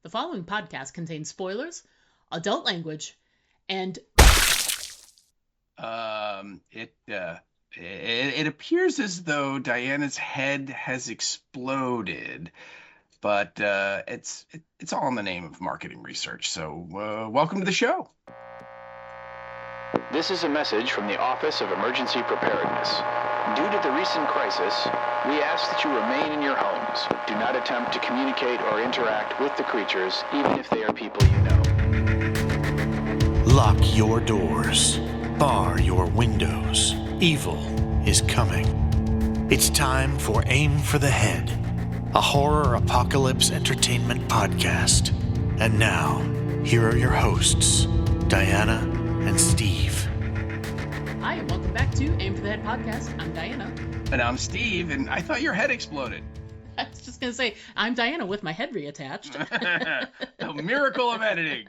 The following podcast contains spoilers, adult language, and it appears as though Diana's head has exploded, but it's all in the name of marketing research. So welcome to the show. This is a message from the Office of Emergency Preparedness. Due to the recent crisis, we ask that you remain in your homes. Do not attempt to communicate or interact with the creatures, even if they are people you know. Lock your doors. Bar your windows. Evil is coming. It's time for Aim for the Head, a horror apocalypse entertainment podcast. And now, here are your hosts, Diana and Steve. Hi, and welcome back to Aim for the Head podcast. I'm Diana. And I'm Steve, and I thought your head exploded. I was just going to say, I'm Diana with my head reattached. The miracle of editing.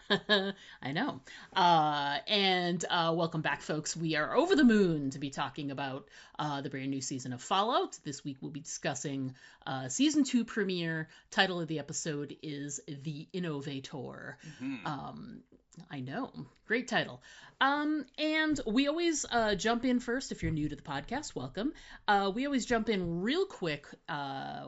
I know. And welcome back, folks. We are over the moon to be talking about the brand new season of Fallout. This week we'll be discussing season 2 premiere. Title of the episode is The Innovator. Mm-hmm. I know. Great title. And we always jump in first. If you're new to the podcast, welcome. We always jump in real quick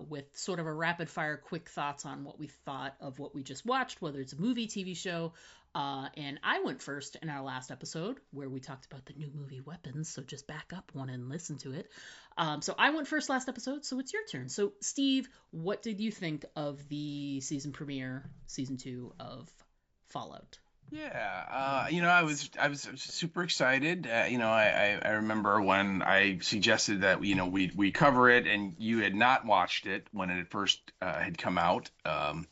with sort of a rapid fire quick thoughts on what we thought of what we just watched, whether it's a movie, TV show. And I went first in our last episode where we talked about the new movie Weapons. So just back up one and listen to it. So I went first last episode, so it's your turn. So Steve, what did you think of the season premiere, season 2 of Fallout? Yeah, I was super excited. I remember when I suggested that we cover it, and you had not watched it when it first had come out.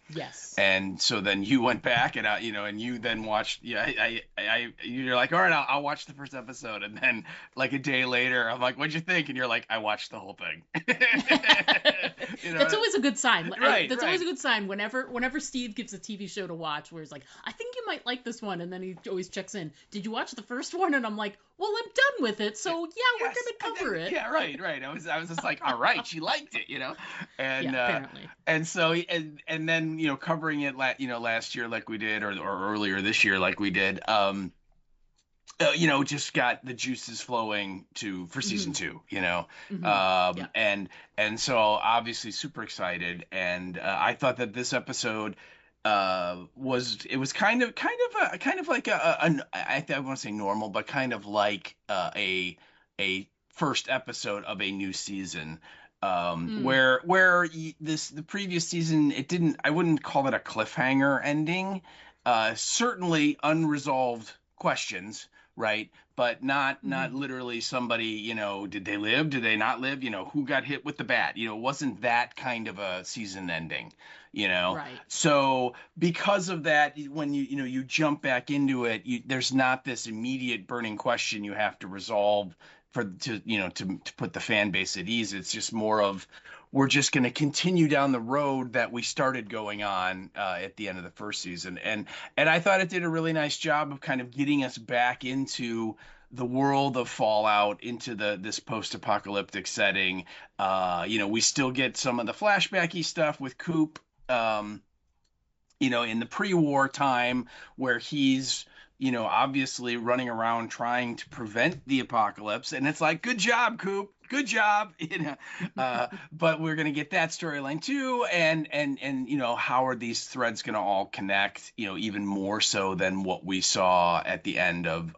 Yes. And so then you went back and and you then watched. Yeah, you're like, all right, I'll watch the first episode, and then like a day later, I'm like, what'd you think? And you're like, I watched the whole thing. That's always a good sign. Right. That's always a good sign. Whenever Steve gives a TV show to watch, where he's like, I think you might like this one, and then he always checks in. Did you watch the first one? And I'm like, well, I'm done with it, so yeah, we're gonna cover it. Yeah, right. I was just like, all right, she liked it, and yeah, apparently. And so and then covering it last year like we did, or earlier this year like we did. Just got the juices flowing for season 2, Mm-hmm. and so obviously super excited, and I thought that this episode was kind of like I want to say normal, but kind of like a first episode of a new season. Where the previous season, I wouldn't call it a cliffhanger ending. Certainly unresolved questions, right? But not literally somebody, did they live? Did they not live? Who got hit with the bat? It wasn't that kind of a season ending, Right. So because of that, when you jump back into it, there's not this immediate burning question you have to resolve to put the fan base at ease. It's just more of, we're just going to continue down the road that we started going on at the end of the first season. And I thought it did a really nice job of kind of getting us back into the world of Fallout, into this post-apocalyptic setting. We still get some of the flashbacky stuff with Coop, in the pre-war time where he's obviously running around trying to prevent the apocalypse, and it's like, good job, Coop, good job, but we're gonna get that storyline too, and how are these threads gonna all connect, even more so than what we saw at the end of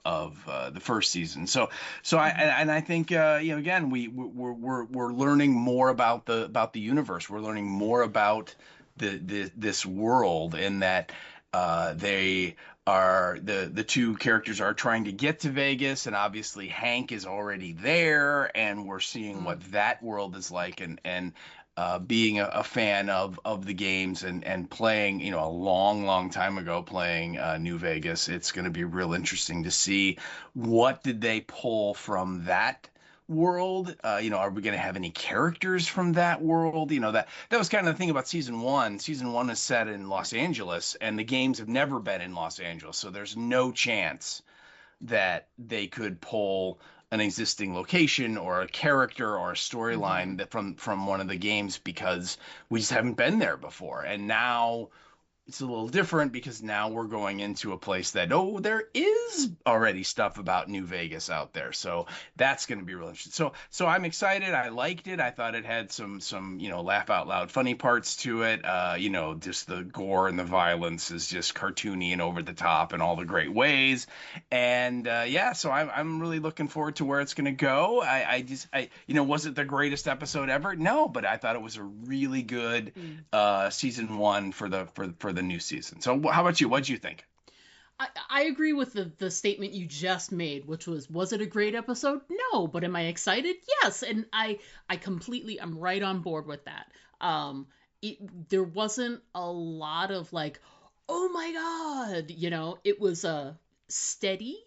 the first season. So I think again, we're learning more about the universe. We're learning more about this world, in that they are the two characters are trying to get to Vegas, and obviously Hank is already there, and we're seeing what that world is like, and being a fan of the games and playing, a long time ago, playing New Vegas. It's going to be real interesting to see what did they pull from that world. Are we going to have any characters from that world? That was kind of the thing about season 1. Season 1 is set in Los Angeles, and the games have never been in Los Angeles, so there's no chance that they could pull an existing location or a character or a storyline from one of the games, because we just haven't been there before. And now it's a little different because now we're going into a place that, there is already stuff about New Vegas out there. So that's going to be really interesting. So I'm excited. I liked it. I thought it had some, laugh out loud funny parts to it. Just the gore and the violence is just cartoony and over the top in all the great ways. And so I'm really looking forward to where it's going to go. Was it the greatest episode ever? No, but I thought it was a really good season one for the new season. So how about you? What'd you think? I agree with the statement you just made, which was it a great episode? No, but am I excited? Yes, and I'm right on board with that. There wasn't a lot of like, oh my god, it was steady.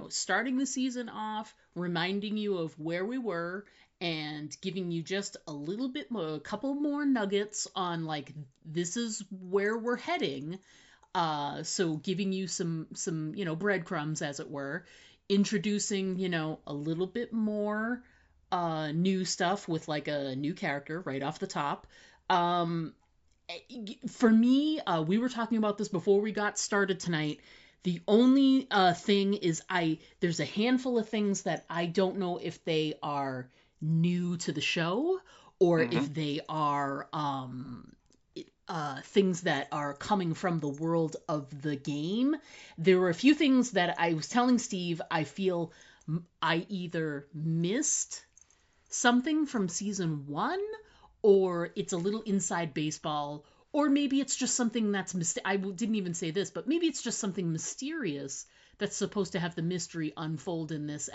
Starting the season off, reminding you of where we were and giving you just a little bit more, a couple more nuggets on like, this is where we're heading. So giving you some breadcrumbs, as it were, introducing, a little bit more new stuff with like a new character right off the top. For me, we were talking about this before we got started tonight. The only thing is there's a handful of things that I don't know if they are new to the show or if they are things that are coming from the world of the game. There were a few things that I was telling Steve, I feel I either missed something from season 1, or it's a little inside baseball, or maybe it's just something that's I didn't even say this, but maybe it's just something mysterious that's supposed to have the mystery unfold in this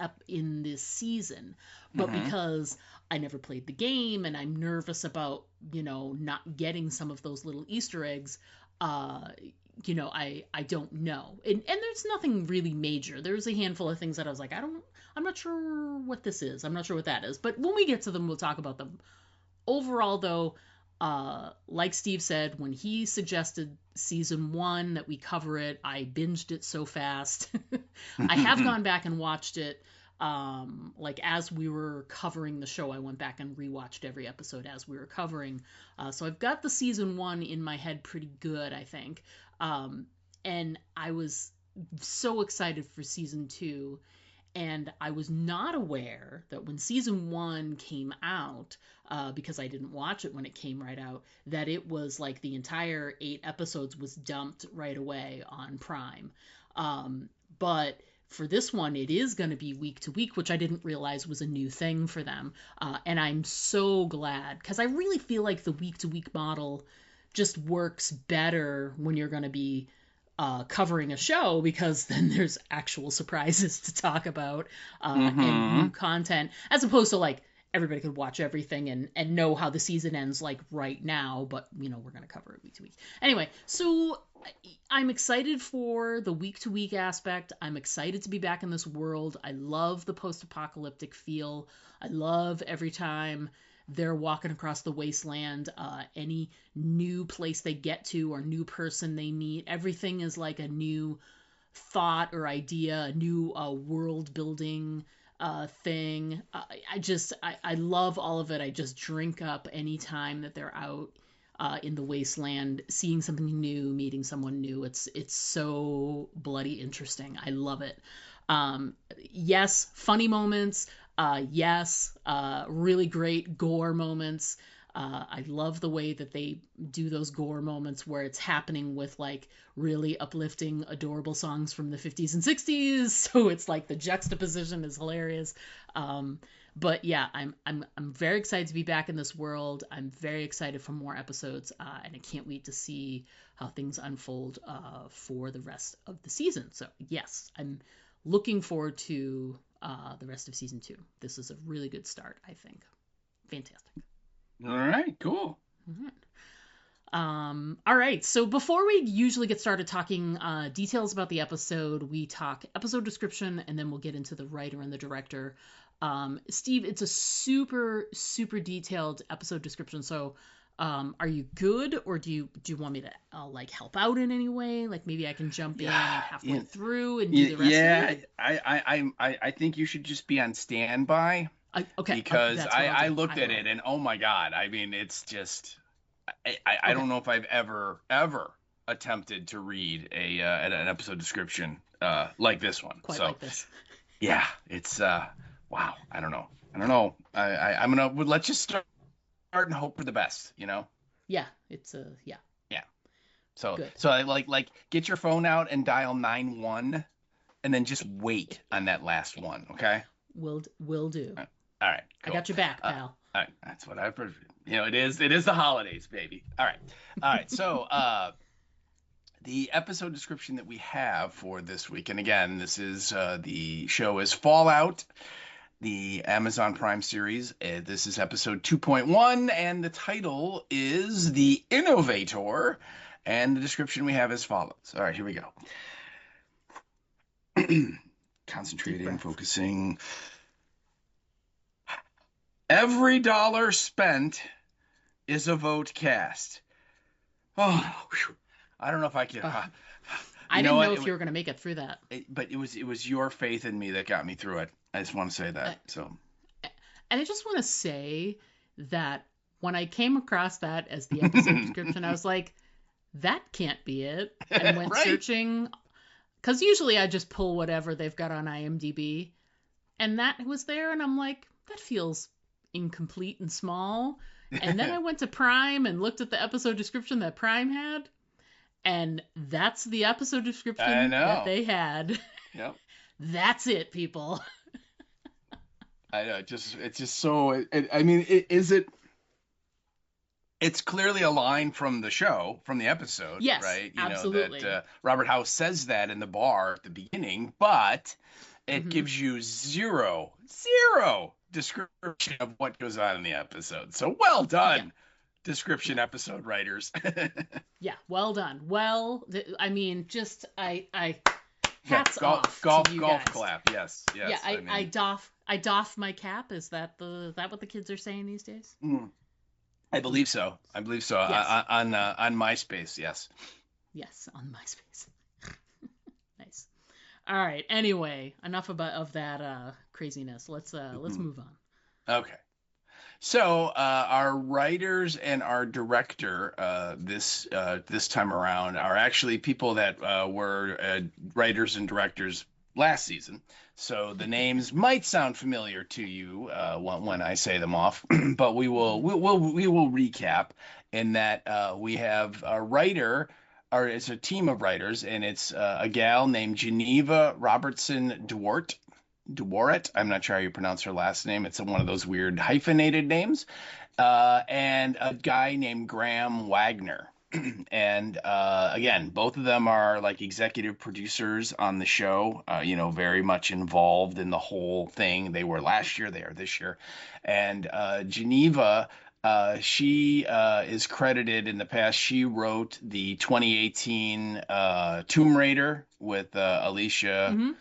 season. But because I never played the game and I'm nervous about, not getting some of those little Easter eggs, I don't know. And there's nothing really major. There's a handful of things that I was like, I'm not sure what this is. I'm not sure what that is. But when we get to them, we'll talk about them. Overall, though, like Steve said, when he suggested season 1 that we cover it, I binged it so fast. I have gone back and watched it. As we were covering the show, I went back and rewatched every episode as we were covering. So I've got the season 1 in my head pretty good, I think. And I was so excited for season 2. And I was not aware that when season 1 came out, because I didn't watch it when it came right out, that it was like the entire 8 episodes was dumped right away on Prime. But for this one, it is going to be week to week, which I didn't realize was a new thing for them. And I'm so glad, because I really feel like the week to week model just works better when you're going to be covering a show, because then there's actual surprises to talk about and new content, as opposed to like everybody could watch everything and know how the season ends like right now, but we're going to cover it week to week. Anyway, so I'm excited for the week to week aspect. I'm excited to be back in this world. I love the post-apocalyptic feel. I love every time they're walking across the wasteland, any new place they get to or new person they meet, everything is like a new thought or idea, a new world building thing. I love all of it. I just drink up any time that they're out in the wasteland, seeing something new, meeting someone new. It's so bloody interesting. I love it. Yes, funny moments. Yes, really great gore moments. I love the way that they do those gore moments where it's happening with like really uplifting, adorable songs from the 50s and 60s. So it's like the juxtaposition is hilarious. But yeah, I'm very excited to be back in this world. I'm very excited for more episodes, and I can't wait to see how things unfold for the rest of the season. So yes, I'm looking forward to the rest of season 2. This is a really good start, I think. Fantastic. All right, cool. All right, so before we usually get started talking details about the episode, we talk episode description, and then we'll get into the writer and the director. Steve, it's a super, super detailed episode description, so are you good, or do you want me to like help out in any way? Like maybe I can jump in halfway through and do the rest of it? I think you should just be on standby. Okay. Because I looked at it and oh my God, I mean, it's just I Okay. don't know if I've ever attempted to read an episode description like this one. Quite So like this. yeah, it's wow. I don't know. I'm gonna let's just start and hope for the best. Yeah, it's yeah, Yeah. So good. I like get your phone out and dial 9-1 and then just wait on that last one. Okay. Will do. All right. I Cool. got your back, pal. All right. That's what I prefer. It is the holidays, baby. All right. All right. So the episode description that we have for this week, and again, this is the show is Fallout, the Amazon Prime series. This is episode 2.1, and the title is The Innovator, and the description we have as follows. All right, here we go. Concentrating, focusing. Every dollar spent is a vote cast. Oh, whew. I don't know if I can. I didn't know if you were going to make it through that. But it was your faith in me that got me through it. I just want to say that. And I just want to say that when I came across that as the episode description, I was like, that can't be it. And went Right. searching, because usually I just pull whatever they've got on IMDb, and that was there, and I'm like, that feels incomplete and small. And then I went to Prime and looked at the episode description that Prime had, and that's the episode description that they had. Yep. That's it, people. I know. It's just so. I mean, is it? It's clearly a line from the show, from the episode. Yes, right. absolutely. That Robert House says that in the bar at the beginning, but it gives you zero description of what goes on in the episode. So well done, description episode writers. Yeah, well done. Well, I mean, just I hats golf, off golf, to you golf guys. clap. Yes. Yeah, I doff my cap. Is that what the kids are saying these days? I believe so. Yes. On MySpace. Yes. Yes, on MySpace. Nice. All right. Anyway, enough of that craziness. Let's move on. Okay. So our writers and our director this time around are actually people that were writers and directors last season. So the names might sound familiar to you when I say them off, but we will recap in that we have a writer, or it's a team of writers, and it's a gal named Geneva Robertson Dwart. I'm not sure how you pronounce her last name. It's one of those weird hyphenated names. And a guy named Graham Wagner. And again, both of them are like executive producers on the show, very much involved in the whole thing. They were last year, they are this year. And Geneva, she is credited in the past. She wrote the 2018 Tomb Raider with Alicia.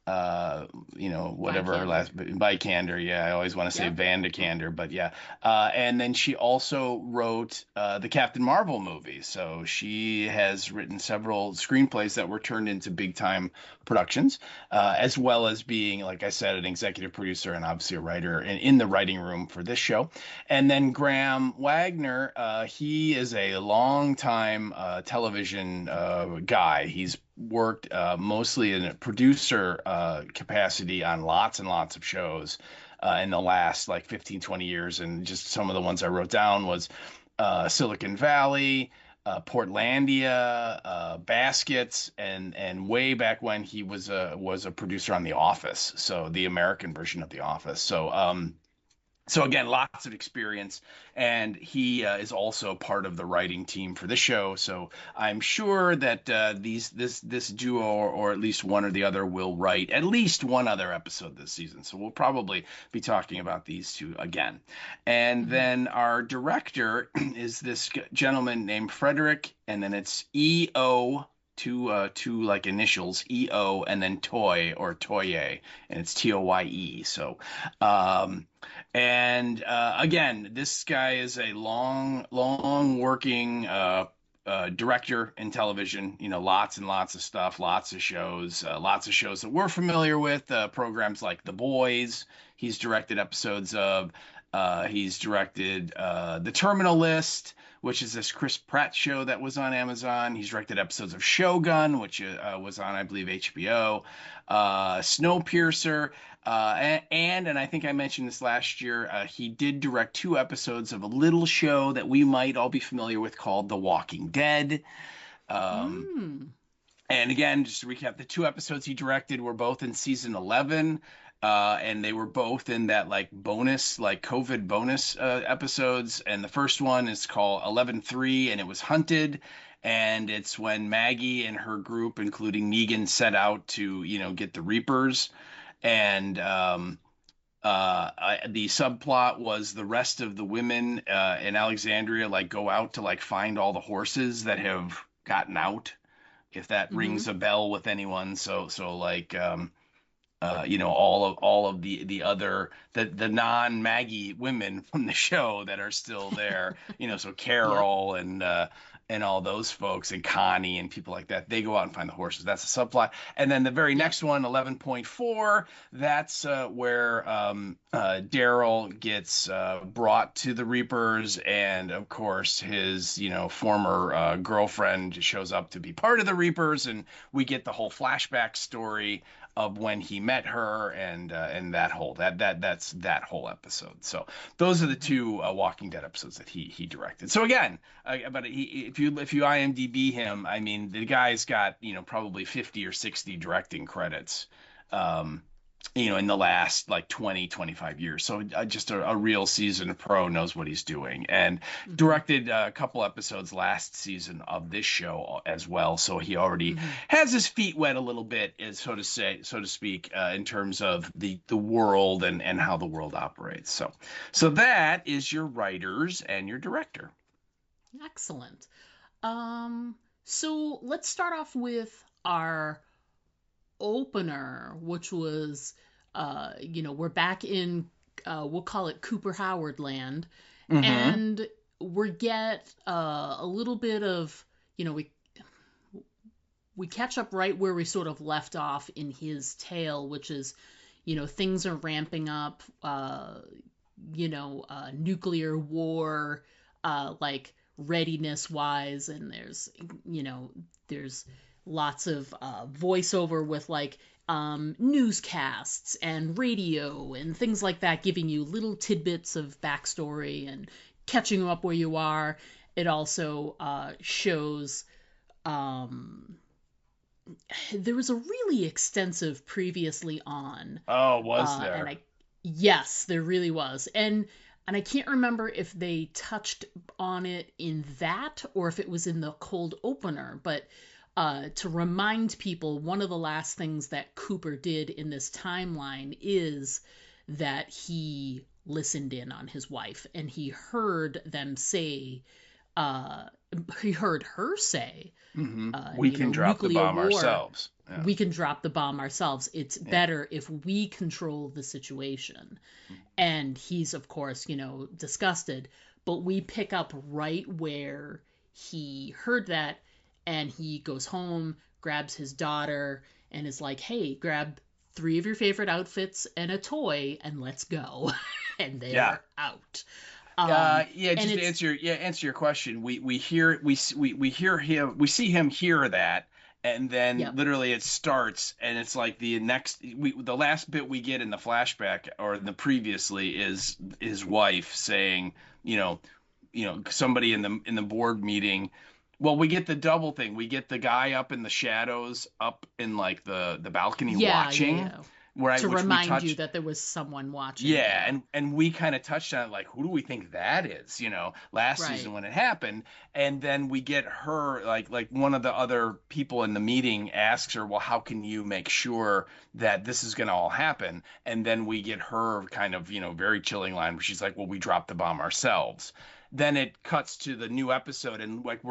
Whatever her last Vikander. Yeah, I always want to say Vikander, but yeah. And then she also wrote the Captain Marvel movie. So she has written several screenplays that were turned into big time productions, as well as being, like I said, an executive producer and obviously a writer in the writing room for this show. And then Graham Wagner, he is a long-time television guy. He's worked mostly in a producer capacity on lots and lots of shows in the last like 15-20 years, and just some of the ones I wrote down was Silicon Valley, Portlandia, Baskets, and way back when he was a producer on The Office, so the American version of The Office. So again, lots of experience, and he is also part of the writing team for this show. So I'm sure that this duo, or at least one or the other, will write at least one other episode this season. So we'll probably be talking about these two again. And then our director is this gentleman named Frederick, and then it's E.O., two like initials, EO, and then Toy or Toye, and it's Toye. So again, this guy is a long working director in television. Lots and lots of stuff, lots of shows that we're familiar with, programs like The Boys. He's directed episodes of. He's directed The Terminal List, which is this Chris Pratt show that was on Amazon. He's directed episodes of Shogun, which was on, I believe, HBO, Snowpiercer, and I think I mentioned this last year, he did direct 2 episodes of a little show that we might all be familiar with called The Walking Dead. And again, just to recap, the 2 episodes he directed were both in season 11. And they were both in that like bonus, like COVID bonus episodes. And the first one is called 11-3, and it was Hunted. And it's when Maggie and her group, including Negan, set out to, get the Reapers. And the subplot was the rest of the women in Alexandria like go out to like find all the horses that have gotten out, if that rings a bell with anyone. So like all of the other the non-Maggie women from the show that are still there, so Carol and all those folks and Connie and people like that, they go out and find the horses. That's a subplot. And then the very next one, 11.4, that's where Daryl gets brought to the Reapers, and of course his former girlfriend shows up to be part of the Reapers, and we get the whole flashback story of when he met her and that whole episode. So those are the 2 Walking Dead episodes that he directed. So again, but if you IMDb him, I mean, the guy's got probably 50 or 60 directing credits, in the last like 20-25 years. So just a real seasoned pro, knows what he's doing, and directed a couple episodes last season of this show as well. So he already has his feet wet a little bit, so to speak, in terms of the world and how the world operates. So that is your writers and your director. Excellent. So let's start off with our opener, which was we're back in we'll call it Cooper Howard land, and we get a little bit of we catch up right where we sort of left off in his tale, which is things are ramping up, nuclear war, like readiness wise, and there's lots of voiceover with like newscasts and radio and things like that, giving you little tidbits of backstory and catching you up where you are. It also shows there was a really extensive previously on. Oh, was there? And yes, there really was. And I can't remember if they touched on it in that or if it was in the cold opener, but to remind people, one of the last things that Cooper did in this timeline is that he listened in on his wife, and he heard them say, he heard her say, we can drop the bomb ourselves. Yeah. We can drop the bomb ourselves. It's better if we control the situation. And he's, of course, disgusted. But we pick up right where he heard that, and he goes home, grabs his daughter, and is like, hey, grab 3 of your favorite outfits and a toy, and let's go. And they're out. Just to answer your question, we see him hear that, and then literally it starts, and it's like the last bit we get in the flashback or in the previously is his wife saying, somebody in the board meeting. Well, we get the double thing. We get the guy up in the shadows, up in like the balcony watching. Yeah. To remind you that there was someone watching. Yeah, and we kind of touched on it, like, who do we think that is, last season when it happened. And then we get her, like one of the other people in the meeting asks her, well, how can you make sure that this is going to all happen? And then we get her kind of, very chilling line where she's like, well, we dropped the bomb ourselves. Then it cuts to the new episode, and like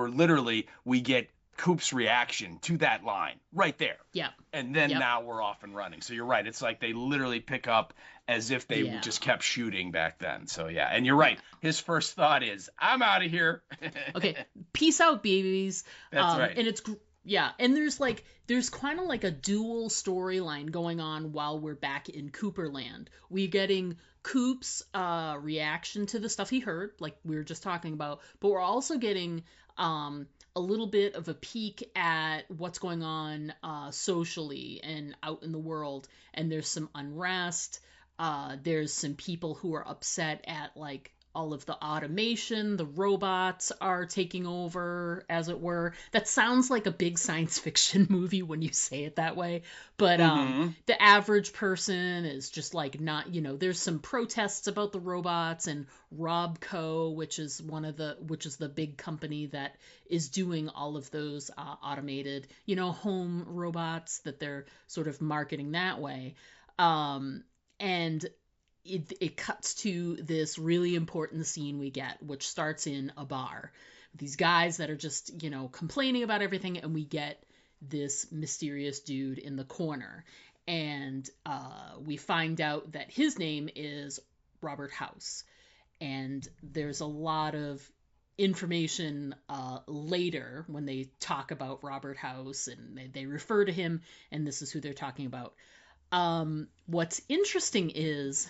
we get Coop's reaction to that line right there. Yeah. And then now we're off and running. So you're right. It's like they literally pick up as if they just kept shooting back then. So yeah. And you're right. His first thought is, I'm out of here. Okay. Peace out, babies. That's right. And Yeah, and there's kind of like a dual storyline going on while we're back in Cooperland. We're getting Coop's reaction to the stuff he heard, like we were just talking about, but we're also getting a little bit of a peek at what's going on socially and out in the world. And there's some unrest. There's some people who are upset at like all of the automation, the robots are taking over, as it were. That sounds like a big science fiction movie when you say it that way. But the average person is just like not, there's some protests about the robots, and Robco, which is the big company that is doing all of those automated, home robots that they're sort of marketing that way. And it cuts to this really important scene we get, which starts in a bar. These guys that are just, complaining about everything, and we get this mysterious dude in the corner. And we find out that his name is Robert House. And there's a lot of information later when they talk about Robert House, and they refer to him, and this is who they're talking about. What's interesting is,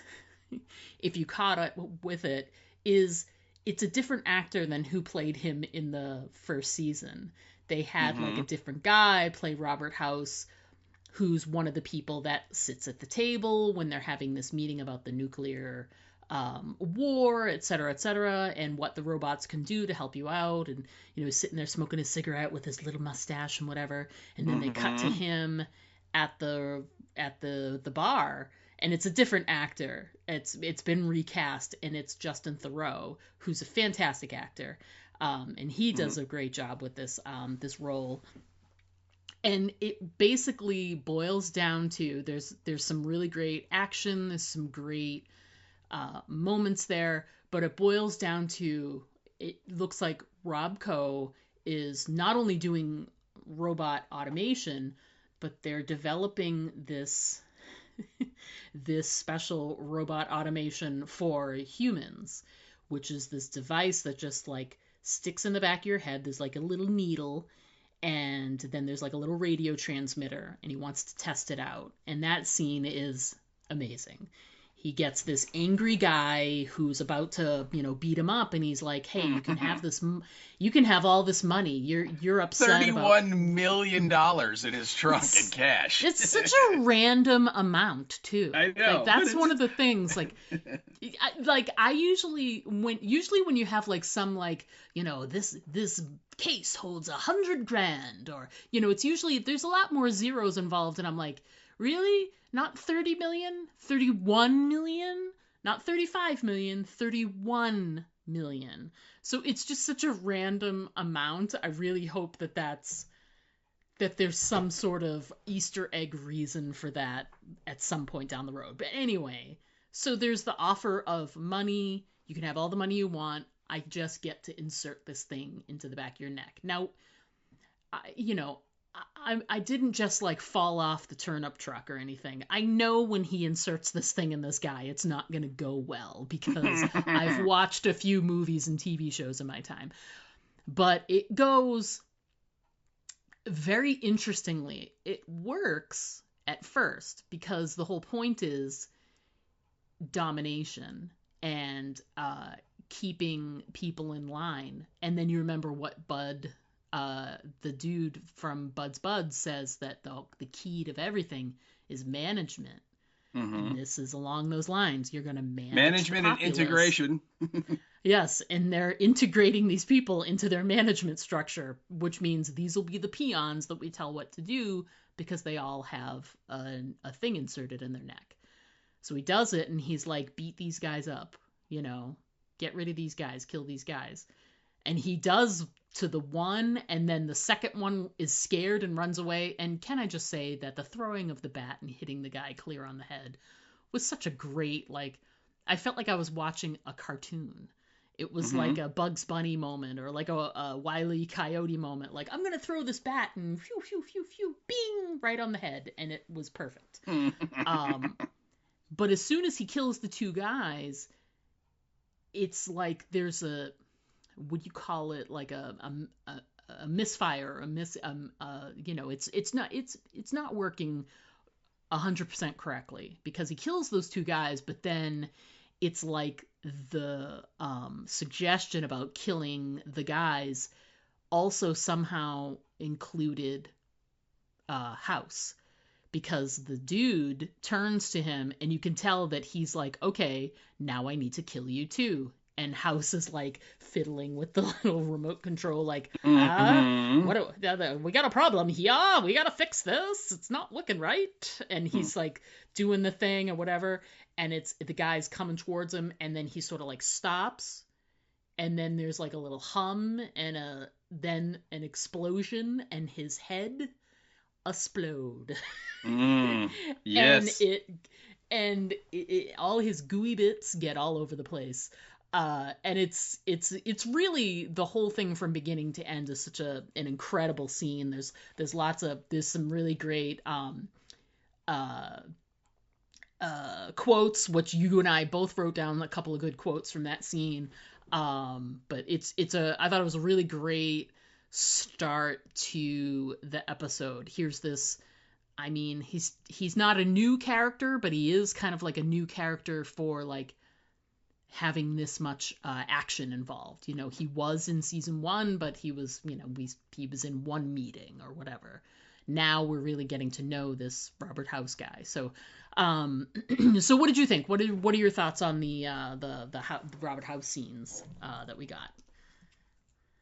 if you caught up with it, is it's a different actor than who played him in the first season. They had like a different guy play Robert House, who's one of the people that sits at the table when they're having this meeting about the nuclear war, et cetera, and what the robots can do to help you out. And, sitting there smoking his cigarette with his little mustache and whatever. And then they cut to him at the bar, and it's a different actor. It's been recast, and it's Justin Theroux, who's a fantastic actor, and he does a great job with this role. And it basically boils down to there's some really great action, there's some great moments there, but it boils down to, it looks like Robco is not only doing robot automation, but they're developing this special robot automation for humans, which is this device that just like sticks in the back of your head. There's like a little needle, and then there's like a little radio transmitter, and he wants to test it out. And that scene is amazing. He gets this angry guy who's about to, beat him up, and he's like, "Hey, you can have this. You can have all this money. You're upset $31 million in his trunk in cash. It's such a random amount too. I know. Like, that's one of the things. I usually when you have like some like this case holds $100,000, or it's usually there's a lot more zeros involved, and I'm like, really? Not 30 million, 31 million, not 35 million, 31 million. So it's just such a random amount. I really hope that there's some sort of Easter egg reason for that at some point down the road. But anyway, so there's the offer of money. You can have all the money you want. I just get to insert this thing into the back of your neck. Now, I didn't just like fall off the turnip truck or anything. I know when he inserts this thing in this guy, it's not going to go well, because I've watched a few movies and TV shows in my time. But it goes very interestingly. It works at first because the whole point is domination and keeping people in line. And then you remember what Bud... the dude from Bud's Buds says, that the key to everything is management. And this is along those lines. You're going to manage management and integration. Yes, and they're integrating these people into their management structure, which means these will be the peons that we tell what to do, because they all have a thing inserted in their neck. So he does it, and he's like, beat these guys up, get rid of these guys, kill these guys. And he does to the one, and then the second one is scared and runs away. And can I just say that the throwing of the bat and hitting the guy clear on the head was such a great, I felt like I was watching a cartoon. It was like a Bugs Bunny moment, or like a Wile E. Coyote moment. Like, I'm going to throw this bat, and phew, phew, phew, phew, bing, right on the head. And it was perfect. But as soon as he kills the two guys, it's like there's would you call it like a a misfire, a miss, you know, it's not working 100% correctly, because he kills those two guys, but then it's like the suggestion about killing the guys also somehow included House, because the dude turns to him and you can tell that he's like, okay, now I need to kill you too. And House is like fiddling with the little remote control, like, Mhm. we got a problem here. We got to fix this. It's not looking right. And he's like doing the thing or whatever. And it's the guy's coming towards him. And then he sort of like stops. And then there's like a little hum and then an explosion, and his head explode. Yes. And all his gooey bits get all over the place. And it's really, the whole thing from beginning to end is such an incredible scene. There's some really great quotes, which you and I both wrote down a couple of good quotes from that scene. But I thought it was a really great start to the episode. Here's this, I mean, he's not a new character, but he is kind of like a new character for like having this much action involved. You know, he was in season 1, but he was, you know, he was in one meeting or whatever. Now we're really getting to know this Robert House guy. So, so what did you think? What are your thoughts on the Robert House scenes that we got?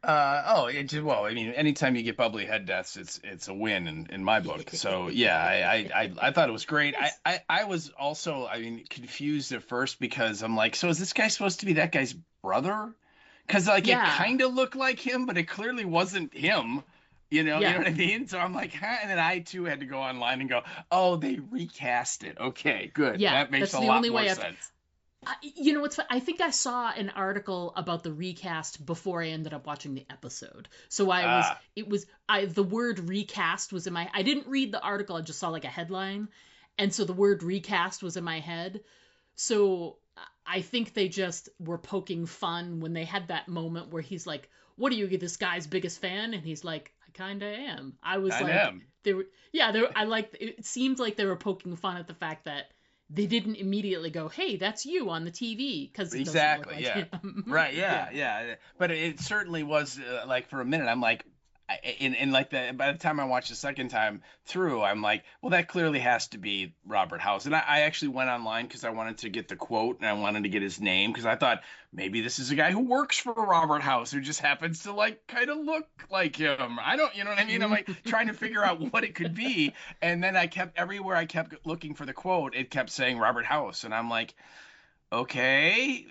Well, I mean, anytime you get bubbly head deaths, it's a win in my book. So yeah, I thought it was great. I was also, I mean, confused at first, because I'm like, so is this guy supposed to be that guy's brother? Because like it kind of looked like him, but it clearly wasn't him. You know what I mean? So I'm like, huh? And then I too had to go online and go, oh, they recast it. Okay, good. Yeah, that makes a lot more sense. You know what's I think I saw an article about the recast before I ended up watching the episode. So the word recast was in my, I didn't read the article, I just saw like a headline. And so the word recast was in my head. So I think they just were poking fun when they had that moment where he's like, what are you, this guy's biggest fan? And he's like, I kind of am. I was like, they were, it seemed like they were poking fun at the fact that they didn't immediately go, hey, that's you on the TV. Because exactly, like yeah. Right, yeah. But it certainly was, like, for a minute, I'm like, by the time I watched the second time through, I'm like, well, that clearly has to be Robert House. And I actually went online because I wanted to get the quote and I wanted to get his name, because I thought maybe this is a guy who works for Robert House who just happens to like kind of look like him. I don't, you know what I mean? I'm like trying to figure out what it could be. And then everywhere I kept looking for the quote, it kept saying Robert House. And I'm like, okay,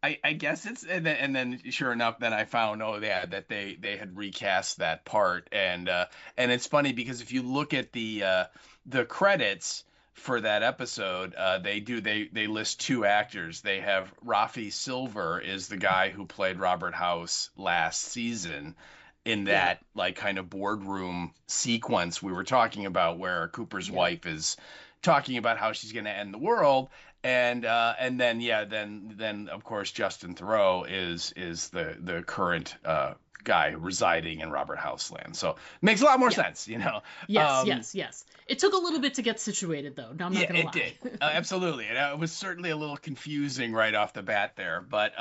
I guess it's, and then sure enough, then I found, that they had recast that part. And it's funny because if you look at the credits for that episode, they list 2 actors. They have Rafi Silver is the guy who played Robert House last season in that like kind of boardroom sequence we were talking about, where Cooper's wife is talking about how she's going to end the world. And then of course Justin Theroux is the current guy residing in Robert House land. So it makes a lot more sense, you know. Yes. It took a little bit to get situated, though. No, I'm not gonna lie. It did. Absolutely. And it was certainly a little confusing right off the bat there. But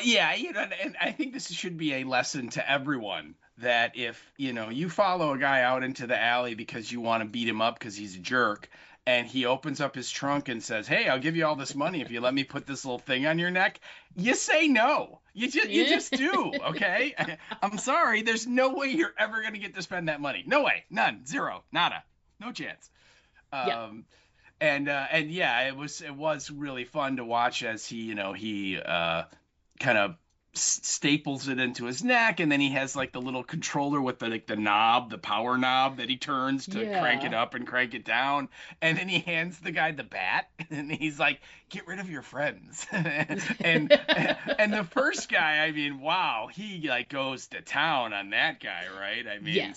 yeah, you know, and I think this should be a lesson to everyone, that if, you know, you follow a guy out into the alley because you want to beat him up because he's a jerk, and he opens up his trunk and says, hey, I'll give you all this money if you let me put this little thing on your neck, you say no. You just do, okay? I'm sorry, there's no way you're ever going to get to spend that money. No way. None. Zero. Nada. No chance. And yeah, it was really fun to watch as he kind of staples it into his neck, and then he has like the little controller with the knob, the power knob that he turns to crank it up and crank it down, and then he hands the guy the bat and he's like, get rid of your friends. and the first guy, I mean, wow, he like goes to town on that guy, right? I mean,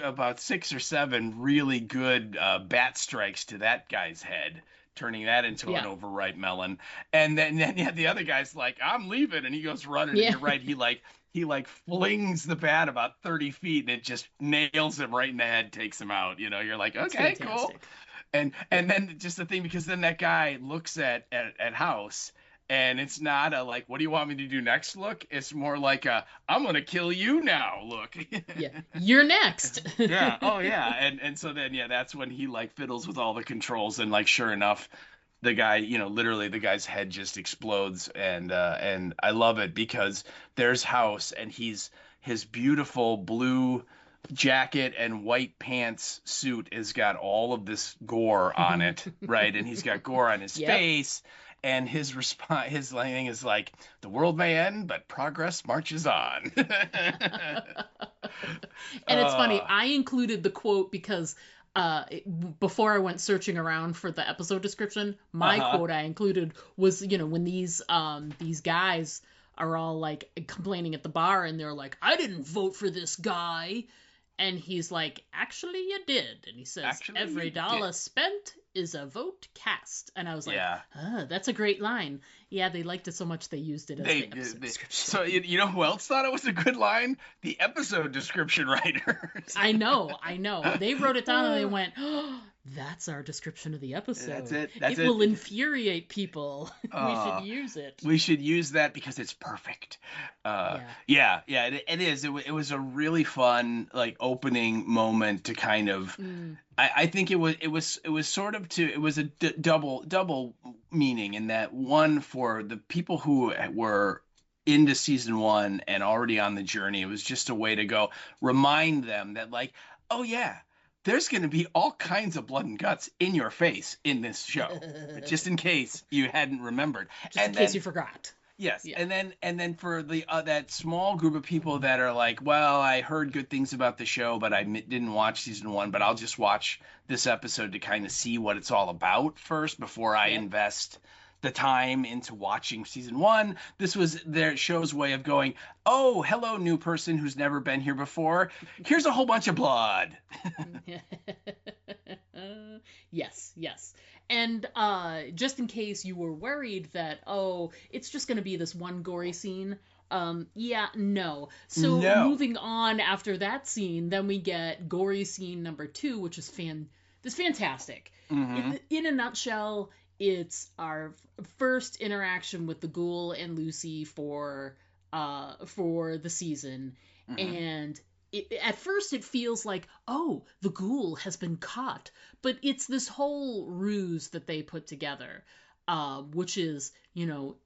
about 6 or 7 really good bat strikes to that guy's head, turning that into an overripe melon. And then the other guy's like, I'm leaving, and he goes running, and you're right, he like he like flings the bat about 30 feet and it just nails him right in the head, takes him out. You're like, It's okay, cool. fantastic. And then just the thing, because then that guy looks at House, and it's not a like, what do you want me to do next look? It's more like a, I'm gonna kill you now look. Yeah, you're next. Yeah. Oh yeah. And so then that's when he like fiddles with all the controls, and like sure enough, the guy, literally the guy's head just explodes, and I love it because there's House, and his beautiful blue jacket and white pants suit has got all of this gore on it, right? And he's got gore on his face, and his response, his thing is like, the world may end, but progress marches on. And it's funny, I included the quote because before I went searching around for the episode description, my quote I included was, when these guys are all like complaining at the bar, and they're like, I didn't vote for this guy. And he's like, actually, you did. And he says, every dollar spent is a vote cast. And I was like, that's a great line. Yeah, they liked it so much they used it as the episode description. So you know who else thought it was a good line? The episode description writers. I know. They wrote it down and they went, oh, that's our description of the episode. That's it. It will infuriate people. We should use it. We should use that because it's perfect. It is. It was a really fun like opening moment to kind of. I think it was sort of it was a double meaning in that one, for the people who were into season 1 and already on the journey, it was just a way to go remind them that like, oh yeah, there's going to be all kinds of blood and guts in your face in this show, just in case you hadn't remembered. Just in case you forgot. Yes, yeah. And then for the that small group of people that are like, well, I heard good things about the show, but I didn't watch season 1, but I'll just watch this episode to kind of see what it's all about first before I invest the time into watching season 1. This was their show's way of going, oh, hello, new person who's never been here before. Here's a whole bunch of blood. Yes. And just in case you were worried that, it's just going to be this one gory scene, no. So moving on after that scene, then we get gory scene number 2, which is fantastic. Mm-hmm. In a nutshell, it's our first interaction with the Ghoul and Lucy for the season, and at first it feels like, oh, the Ghoul has been caught, but it's this whole ruse that they put together, which is,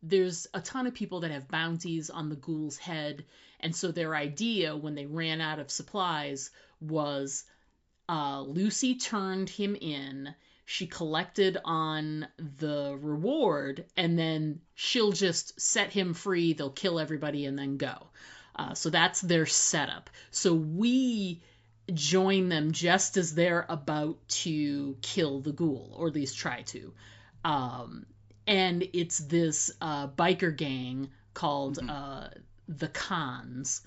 there's a ton of people that have bounties on the Ghoul's head, and so their idea when they ran out of supplies was Lucy turned him in. She collected on the reward, and then she'll just set him free. They'll kill everybody and then go. So that's their setup. So we join them just as they're about to kill the Ghoul, or at least try to. And it's this biker gang called the Cons.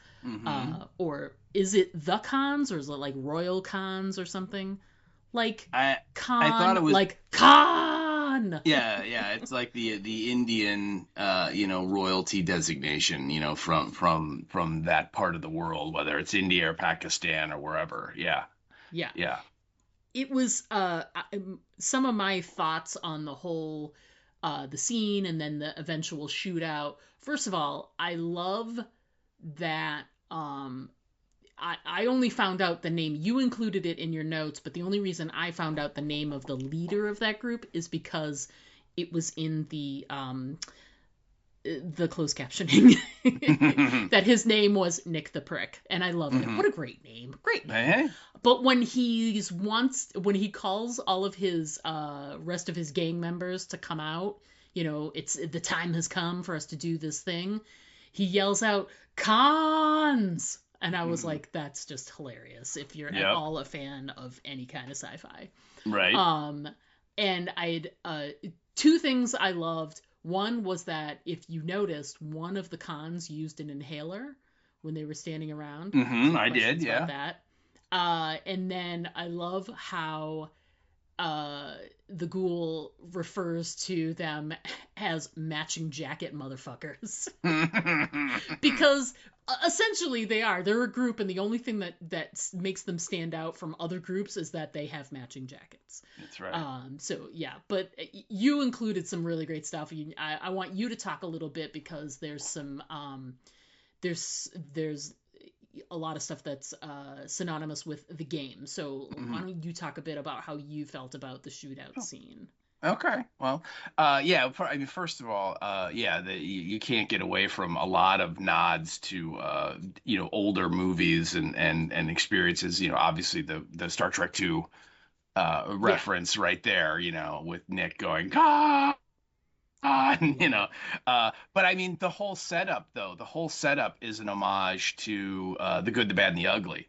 Or is it the Cons, or is it like Royal Cons or something? Like I thought it was like Khan. Yeah, it's like the Indian royalty designation, from that part of the world, whether it's India or Pakistan or wherever. Yeah. It was some of my thoughts on the whole the scene and then the eventual shootout. First of all, I love that I only found out the name. You included it in your notes, but the only reason I found out the name of the leader of that group is because it was in the closed captioning that his name was Nick the Prick, and I love it. What a great name! Great name. Hey. But when he calls all of his rest of his gang members to come out, it's the time has come for us to do this thing. He yells out, "Cons!" And I was like, that's just hilarious if you're at all a fan of any kind of sci-fi. Right. And I'd 2 things I loved. One was that if you noticed, one of the Cons used an inhaler when they were standing around. I did, yeah. That. And then I love how the ghoul refers to them as matching jacket motherfuckers. Because essentially they are. They're a group, and the only thing that makes them stand out from other groups is that they have matching jackets. That's right. So yeah, but you included some really great stuff. I want you to talk a little bit, because there's some there's a lot of stuff that's synonymous with the game. So why don't you talk a bit about how you felt about the shootout scene? Okay. Well, yeah. I mean, first of all, yeah, you can't get away from a lot of nods to, older movies and experiences. Obviously the Star Trek II reference right there. With Nick going, "Ah!" But I mean, the whole setup, though, is an homage to The Good, the Bad, and the Ugly,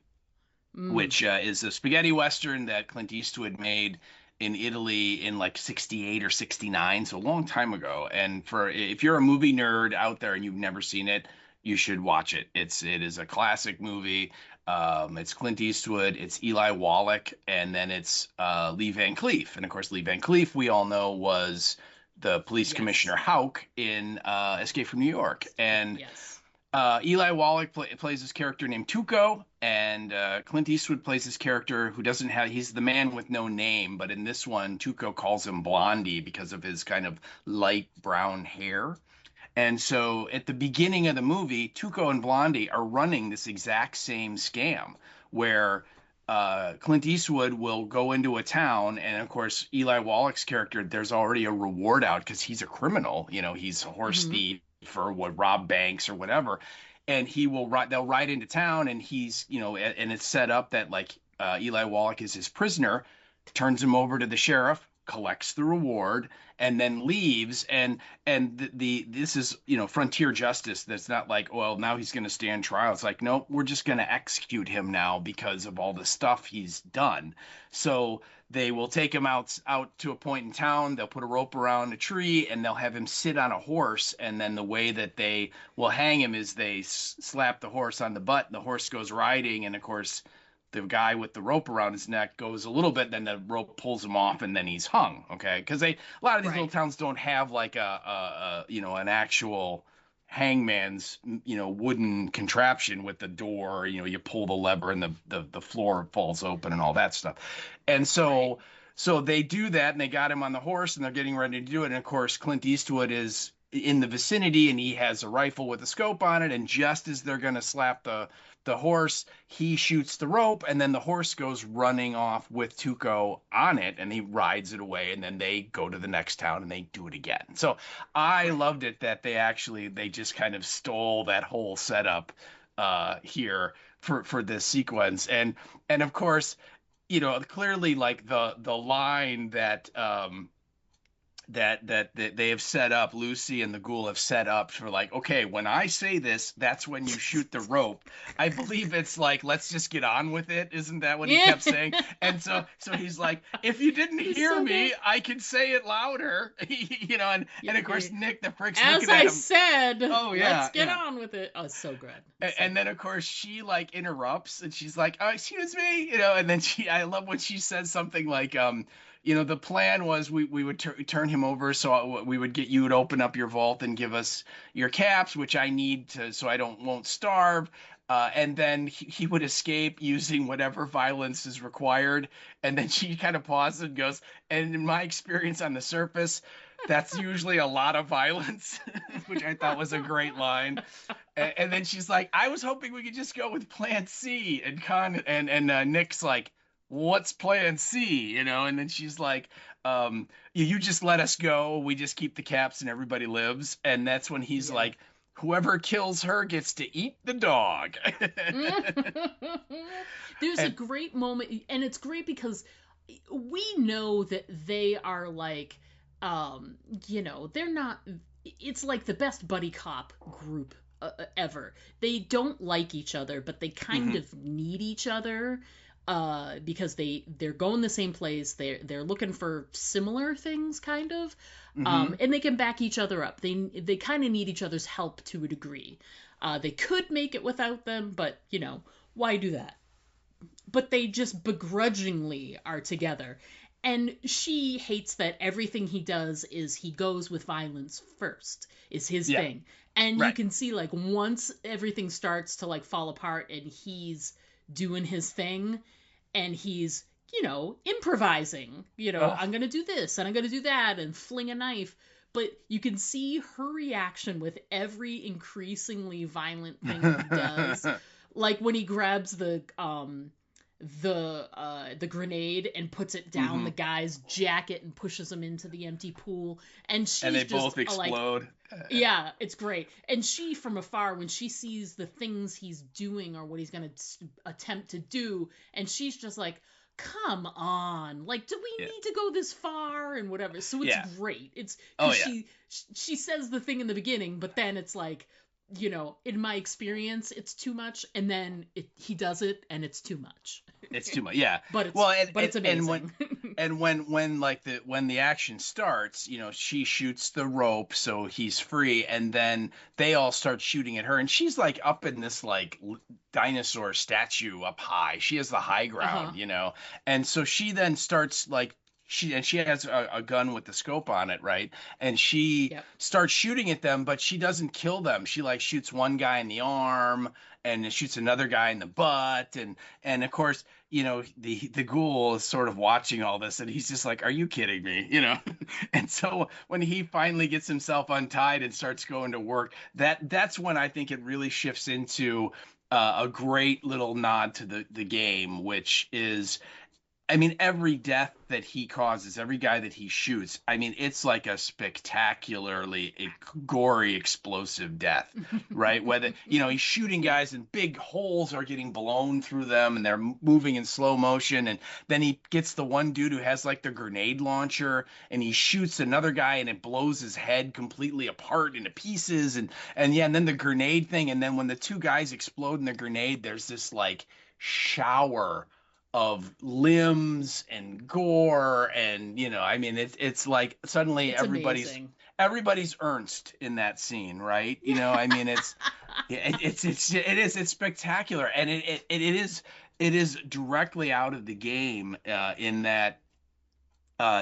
which is a spaghetti western that Clint Eastwood made in Italy in like 68 or 69, so a long time ago. And if you're a movie nerd out there and you've never seen it, you should watch it. It is a classic movie. It's Clint Eastwood, it's Eli Wallach, and then it's Lee Van Cleef. And of course, Lee Van Cleef, we all know, was the police commissioner Houck in Escape from New York. And Eli Wallach plays this character named Tuco, and Clint Eastwood plays this character who he's the man with no name, but in this one, Tuco calls him Blondie because of his kind of light brown hair. And so at the beginning of the movie, Tuco and Blondie are running this exact same scam where Clint Eastwood will go into a town, and of course Eli Wallach's character, there's already a reward out because he's a criminal. He's a horse thief or rob banks or whatever, and they'll ride into town, and he's and it's set up that like Eli Wallach is his prisoner, turns him over to the sheriff, collects the reward, and then leaves. And this is frontier justice. That's not like, well, now he's going to stand trial. It's like, no, we're just going to execute him now because of all the stuff he's done. So they will take him out to a point in town. They'll put a rope around a tree, and they'll have him sit on a horse. And then the way that they will hang him is they slap the horse on the butt, and the horse goes riding. And of course, the guy with the rope around his neck goes a little bit, then the rope pulls him off, and then he's hung. Okay, because a lot of these little towns don't have like an actual hangman's wooden contraption with the door. You pull the lever and the floor falls open and all that stuff. And so they do that, and they got him on the horse, and they're getting ready to do it. And of course, Clint Eastwood is in the vicinity, and he has a rifle with a scope on it. And just as they're going to slap the horse, he shoots the rope, and then the horse goes running off with Tuco on it, and he rides it away, and then they go to the next town and they do it again. So I loved it that they just kind of stole that whole setup here for this sequence. And of course, clearly, like the line that that they have set up, Lucy and the ghoul have set up for like, okay, when I say this, that's when you shoot the rope. I believe it's like, let's just get on with it. Isn't that what he kept saying? And so he's like, if you didn't hear me, I can say it louder. And of course Nick the prick's looking at him. As I said, oh yeah, let's get on with it. Oh, it's so good. And then of course she like interrupts, and she's like, oh, excuse me, and then I love when she says something like, the plan was we would turn him over, so we would get you to open up your vault and give us your caps, which I need so I won't starve. And then he would escape using whatever violence is required. And then she kind of pauses and goes, and in my experience on the surface, that's usually a lot of violence, which I thought was a great line. And then she's like, I was hoping we could just go with plan C. And Nick's like, what's plan C? And then she's like, you just let us go. We just keep the caps and everybody lives. And that's when he's like, whoever kills her gets to eat the dog. There's a great moment, and it's great because we know that they are like, they're not, it's like the best buddy cop group ever. They don't like each other, but they kind of need each other. Because they're going the same place, they're looking for similar things, kind of, and they can back each other up. They kind of need each other's help to a degree. They could make it without them, but why do that? But they just begrudgingly are together, And she hates that everything he does is he goes with violence first, is his Yeah. thing. And you Right. can see, like, once everything starts to, like, fall apart and he's doing his thing and he's, improvising, Oh. I'm going to do this and I'm going to do that and fling a knife. But you can see her reaction with every increasingly violent thing he does. Like when he grabs the grenade and puts it down the guy's jacket and pushes him into the empty pool, and And she's they just both explode. yeah, it's great. And she, from afar, when she sees the things he's doing or what he's going to attempt to do, and she's just like, come on, like, do we need to go this far and whatever. So it's great. It's because she says the thing in the beginning, but then it's like, in my experience, it's too much, and then he does it, and it's too much. It's too much, yeah. But it's amazing. And when the action starts, she shoots the rope, so he's free, and then they all start shooting at her, and she's like up in this like dinosaur statue up high. She has the high ground, and so she then starts like. She has a gun with the scope on it, right? And she starts shooting at them, but she doesn't kill them. She like shoots one guy in the arm and shoots another guy in the butt, and of course, the ghoul is sort of watching all this, and he's just like, "Are you kidding me?" And so when he finally gets himself untied and starts going to work, that's when I think it really shifts into a great little nod to the game, which is. I mean, every death that he causes, every guy that he shoots, I mean, it's like a spectacularly gory, explosive death, right? Whether, he's shooting guys and big holes are getting blown through them and they're moving in slow motion. And then he gets the one dude who has like the grenade launcher and he shoots another guy and it blows his head completely apart into pieces. And then the grenade thing. And then when the two guys explode in the grenade, there's this like shower of limbs and gore, and I mean it's like suddenly it's everybody's Ernst in that scene, right? I mean it's spectacular, and it is directly out of the game in that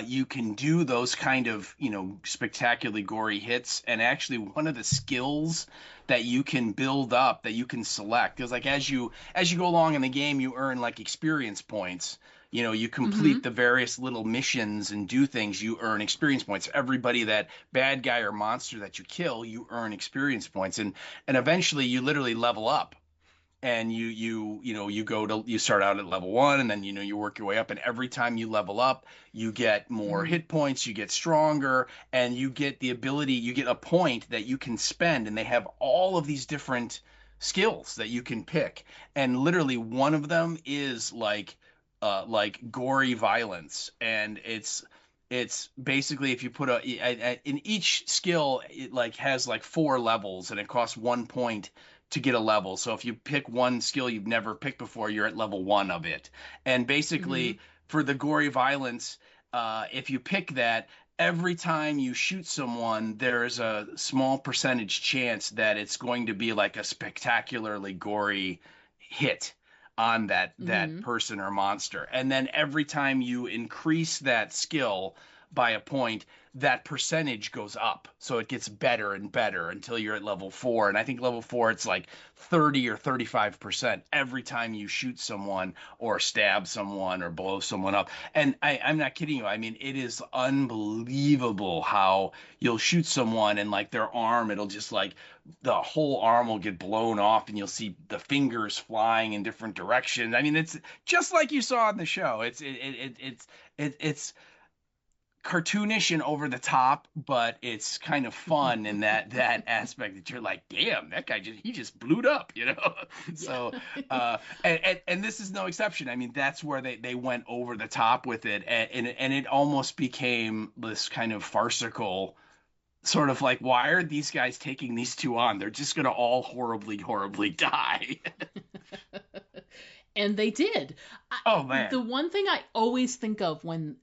you can do those kind of spectacularly gory hits, and actually one of the skills that you can build up, that you can select, because like as you go along in the game, you earn like experience points. You complete the various little missions and do things, you earn experience points. Everybody, that bad guy or monster that you kill, you earn experience points, and eventually you literally level up. And you start out at level 1, and then you work your way up, and every time you level up you get more hit points, you get stronger, and you get the ability, you get a point that you can spend, and they have all of these different skills that you can pick, and literally one of them is like gory violence, and it's basically, if you put in each skill, it like has like 4 levels, and it costs 1 point to get a level. So if you pick one skill you've never picked before, you're at level 1 of it. And basically for the gory violence, if you pick that, every time you shoot someone, there's a small percentage chance that it's going to be like a spectacularly gory hit on that person or monster. And then every time you increase that skill by a point, that percentage goes up. So it gets better and better until you're at level 4. And I think level 4, it's like 30 or 35% every time you shoot someone or stab someone or blow someone up. And I'm not kidding you. I mean, it is unbelievable how you'll shoot someone and like their arm, it'll just like the whole arm will get blown off and you'll see the fingers flying in different directions. I mean, it's just like you saw in the show. It's cartoonish and over the top, but it's kind of fun in that aspect that you're like, damn, that guy just blew up, So and this is no exception. I mean, that's where they went over the top with it, and it almost became this kind of farcical sort of like, why are these guys taking these two on? They're just gonna all horribly die. And they did. Oh, man. The one thing I always think of and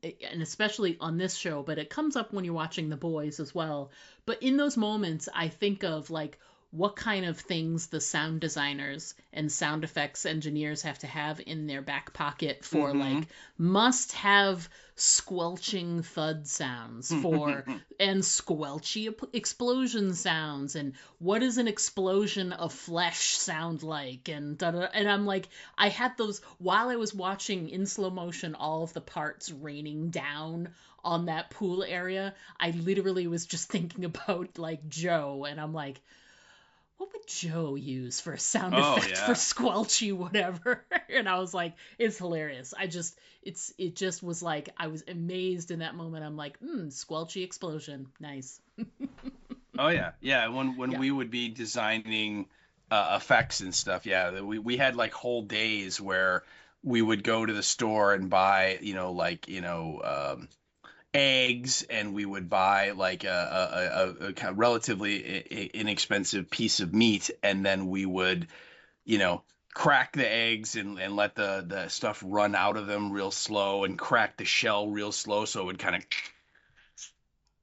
especially on this show, but it comes up when you're watching The Boys as well, but in those moments, I think of like what kind of things the sound designers and sound effects engineers have to have in their back pocket for Mm-hmm. like must have squelching thud sounds for and squelchy explosion sounds, and what does an explosion of flesh sound like, and and I'm like, I had those while I was watching in slow motion all of the parts raining down on that pool area. I literally was just thinking about like Joe, and I'm like, what would Joe use for a sound Oh effect for yeah. squelchy whatever? And I was like, it's hilarious. It just was like, I was amazed in that moment. I'm like, squelchy explosion, nice. Oh yeah, yeah. When Yeah. we would be designing effects and stuff, yeah, we had like whole days where we would go to the store and buy, eggs, and we would buy like a kind of relatively inexpensive piece of meat, and then we would, you know, crack the eggs and let the stuff run out of them real slow, and crack the shell real slow so it would kind of,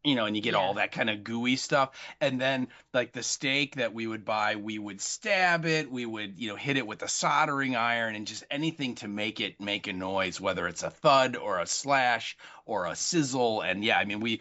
and you get all Yeah. that kind of gooey stuff. And then like the steak that we would buy, we would stab it, we would, hit it with a soldering iron, and just anything to make it make a noise, whether it's a thud or a slash or a sizzle. And yeah, I mean, we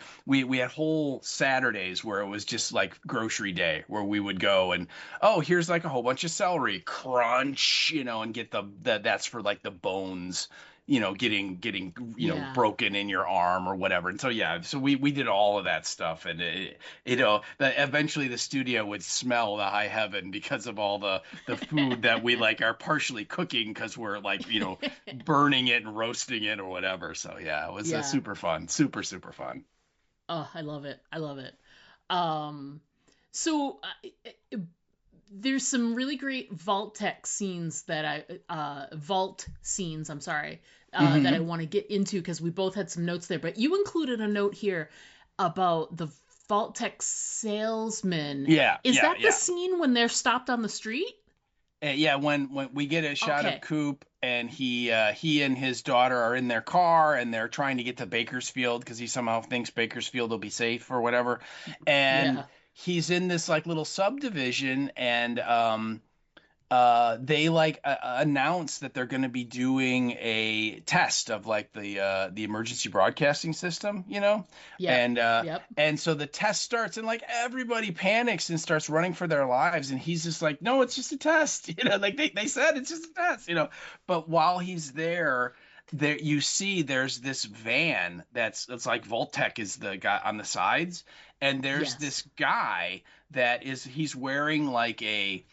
had whole Saturdays where it was just like grocery day, where we would go and, oh, here's like a whole bunch of celery, crunch, and get that's for like the bones, getting Yeah. broken in your arm or whatever. And so yeah, so we did all of that stuff, and that eventually the studio would smell the high heaven because of all the food that we like are partially cooking, because we're like, burning it and roasting it or whatever. So yeah, it was Yeah. super fun, super fun. Oh, I love it. I love it. Um, so there's some really great vault tech scenes that vault scenes, I'm sorry, that I Hmm. want to get into because we both had some notes there. But you included a note here about the vault tech salesman. Yeah, Is yeah, that the yeah. scene when they're stopped on the street? Yeah, when we get a shot of Okay. Coop, and he and his daughter are in their car, and they're trying to get to Bakersfield because he somehow thinks Bakersfield will be safe or whatever. And Yeah. he's in this like little subdivision, and they like announce that they're going to be doing a test of like the emergency broadcasting system, Yep. and Yep. so the test starts, and like everybody panics and starts running for their lives, and he's just like, no, it's just a test, like they said it's just a test, but while he's there you see there's this van that's like Voltec is the guy on the sides, and there's Yes. this guy he's wearing like a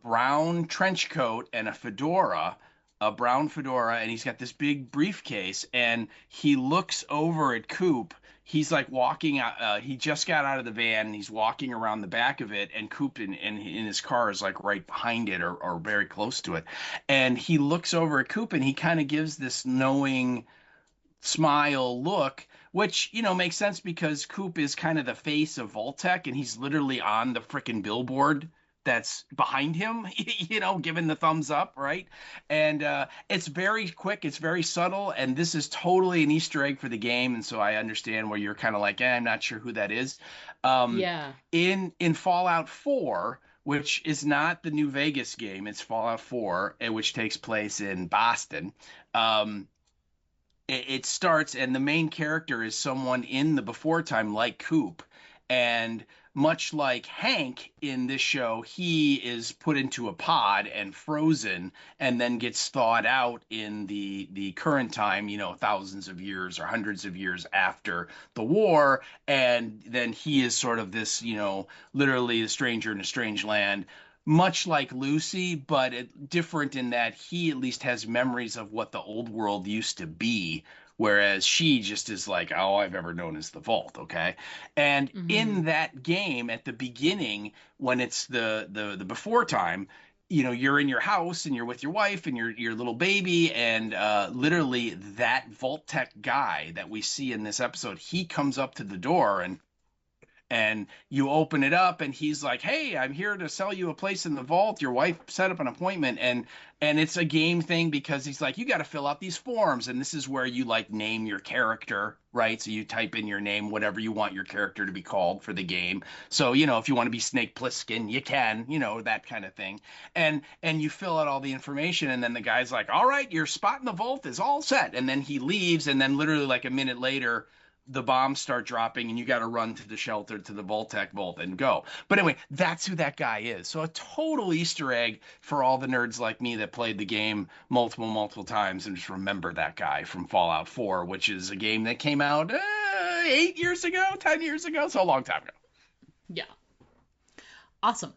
brown trench coat and a brown fedora, and he's got this big briefcase, and he looks over at Coop. He's like walking out. He just got out of the van, and he's walking around the back of it, and Coop in his car is like right behind it, or very close to it. And he looks over at Coop, and he kind of gives this knowing smile look, which makes sense because Coop is kind of the face of Voltec, and he's literally on the freaking billboard that's behind him, giving the thumbs up, right? And it's very quick, it's very subtle, and this is totally an Easter egg for the game. And so I understand where you're kind of like, I'm not sure who that is. Um, Yeah. in Fallout 4, which is not the New Vegas game, it's Fallout 4, which takes place in Boston. Um, it starts, and the main character is someone in the before time like Coop, and much like Hank in this show, he is put into a pod and frozen, and then gets thawed out in the current time, thousands of years or hundreds of years after the war. And then he is sort of this, literally a stranger in a strange land, much like Lucy, but different in that he at least has memories of what the old world used to be, whereas she just is like, all I've ever known is the vault. Okay. And Mm-hmm. in that game at the beginning, when it's the before time, you're in your house, and you're with your wife and your little baby, and literally that vault tech guy that we see in this episode, he comes up to the door, and And you open it up and he's like, hey, I'm here to sell you a place in the vault. Your wife set up an appointment. And it's a game thing because he's like, you got to fill out these forms. And this is where you like name your character, right? So you type in your name, whatever you want your character to be called for the game. So, you know, if you want to be Snake Plissken, you can, you know, that kind of thing. And you fill out all the information. And then the guy's like, all right, your spot in the vault is all set. And then he leaves. And then literally like a minute later, the bombs start dropping and you got to run to the shelter, to the Voltec vault and go. But anyway, that's who that guy is. So a total Easter egg for all the nerds like me that played the game multiple times and just remember that guy from Fallout 4, which is a game that came out 8 years ago, 10 years ago. So a long time ago. Yeah. Awesome.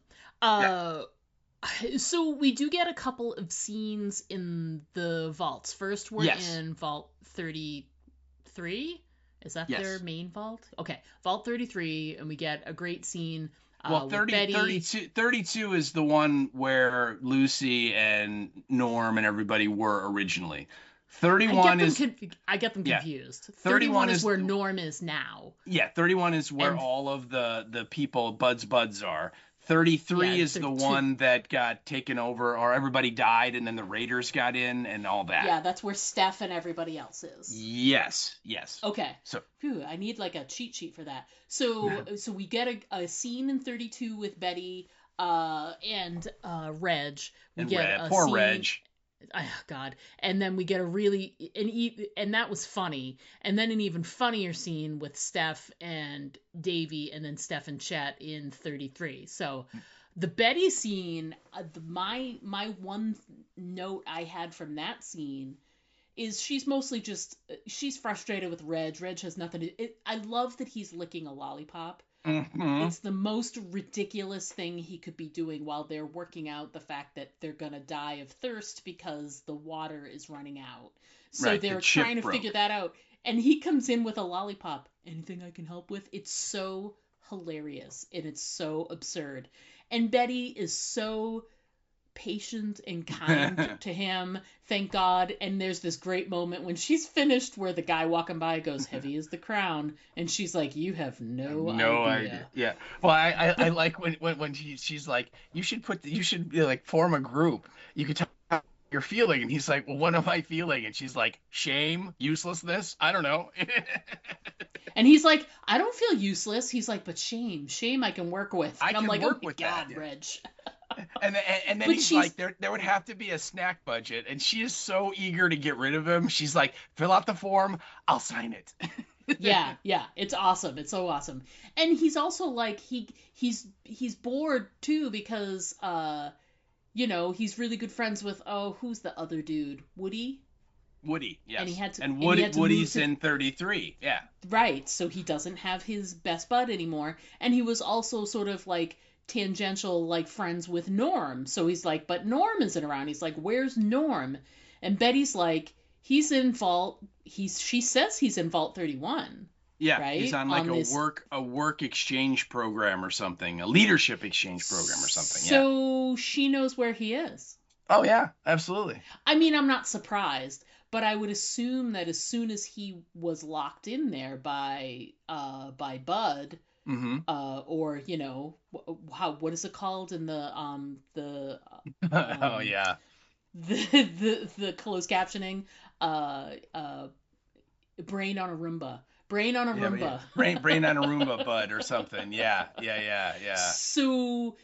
So we do get a couple of scenes in the vaults. First, we're in Vault 33. Is that their main vault? Okay, Vault 33, and we get a great scene. Well, 32 is the one where Lucy and Norm and everybody were originally. 31 I get them confused. 31 is where Norm is now. Yeah, 31 is where all of the people, Buds are. 33 is the one that got taken over, or everybody died, and then the Raiders got in and all that. Yeah, that's where Steph and everybody else is. Yes. Okay. So, I need like a cheat sheet for that. So we get a scene in 32 with Betty and Reg. Poor Reg. Oh, God. And then we get and that was funny. And then an even funnier scene with Steph and Davey, and then Steph and Chet in 33. So the Betty scene, my one note I had from that scene is she's mostly just, she's frustrated with Reg. Reg has nothing to, I love that he's licking a lollipop. Mm-hmm. It's the most ridiculous thing he could be doing while they're working out the fact that they're gonna die of thirst because the water is running out. So they're trying to figure that out. And he comes in with a lollipop. Anything I can help with? It's so hilarious and it's so absurd. And Betty is so patient and kind to him, thank God. And there's this great moment when she's finished where the guy walking by goes, heavy is the crown, and she's like, you have no idea. Yeah. Well, I like when she's like, you should like form a group, you could tell how you're feeling, and he's like, well, what am I feeling? And she's like, shame, uselessness, I don't know. And he's like, I don't feel useless. He's like, but shame I can work with. And I'm like, oh my God, Reg. And then he's like, there would have to be a snack budget, and she is so eager to get rid of him. She's like, fill out the form, I'll sign it. yeah, it's awesome. It's so awesome. And he's also like, he's bored too because he's really good friends with who's the other dude? Woody, yes. And Woody's in 33. Yeah. Right. So he doesn't have his best bud anymore, and he was also sort of like tangential, like friends with Norm. So he's like, but Norm isn't around. He's like, where's Norm? And Betty's like, he's in vault. She says he's in Vault 31. Yeah, right? He's on like a work exchange program or something, a leadership exchange program or something. So she knows where he is. Oh yeah, absolutely. I mean, I'm not surprised, but I would assume that as soon as he was locked in there by Bud. Mm-hmm. Or what is it called in the oh yeah, the closed captioning, brain on a Roomba, brain on a Roomba, Bud or something. Yeah. So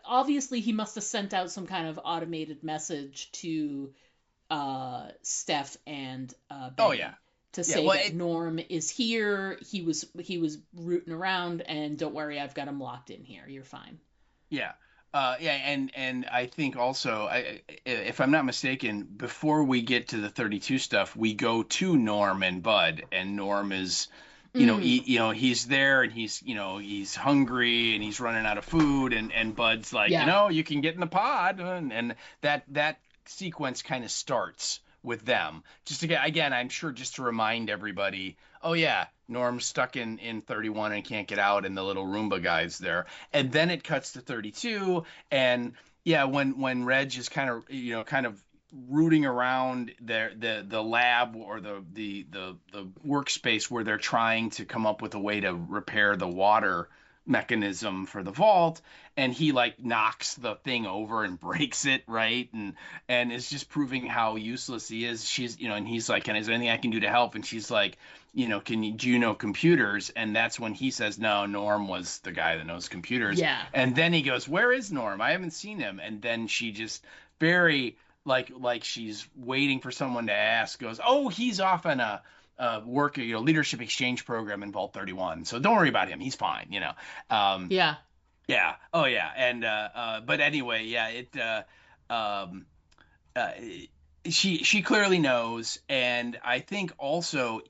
obviously he must have sent out some kind of automated message to Steph and Betty. Oh yeah. To say that Norm is here, he was rooting around, and don't worry, I've got him locked in here. You're fine. Yeah, and I think also, if I'm not mistaken, before we get to the 32 stuff, we go to Norm and Bud, and Norm is, he's there, and he's hungry, and he's running out of food, and Bud's like, you can get in the pod, and that sequence kind of starts with them, just to get, again, I'm sure, just to remind everybody, oh yeah, Norm's stuck in 31 and can't get out, and the little Roomba guy's there. And then it cuts to 32, and yeah, when Reg is kind of rooting around the lab or the workspace where they're trying to come up with a way to repair the water mechanism for the vault, and he like knocks the thing over and breaks it, right, and is just proving how useless he is. She's, and he's like, is there anything I can do to help? And she's like, do you know computers? And that's when he says, no, Norm was the guy that knows computers. Yeah. And then he goes, where is Norm? I haven't seen him. And then she just very like she's waiting for someone to ask, goes, oh, he's off on a work, leadership exchange program in Vault 31. So don't worry about him. He's fine, Yeah. Yeah. Oh yeah. And but anyway, yeah, she clearly knows, and I think also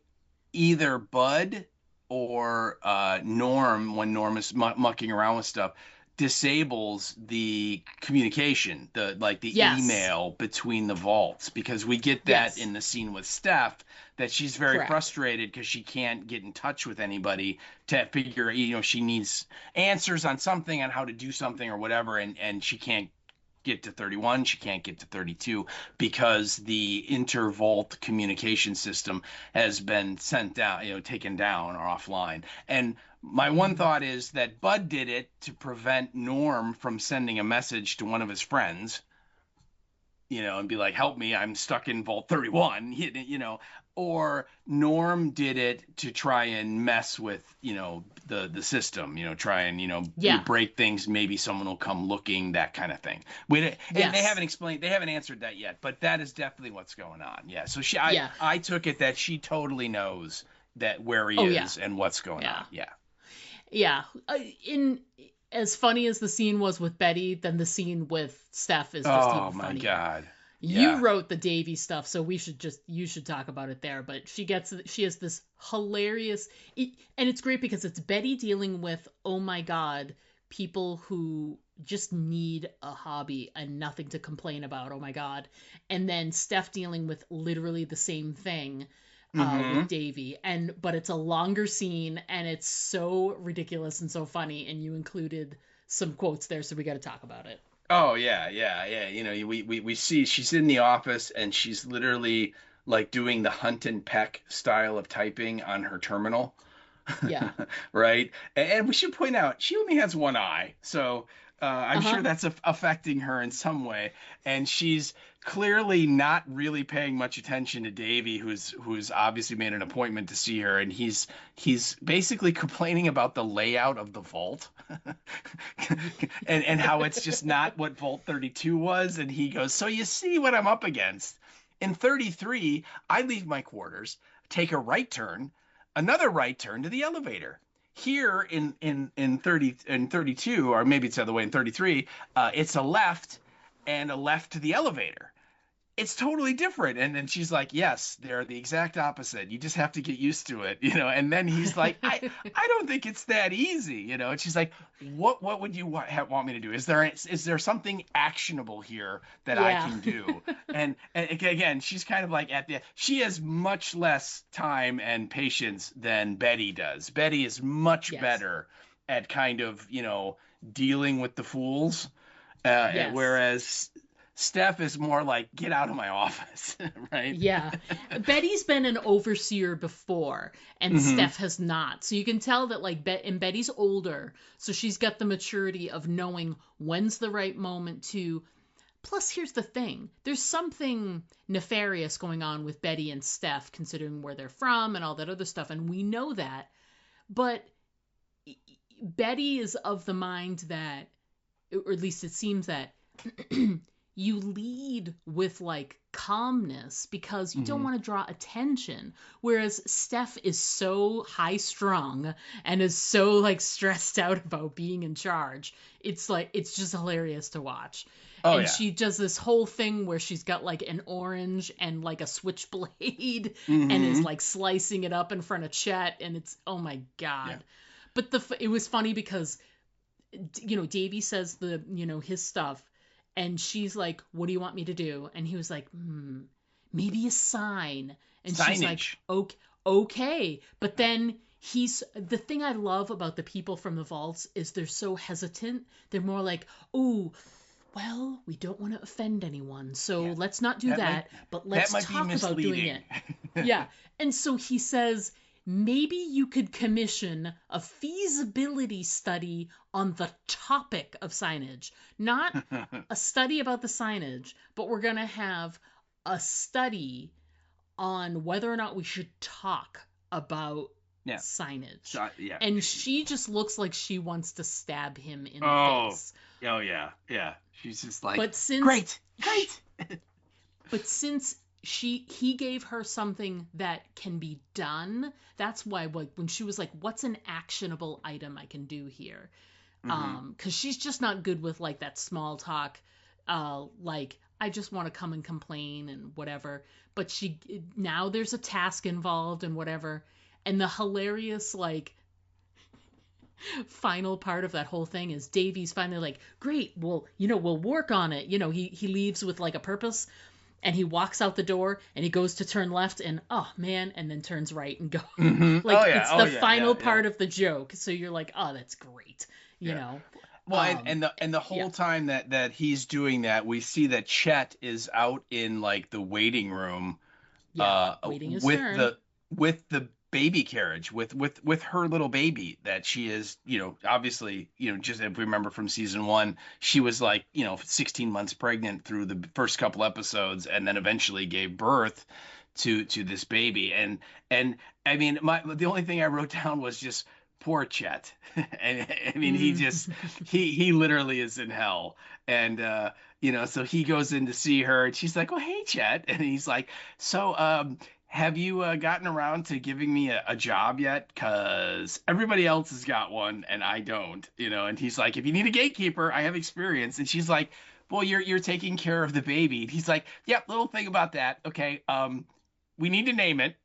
either Bud or Norm, when Norm is mucking around with stuff, disables the communication, the Yes. email between the vaults, because we get that in the scene with Steph, that she's very Correct. frustrated because she can't get in touch with anybody to figure, she needs answers on something, on how to do something or whatever, and she can't get to 31, she can't get to 32 because the inter-vault communication system has been sent down, taken down or offline. And my one thought is that Bud did it to prevent Norm from sending a message to one of his friends, and be like, help me, I'm stuck in Vault 31, or Norm did it to try and mess with, the system, try and, break things. Maybe someone will come looking, that kind of thing. And they haven't answered that yet, but that is definitely what's going on. Yeah. So I took it that she totally knows that where he is and what's going on. Yeah. Yeah. As funny as the scene was with Betty, then the scene with Steph is just even funnier. Oh my God. You wrote the Davy stuff, so you should talk about it there. But she has this hilarious, and it's great because it's Betty dealing with, oh my God, people who just need a hobby and nothing to complain about. Oh my God. And then Steph dealing with literally the same thing. With Davy, but it's a longer scene, and it's so ridiculous and so funny, and you included some quotes there, so we got to talk about it. Oh yeah. We see she's in the office, and she's literally like doing the Hunt and Peck style of typing on her terminal. Yeah. Right. And we should point out she only has one eye, so I'm sure that's affecting her in some way, and she's clearly not really paying much attention to Davy, who's obviously made an appointment to see her, and he's basically complaining about the layout of the vault and how it's just not what Vault 32 was. And he goes, so you see what I'm up against. In 33, I leave my quarters, take a right turn, another right turn to the elevator. Here in 32, or maybe it's the other way in 33, it's a left and a left to the elevator. It's totally different. And then she's like, yes, they're the exact opposite. You just have to get used to it, And then he's like, I don't think it's that easy, And she's like, what would you want me to do? Is there something actionable here that I can do? And again, she's kind of like she has much less time and patience than Betty does. Betty is much better at kind of, dealing with the fools, whereas Steph is more like, get out of my office, right? Yeah. Betty's been an overseer before, and Steph has not. So you can tell that, like, and Betty's older, so she's got the maturity of knowing when's the right moment to. Plus, here's the thing. There's something nefarious going on with Betty and Steph, considering where they're from and all that other stuff, and we know that. But Betty is of the mind that, or at least it seems that, you lead with like calmness because you don't want to draw attention. Whereas Steph is so high strung and is so like stressed out about being in charge. It's just hilarious to watch. She does this whole thing where she's got like an orange and like a switchblade and is like slicing it up in front of Chet. And it's, oh my God. Yeah. But it was funny because, Davey says his stuff. And she's like, what do you want me to do? And he was like, maybe a sign. And signage. She's like, okay. But then the thing I love about the people from the vaults is they're so hesitant. They're more like, ooh, well, we don't want to offend anyone, so Yeah. let's not do that, but let's might be talk about doing misleading. it. Yeah. And so he says, maybe you could commission a feasibility study on the topic of signage. Not a study about the signage, but we're going to have a study on whether or not we should talk about Yeah. signage. Yeah. And she just looks like she wants to stab him in the Oh. face. Oh yeah. Yeah. She's just like, But since great. But since he gave her something that can be done, that's why when she was like, what's an actionable item I can do here? Because she's just not good with like that small talk, like I just want to come and complain and whatever. But now there's a task involved and whatever. And the hilarious like final part of that whole thing is Davy's finally like, great, well, we'll work on it. He leaves with like a purpose. And he walks out the door and he goes to turn left and oh man, and then turns right and go. Like it's the final part of the joke. So you're like, oh, that's great. You know. Well, and the whole time that he's doing that, we see that Chet is out in like the waiting room, waiting his with turn. with the baby carriage with her little baby that she is, obviously, just if we remember from season 1, she was like, 16 months pregnant through the first couple episodes and then eventually gave birth to this baby. And I mean, the only thing I wrote down was just poor Chet. And I mean, he literally is in hell. And so he goes in to see her and she's like, oh, hey, Chet. And he's like, so have you gotten around to giving me a job yet? Because everybody else has got one and I don't, And he's like, if you need a gatekeeper, I have experience. And she's like, well, you're taking care of the baby. And he's like, yeah, little thing about that. Okay, we need to name it.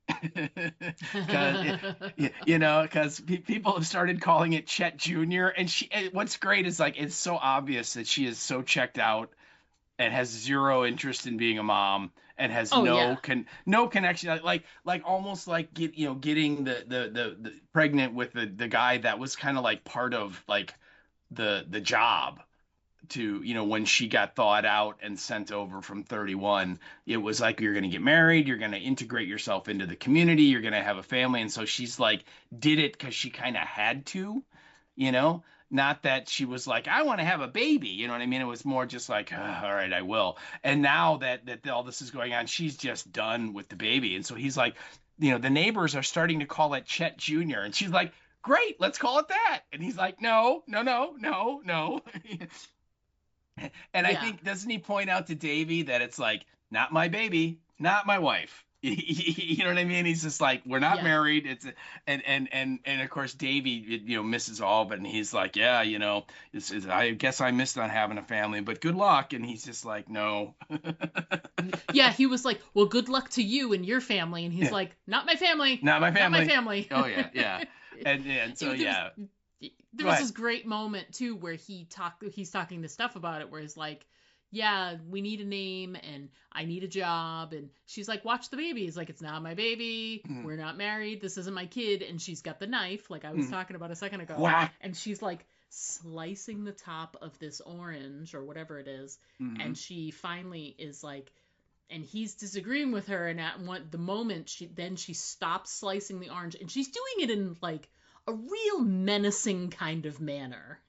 Because people have started calling it Chet Jr. And what's great is like it's so obvious that she is so checked out and has zero interest in being a mom and has no connection, like almost like getting the pregnant with the guy that was kind of like part of like the job to when she got thawed out and sent over from 31. It was like, you're going to get married, you're going to integrate yourself into the community, you're going to have a family. And so she's like did it because she kind of had to, not that she was like, I want to have a baby. You know what I mean? It was more just like, all right, I will. And now that all this is going on, she's just done with the baby. And so he's like, the neighbors are starting to call it Chet Jr. And she's like, great, let's call it that. And he's like, no. And I think, doesn't he point out to Davy that it's like, not my baby, not my wife. You know what I mean? He's just like, we're not married. It's and of course Davy, misses all of it, and he's like, yeah, I guess I missed on having a family, but good luck. And he's just like, no. Yeah, he was like, well, good luck to you and your family, and he's like, not my family, not my family, not my family. Oh yeah. And so there was this great moment too where he's talking to Steph about it, where he's like, yeah, we need a name and I need a job. And she's like, watch the baby. He's like, it's not my baby. We're not married. This isn't my kid. And she's got the knife, like I was talking about a second ago. Wow. And she's like slicing the top of this orange or whatever it is. And she finally is like, and he's disagreeing with her. And at the moment, she stops slicing the orange and she's doing it in like a real menacing kind of manner.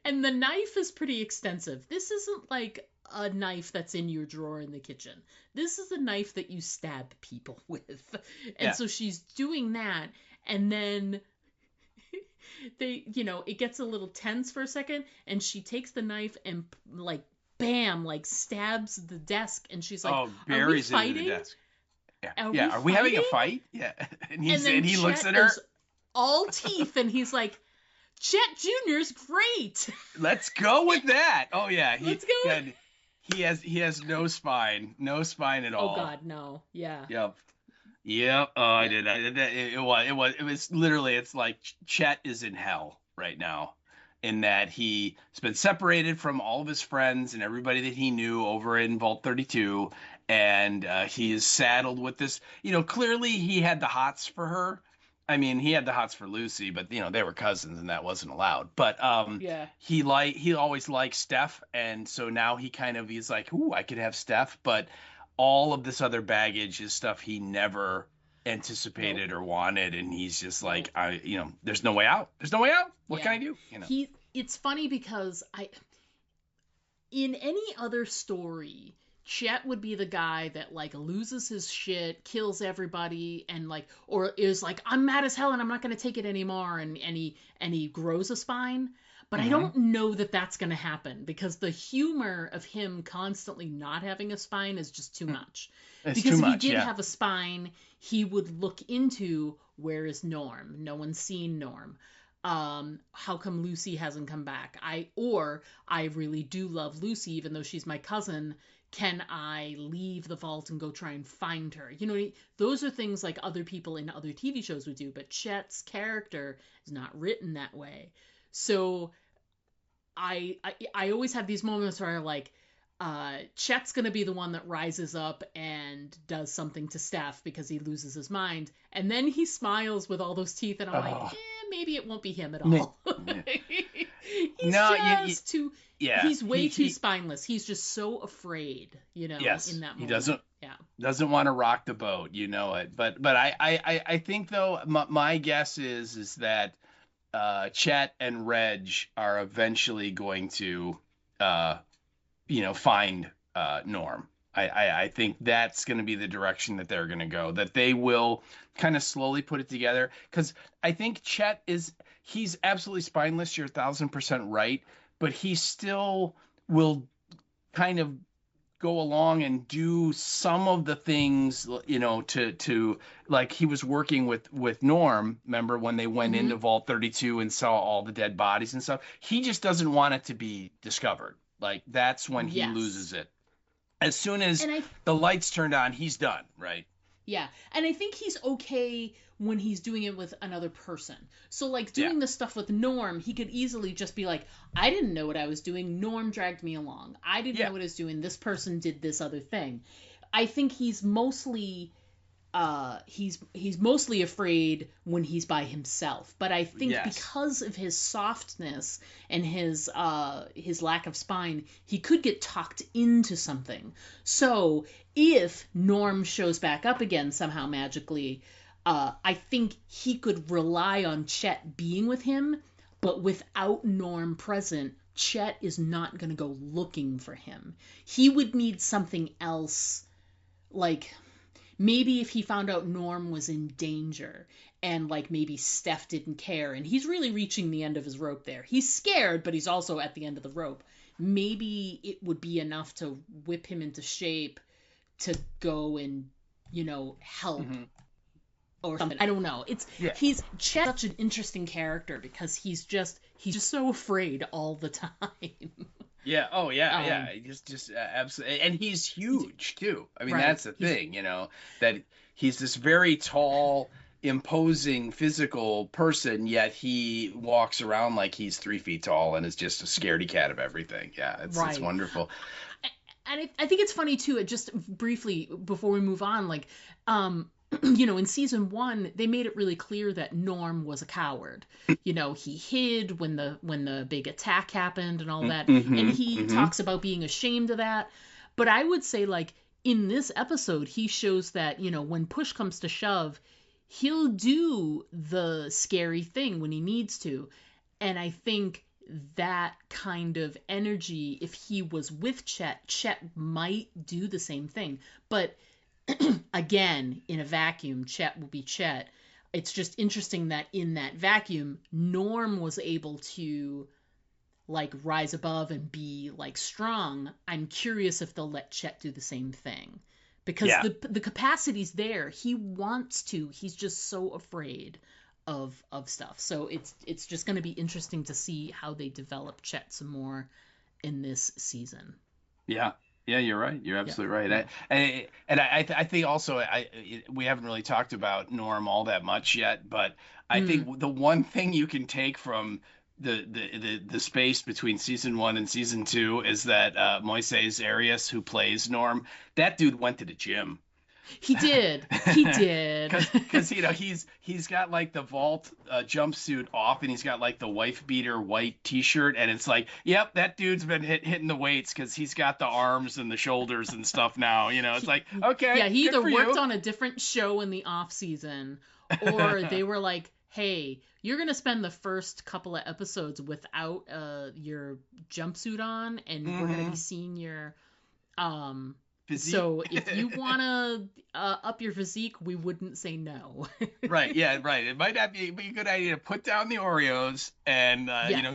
And the knife is pretty extensive. This isn't like a knife that's in your drawer in the kitchen. This is a knife that you stab people with. And so she's doing that, and then it gets a little tense for a second, and she takes the knife and like bam, like stabs the desk, and she's like, buries are we it into fighting? the desk. Yeah. Are we having a fight? Yeah. And he Chet looks at her all teeth, and he's like, Chet Jr.'s great. Let's go with that. Oh yeah, Let's go. He has no spine at all. Oh God, no. Yeah. Yep. Oh, I did. It was literally. It's like Chet is in hell right now, in that he's been separated from all of his friends and everybody that he knew over in Vault 32, and he is saddled with this. Clearly he had the hots for her. I mean, he had the hots for Lucy, but they were cousins and that wasn't allowed. But Yeah. he always liked Steph, and so now he's like, ooh, I could have Steph, but all of this other baggage is stuff he never anticipated Nope. or wanted, and he's just like, Nope. there's no way out. There's no way out. What can Yeah. I do? It's funny because in any other story, Chet would be the guy that like loses his shit, kills everybody, and like, or is like, I'm mad as hell and I'm not going to take it anymore, and he grows a spine. But I Hmm. don't know that that's going to happen because the humor of him constantly not having a spine is just too much. It's Because too if he much. did Yeah. have a spine, he would look into where is Norm? No one's seen Norm. How come Lucy hasn't come back? I really do love Lucy, even though she's my cousin. Can I leave the vault and go try and find her? Those are things like other people in other TV shows would do, but Chet's character is not written that way. So I always have these moments where like Chet's gonna be the one that rises up and does something to Steph because he loses his mind, and then he smiles with all those teeth, and I'm like, Oh. maybe it won't be him at Ma- all. yeah. He's No, just too. Yeah. He's way too spineless. He's just so afraid, Yes, in that moment. he doesn't Yeah. want to rock the boat, it. But I think though my guess is that Chet and Reg are eventually going to find Norm. I think that's going to be the direction that they're going to go. That they will kind of slowly put it together, because I think he's absolutely spineless. You're 1,000% right, but he still will kind of go along and do some of the things, to like he was working with Norm. Remember when they went Mm-hmm. into Vault 32 and saw all the dead bodies and stuff? He just doesn't want it to be discovered. Like that's when he Yes. loses it. As soon as And the lights turned on, he's done, right? Yeah, and I think he's okay when he's doing it with another person. So, like, doing Yeah. the stuff with Norm, he could easily just be like, I didn't know what I was doing. Norm dragged me along. I didn't Yeah. know what I was doing. This person did this other thing. I think he's mostly he's mostly afraid when he's by himself, but I think Yes. because of his softness and his lack of spine, he could get talked into something. So if Norm shows back up again somehow magically, I think he could rely on Chet being with him, but without Norm present, Chet is not going to go looking for him. He would need something else, like maybe if he found out Norm was in danger and like maybe Steph didn't care and he's really reaching the end of his rope there. He's scared, but he's also at the end of the rope. Maybe it would be enough to whip him into shape to go and, help Mhm. or something. I don't know. Yeah. He's Chet such an interesting character because he's just so afraid all the time. Yeah. Oh, yeah. Yeah. Just absolutely. And he's huge too. I mean, Right. that's the thing, that he's this very tall, imposing physical person, yet he walks around like he's 3 feet tall and is just a scaredy cat of everything. Yeah. It's Right. wonderful. And I think it's funny too, just briefly before we move on, like in season 1 they made it really clear that Norm was a coward. He hid when the big attack happened and all that, Mhm, and he mhm. talks about being ashamed of that. But I would say, like, in this episode he shows that when push comes to shove, he'll do the scary thing when he needs to. And I think that kind of energy, if he was with Chet might do the same thing. But again, in a vacuum, Chet will be Chet. It's just interesting that in that vacuum, Norm was able to like rise above and be like strong. I'm curious if they'll let Chet do the same thing. Because Yeah. the capacity's there. He wants to. He's just so afraid of stuff. So it's just going to be interesting to see how they develop Chet some more in this season. Yeah. Yeah, you're right. You're absolutely right. Yeah. I think also we haven't really talked about Norm all that much yet, but I think the one thing you can take from the space between season 1 and season 2 is that Moises Arias, who plays Norm, that dude went to the gym. He did. He did. Because he's got like the vault jumpsuit off, and he's got like the wife beater white T-shirt, and it's like, yep, that dude's been hitting the weights because he's got the arms and the shoulders and stuff now. It's like, okay, yeah, he good either for worked you. on a different show in the off season, or they were like, hey, you're gonna spend the first couple of episodes without your jumpsuit on, and we're gonna be seeing your Physique. So if you want to up your physique, we wouldn't say no. Right, yeah, right. It might not be a good idea to put down the Oreos and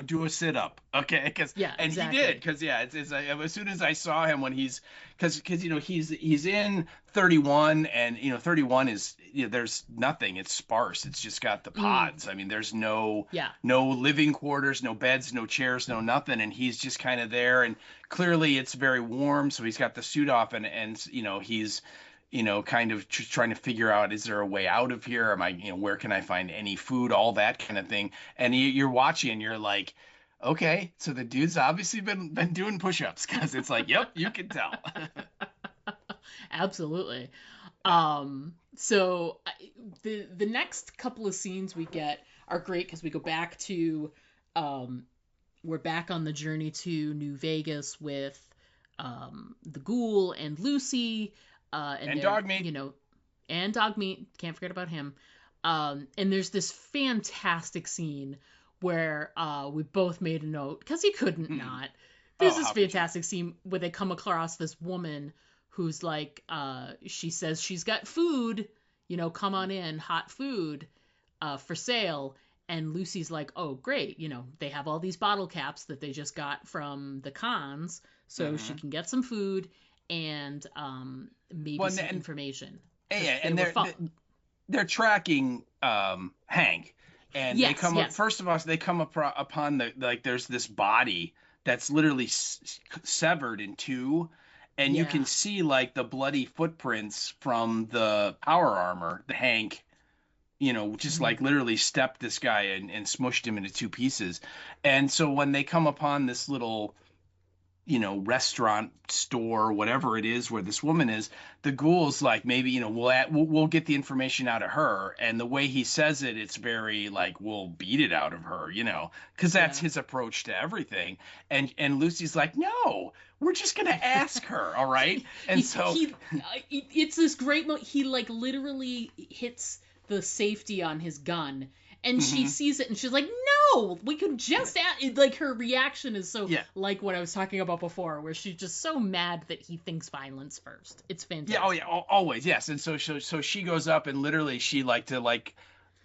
do a sit up, okay? Exactly. He did, because as soon as I saw him when he's he's in 31, and 31 is there's nothing. It's sparse. It's just got the pods. I mean, there's no living quarters, no beds, no chairs, no nothing, and he's just kind of there. And clearly it's very warm, so he's got the suit off, and he's kind of trying to figure out, is there a way out of here? Am I, where can I find any food? All that kind of thing. And you're watching, and you're like, okay, so the dude's obviously been doing push-ups, because it's like, yep, you can tell. Absolutely. So the next couple of scenes we get are great, because we go back to, we're back on the journey to New Vegas with the Ghoul and Lucy. And Dog Meat. And Dog Meat. Can't forget about him. And there's this fantastic scene where we both made a note, because you couldn't not. There's this fantastic scene where they come across this woman who's like, she says she's got food, come on in, hot food for sale. And Lucy's like, oh, great. They have all these bottle caps that they just got from the cons, so she can get some food and maybe some information. Yeah, and they're tracking Hank, and they come up. First of all, they come upon there's this body that's literally severed in two, and you can see like the bloody footprints from the power armor. The Hank, just like literally stepped this guy and smushed him into two pieces. And so when they come upon this little restaurant, store, whatever it is where this woman is, the Ghoul's like, maybe we'll get the information out of her. And the way he says it, it's very like, we'll beat it out of her, because that's his approach to everything. And Lucy's like, no, we're just gonna ask her, all right? And it's this great moment. He like literally hits the safety on his gun, and she sees it, and she's like, no, we could just add. Like, her reaction is so like what I was talking about before, where she's just so mad that he thinks violence first. It's fantastic. Yeah, oh yeah, always, yes. And so she goes up, and literally she to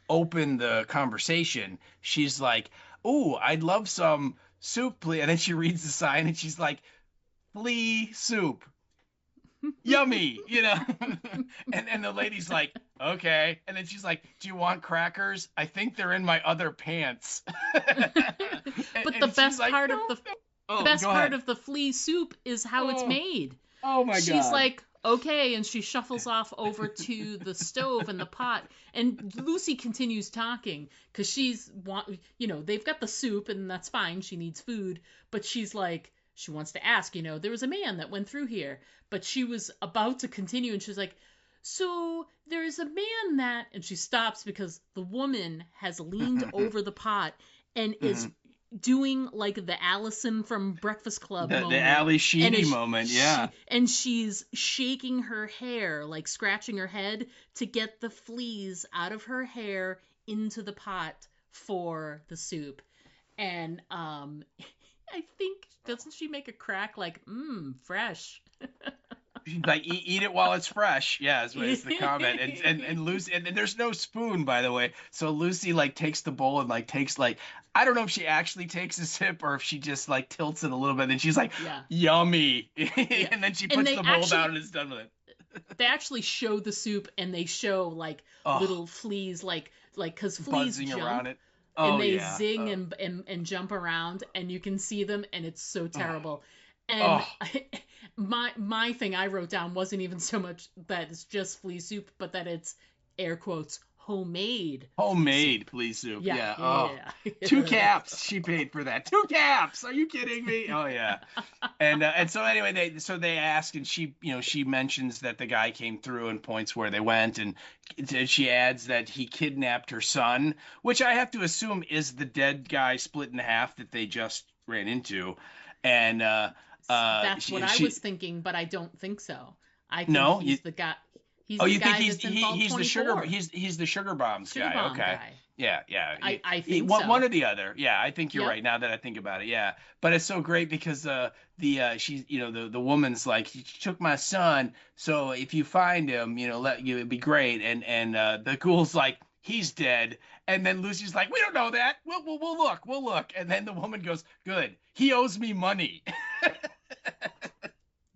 open the conversation. She's like, oh, I'd love some soup, please. And then she reads the sign, and she's like, flea soup. Yummy, and the lady's like, okay. And then she's like, do you want crackers? I think they're in my other pants. But the best part of the flea soup is how it's made. Oh my God. She's like, okay, and she shuffles off over to the stove and the pot, and Lucy continues talking, because they've got the soup, and that's fine, she needs food, but she's like, she wants to ask, there was a man that went through here, but she was about to continue, and she's like, so there's a man that, and she stops because the woman has leaned over the pot and is doing like the Allison from Breakfast Club moment. The Ally Sheedy moment, yeah. And she's shaking her hair, like scratching her head to get the fleas out of her hair into the pot for the soup. And I think, doesn't she make a crack like, fresh? Like, eat it while it's fresh. Yeah, is the comment. And Lucy, and there's no spoon, by the way. So Lucy takes the bowl and takes I don't know if she actually takes a sip or if she just tilts it a little bit. And she's like, yummy. And then she puts the bowl down and is done with it. They actually show the soup, and they show little fleas, because fleas buzzing jump. Around it. And they zing and jump around, and you can see them, and it's so terrible. And my thing I wrote down wasn't even so much that it's just flea soup, but that it's, air quotes, homemade police soup. Yeah, Yeah. Oh, yeah. 2 caps. She paid for that. 2 caps. Are you kidding me? Oh yeah. And so anyway, they ask, and she mentions that the guy came through and points where they went, and she adds that he kidnapped her son, which I have to assume is the dead guy split in half that they just ran into, and That's what I was thinking, but I don't think so. I think no, he's the guy. He's oh, the you think guy that's in Vault he's the 24. he's the sugar bombs Sugar guy? bomb Okay, guy. yeah. I think one, so. one or the other. Yeah, I think you're Yep. right now that I think about it. Yeah, but it's so great because she's the woman's like, he took my son, so if you find him, it'd be great. And the ghoul's like, he's dead. And then Lucy's like, we don't know that. We'll look. And then the woman goes, good. He owes me money.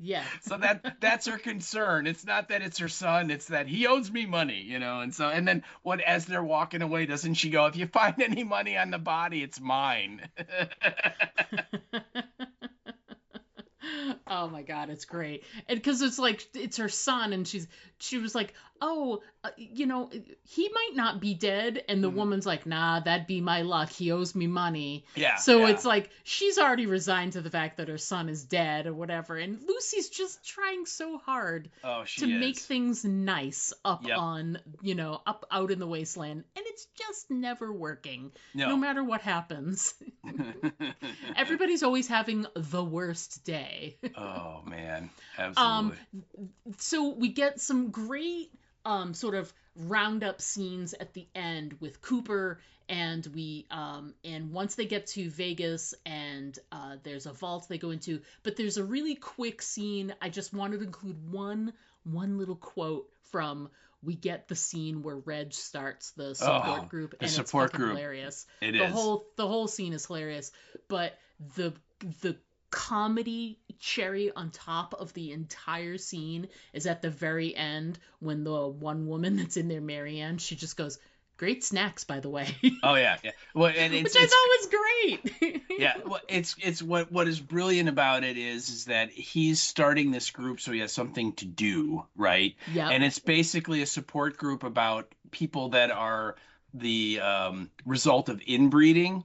Yeah. So that's her concern. It's not that it's her son, it's that he owes me money, and then as they're walking away, doesn't she go, if you find any money on the body, it's mine. Oh my God, it's great. And because it's like, it's her son, and she was like, oh, he might not be dead. And the woman's like, nah, that'd be my luck. He owes me money. Yeah. So yeah. it's like, she's already resigned to the fact that her son is dead or whatever. And Lucy's just trying so hard to make things nice up Yep. on, up out in the wasteland. And it's just never working. No matter what happens. Everybody's always having the worst day. Oh man, absolutely. So we get some great sort of roundup scenes at the end with Cooper, and and once they get to Vegas, and there's a vault they go into, but there's a really quick scene. I just wanted to include one little quote from. We get the scene where Reg starts the support group, and it's fucking hilarious. It is. The whole scene is hilarious, but the comedy cherry on top of the entire scene is at the very end when the one woman that's in there, Marianne, she just goes, "Great snacks, by the way." Oh yeah. Well, and which I thought was great. Yeah, well, it's what is brilliant about it is that he's starting this group so he has something to do, right? Yeah. And it's basically a support group about people that are the result of inbreeding.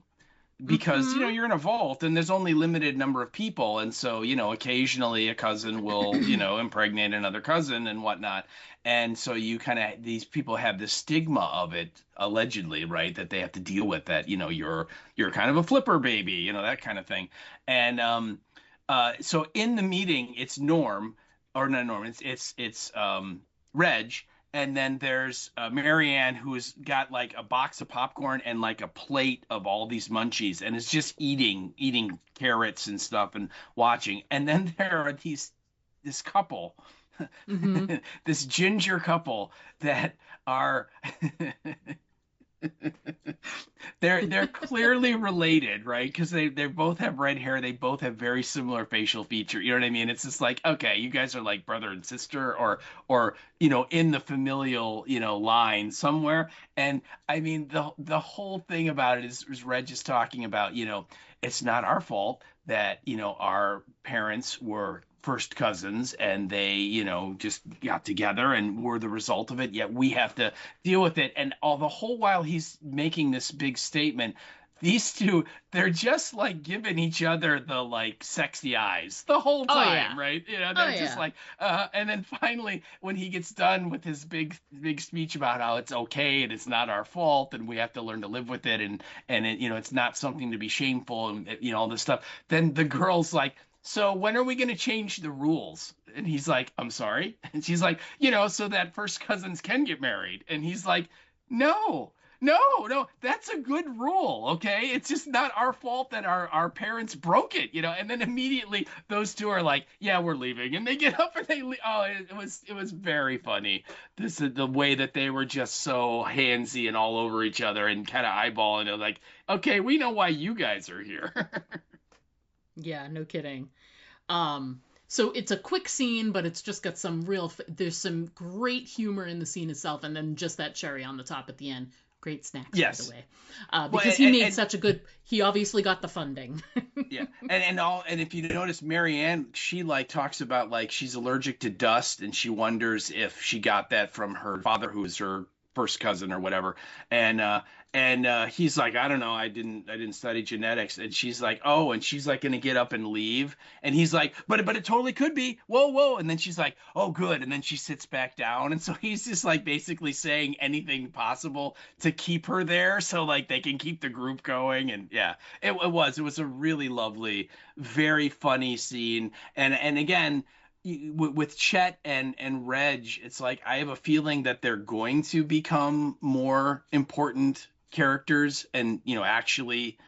Because you're in a vault and there's only limited number of people, and so occasionally a cousin will impregnate another cousin and whatnot, and so you kind of, these people have this stigma of it, allegedly, right, that they have to deal with, that you're kind of a flipper baby, that kind of thing. And so in the meeting, it's Norm, or not Norm, it's Reg. And then there's Marianne, who's got like a box of popcorn and like a plate of all these munchies, and is just eating carrots and stuff and watching. And then there are this couple, this ginger couple that are they're clearly related, right? Because they both have red hair, they both have very similar facial feature. You know what I mean? It's just like, okay, you guys are like brother and sister, or in the familial line somewhere. And I mean, the whole thing about it is Reg just talking about, it's not our fault that our parents were first cousins and they just got together and were the result of it, yet we have to deal with it. And all the whole while he's making this big statement, these two, they're just like giving each other the like sexy eyes the whole time. Right? They're just like and then finally when he gets done with his big speech about how it's okay and it's not our fault and we have to learn to live with it, and it, it's not something to be shameful, and all this stuff, then the girl's like, so when are we going to change the rules? And he's like, I'm sorry. And she's like, so that first cousins can get married. And he's like, no, that's a good rule. Okay. It's just not our fault that our parents broke it, and then immediately those two are like, yeah, we're leaving. And they get up and they leave. Oh, it was very funny. This is the way that they were just so handsy and all over each other and kind of eyeballing it, like, okay, we know why you guys are here. Yeah, no kidding. So it's a quick scene, but it's just got some there's some great humor in the scene itself, and then just that cherry on the top at the end. Great snacks, yes. by the way. Because he made such a good, he obviously got the funding. Yeah. And if you notice, Marianne, she like talks about like she's allergic to dust, and she wonders if she got that from her father, who was her first cousin or whatever. And he's like, I don't know, I didn't study genetics. And she's like, oh, and she's like gonna get up and leave. And he's like, but it totally could be. Whoa, whoa. And then she's like, oh, good. And then she sits back down. And so he's just like basically saying anything possible to keep her there so like they can keep the group going. And yeah, it was a really lovely, very funny scene. And again, with Chet and Reg, it's like I have a feeling that they're going to become more important characters and actually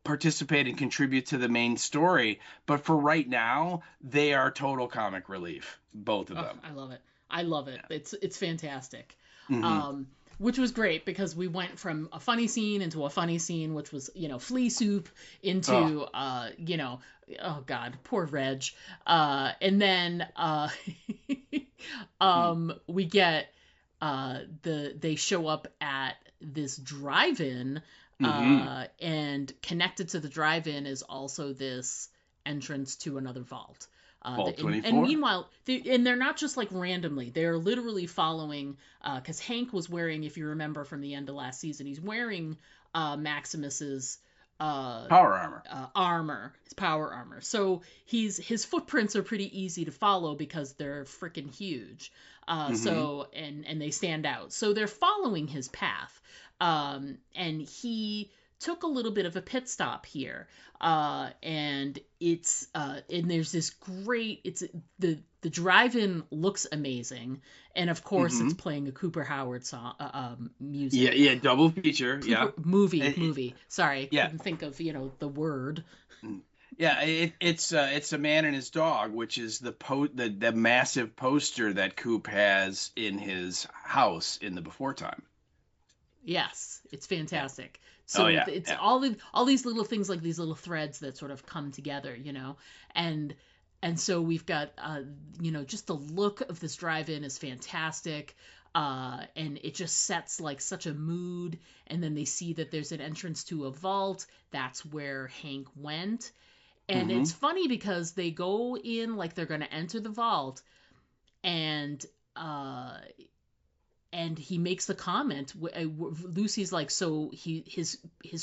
participate and contribute to the main story. But for right now, they are total comic relief, both of them. I love it. I love it. Yeah. It's fantastic. Mm-hmm. Which was great because we went from a funny scene into a funny scene, which was, flea soup into, oh God, poor Reg. And then we get they show up at this drive-in, and connected to the drive-in is also this entrance to another vault. Vault 24. And meanwhile, they're not just like randomly. They're literally following, because Hank was wearing, if you remember from the end of last season, he's wearing Maximus's power armor. his power armor. So his footprints are pretty easy to follow because they're freaking huge. So and they stand out. So they're following his path. And he took a little bit of a pit stop here. And it's and there's this great, it's the drive-in looks amazing, and of course it's playing a Cooper Howard song, music. Yeah, double feature. Movie. Sorry, yeah. couldn't think of the word. Yeah, it's a man and his dog, which is the massive poster that Coop has in his house in the before time. Yes, it's fantastic. So it's all these little things, like these little threads that sort of come together, and so we've got just the look of this drive-in is fantastic, and it just sets like such a mood. And then they see that there's an entrance to a vault. That's where Hank went, and it's funny because they go in like they're going to enter the vault, and he makes the comment. Lucy's like, so his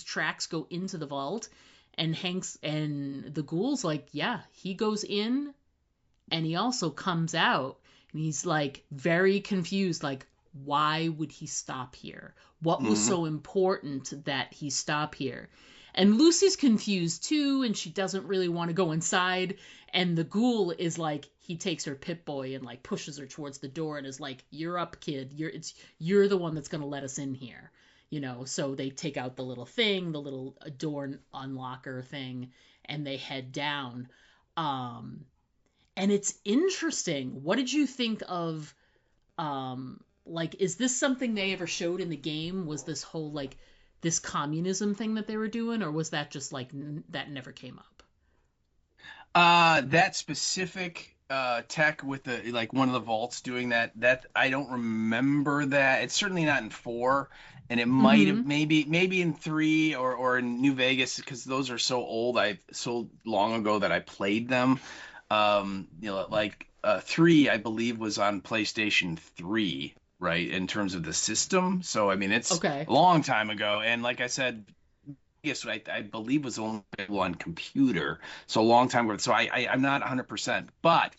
tracks go into the vault, and Hank's and the ghoul's like, yeah, he goes in, and he also comes out, and he's like very confused, like, why would he stop here? What was so important that he stop here? And Lucy's confused too, and she doesn't really want to go inside. And the ghoul is like, he takes her Pip-Boy and like pushes her towards the door and is like, "You're up, kid. You're the one that's gonna let us in here." So they take out the little thing, the little door unlocker thing, and they head down. And it's interesting. What did you think of? Is this something they ever showed in the game? Was this whole like this communism thing that they were doing, or was that just like that never came up? That specific tech with the like one of the vaults doing that I don't remember that. It's certainly not in 4, and it might have maybe in 3 or in New Vegas, because those are so old. So long ago that I played them. 3 I believe was on PlayStation 3, right, in terms of the system. So I mean it's a long time ago, and like I said, yes, I believe was only available on computer, so a long time ago. So I'm not 100%, but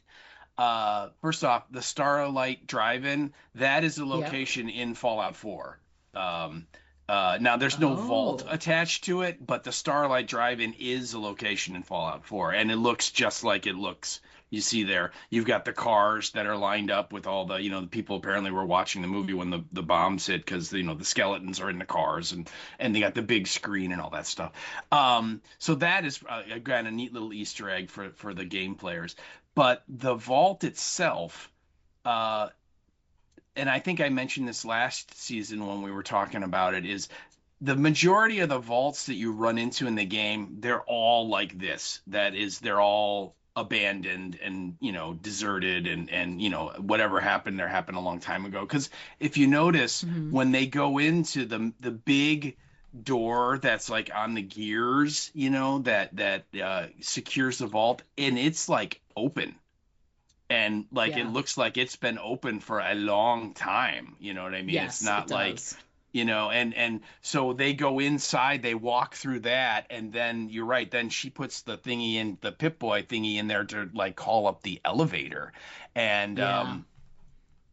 first off, the Starlight Drive-In, that is a location in Fallout 4. Now there's no vault attached to it, but the Starlight Drive-In is a location in Fallout 4, and it looks just like it looks. You see there, you've got the cars that are lined up with all the, the people apparently were watching the movie when the bombs hit, because, the skeletons are in the cars, and they got the big screen and all that stuff. So that is, again, a neat little Easter egg for the game players. But the vault itself, and I think I mentioned this last season when we were talking about it, is the majority of the vaults that you run into in the game, they're all like this. That is, they're all abandoned and deserted, and whatever happened there happened a long time ago. Because if you notice, when they go into the big door that's like on the gears, that secures the vault, and it's like open. And like it Yeah. looks like it's been open for a long time. You know what I mean? It's Yes, it not like, does. and so they go inside, they walk through that, and then you're right, then she puts the Pip-Boy thingy in there to like call up the elevator. And Yeah.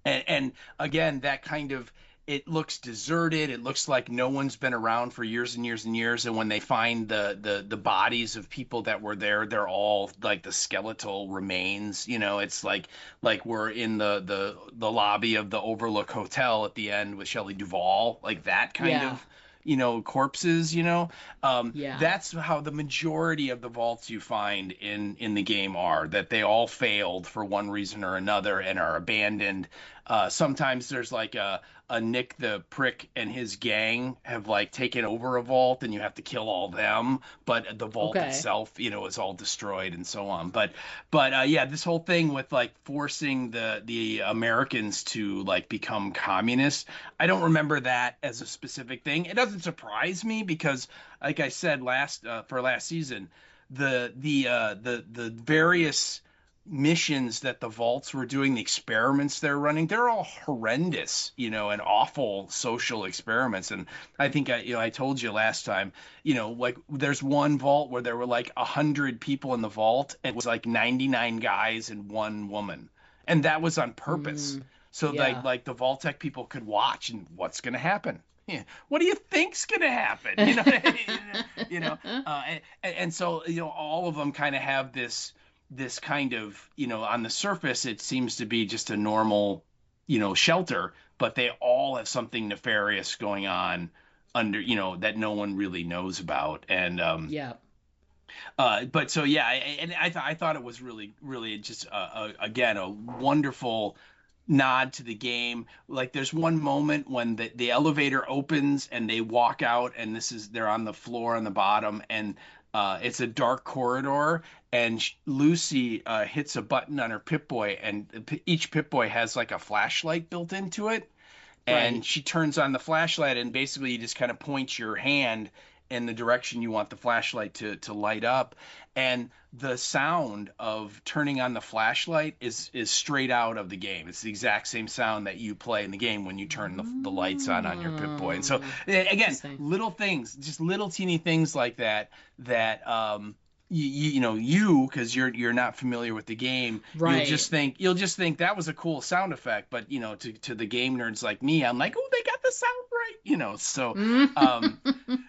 and again, that kind of, it looks deserted. It looks like no one's been around for years and years and years. And when they find the bodies of people that were there, they're all like the skeletal remains. It's like we're in the lobby of the Overlook Hotel at the end with Shelley Duvall, like that kind Yeah. of corpses. Yeah. That's how the majority of the vaults you find in the game are, that they all failed for one reason or another and are abandoned. Sometimes there's like a Nick the Prick and his gang have like taken over a vault and you have to kill all them, but the vault Okay. itself, is all destroyed and so on. But yeah, this whole thing with like forcing the Americans to like become communists, I don't remember that as a specific thing. It doesn't surprise me because, like I said last season, the various missions that the vaults were doing, the experiments they're running, they're all horrendous, and awful social experiments. And I think I told you last time, like there's one vault where there were like 100 people in the vault, and it was like 99 guys and one woman, and that was on purpose. Mm, So yeah. like the Vault-Tec people could watch and what's going to happen. Yeah. What do you think's going to happen? And so all of them kind of have this kind of, on the surface, it seems to be just a normal, shelter, but they all have something nefarious going on under, that no one really knows about. And, Yeah. but so, yeah, and I thought it was really, really just, again, a wonderful nod to the game. Like there's one moment when the elevator opens and they walk out, and they're on the floor on the bottom, and it's a dark corridor, and Lucy hits a button on her Pip-Boy, and each Pip-Boy has like a flashlight built into it, and Right. she turns on the flashlight, and basically you just kind of point your hand in the direction you want the flashlight to light up, and the sound of turning on the flashlight is straight out of the game. It's the exact same sound that you play in the game when you turn the lights on your Pip-Boy. And so again, Interesting. little things, just little teeny things like that you because you're not familiar with the game, Right. you'll just think that was a cool sound effect, but to the game nerds like me, I'm like, oh, they got the sound right, so um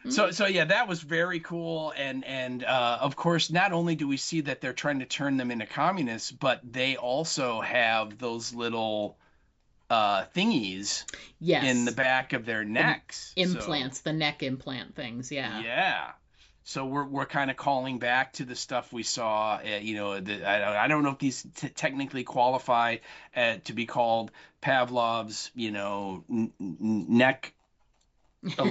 so yeah, that was very cool. And of course, not only do we see that they're trying to turn them into communists, but they also have those little thingies in the Yes. back of their The necks. So implants, the neck implant things. Yeah. yeah. So we're kind of calling back to the stuff we saw. I don't know if these technically qualify to be called Pavlov's, neck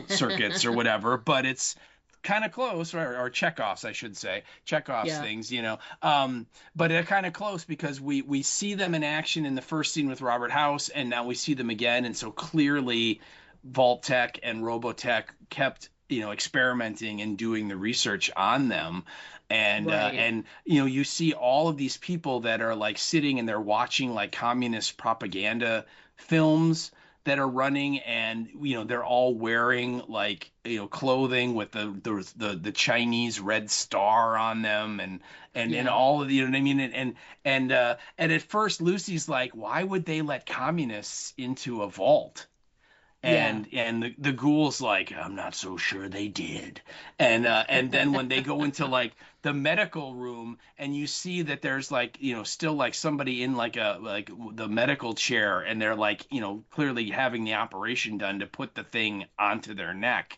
circuits or whatever, but it's kind of close, or Chekhov's, I should say, Chekhov's Yeah. things, but they're kind of close because we see them in action in the first scene with Robert House, and now we see them again, and so clearly Vault-Tec and Robotech kept experimenting and doing the research on them. Right. And you see all of these people that are like sitting and they're watching like communist propaganda films that are running, and they're all wearing like clothing with the Chinese red star on them, and Yeah. all of the, you know what I mean. And at first Lucy's like, why would they let communists into a vault? Yeah. And the ghoul's like, I'm not so sure they did. And then when they go into like the medical room, and you see that there's like still like somebody in like the medical chair, and they're like clearly having the operation done to put the thing onto their neck.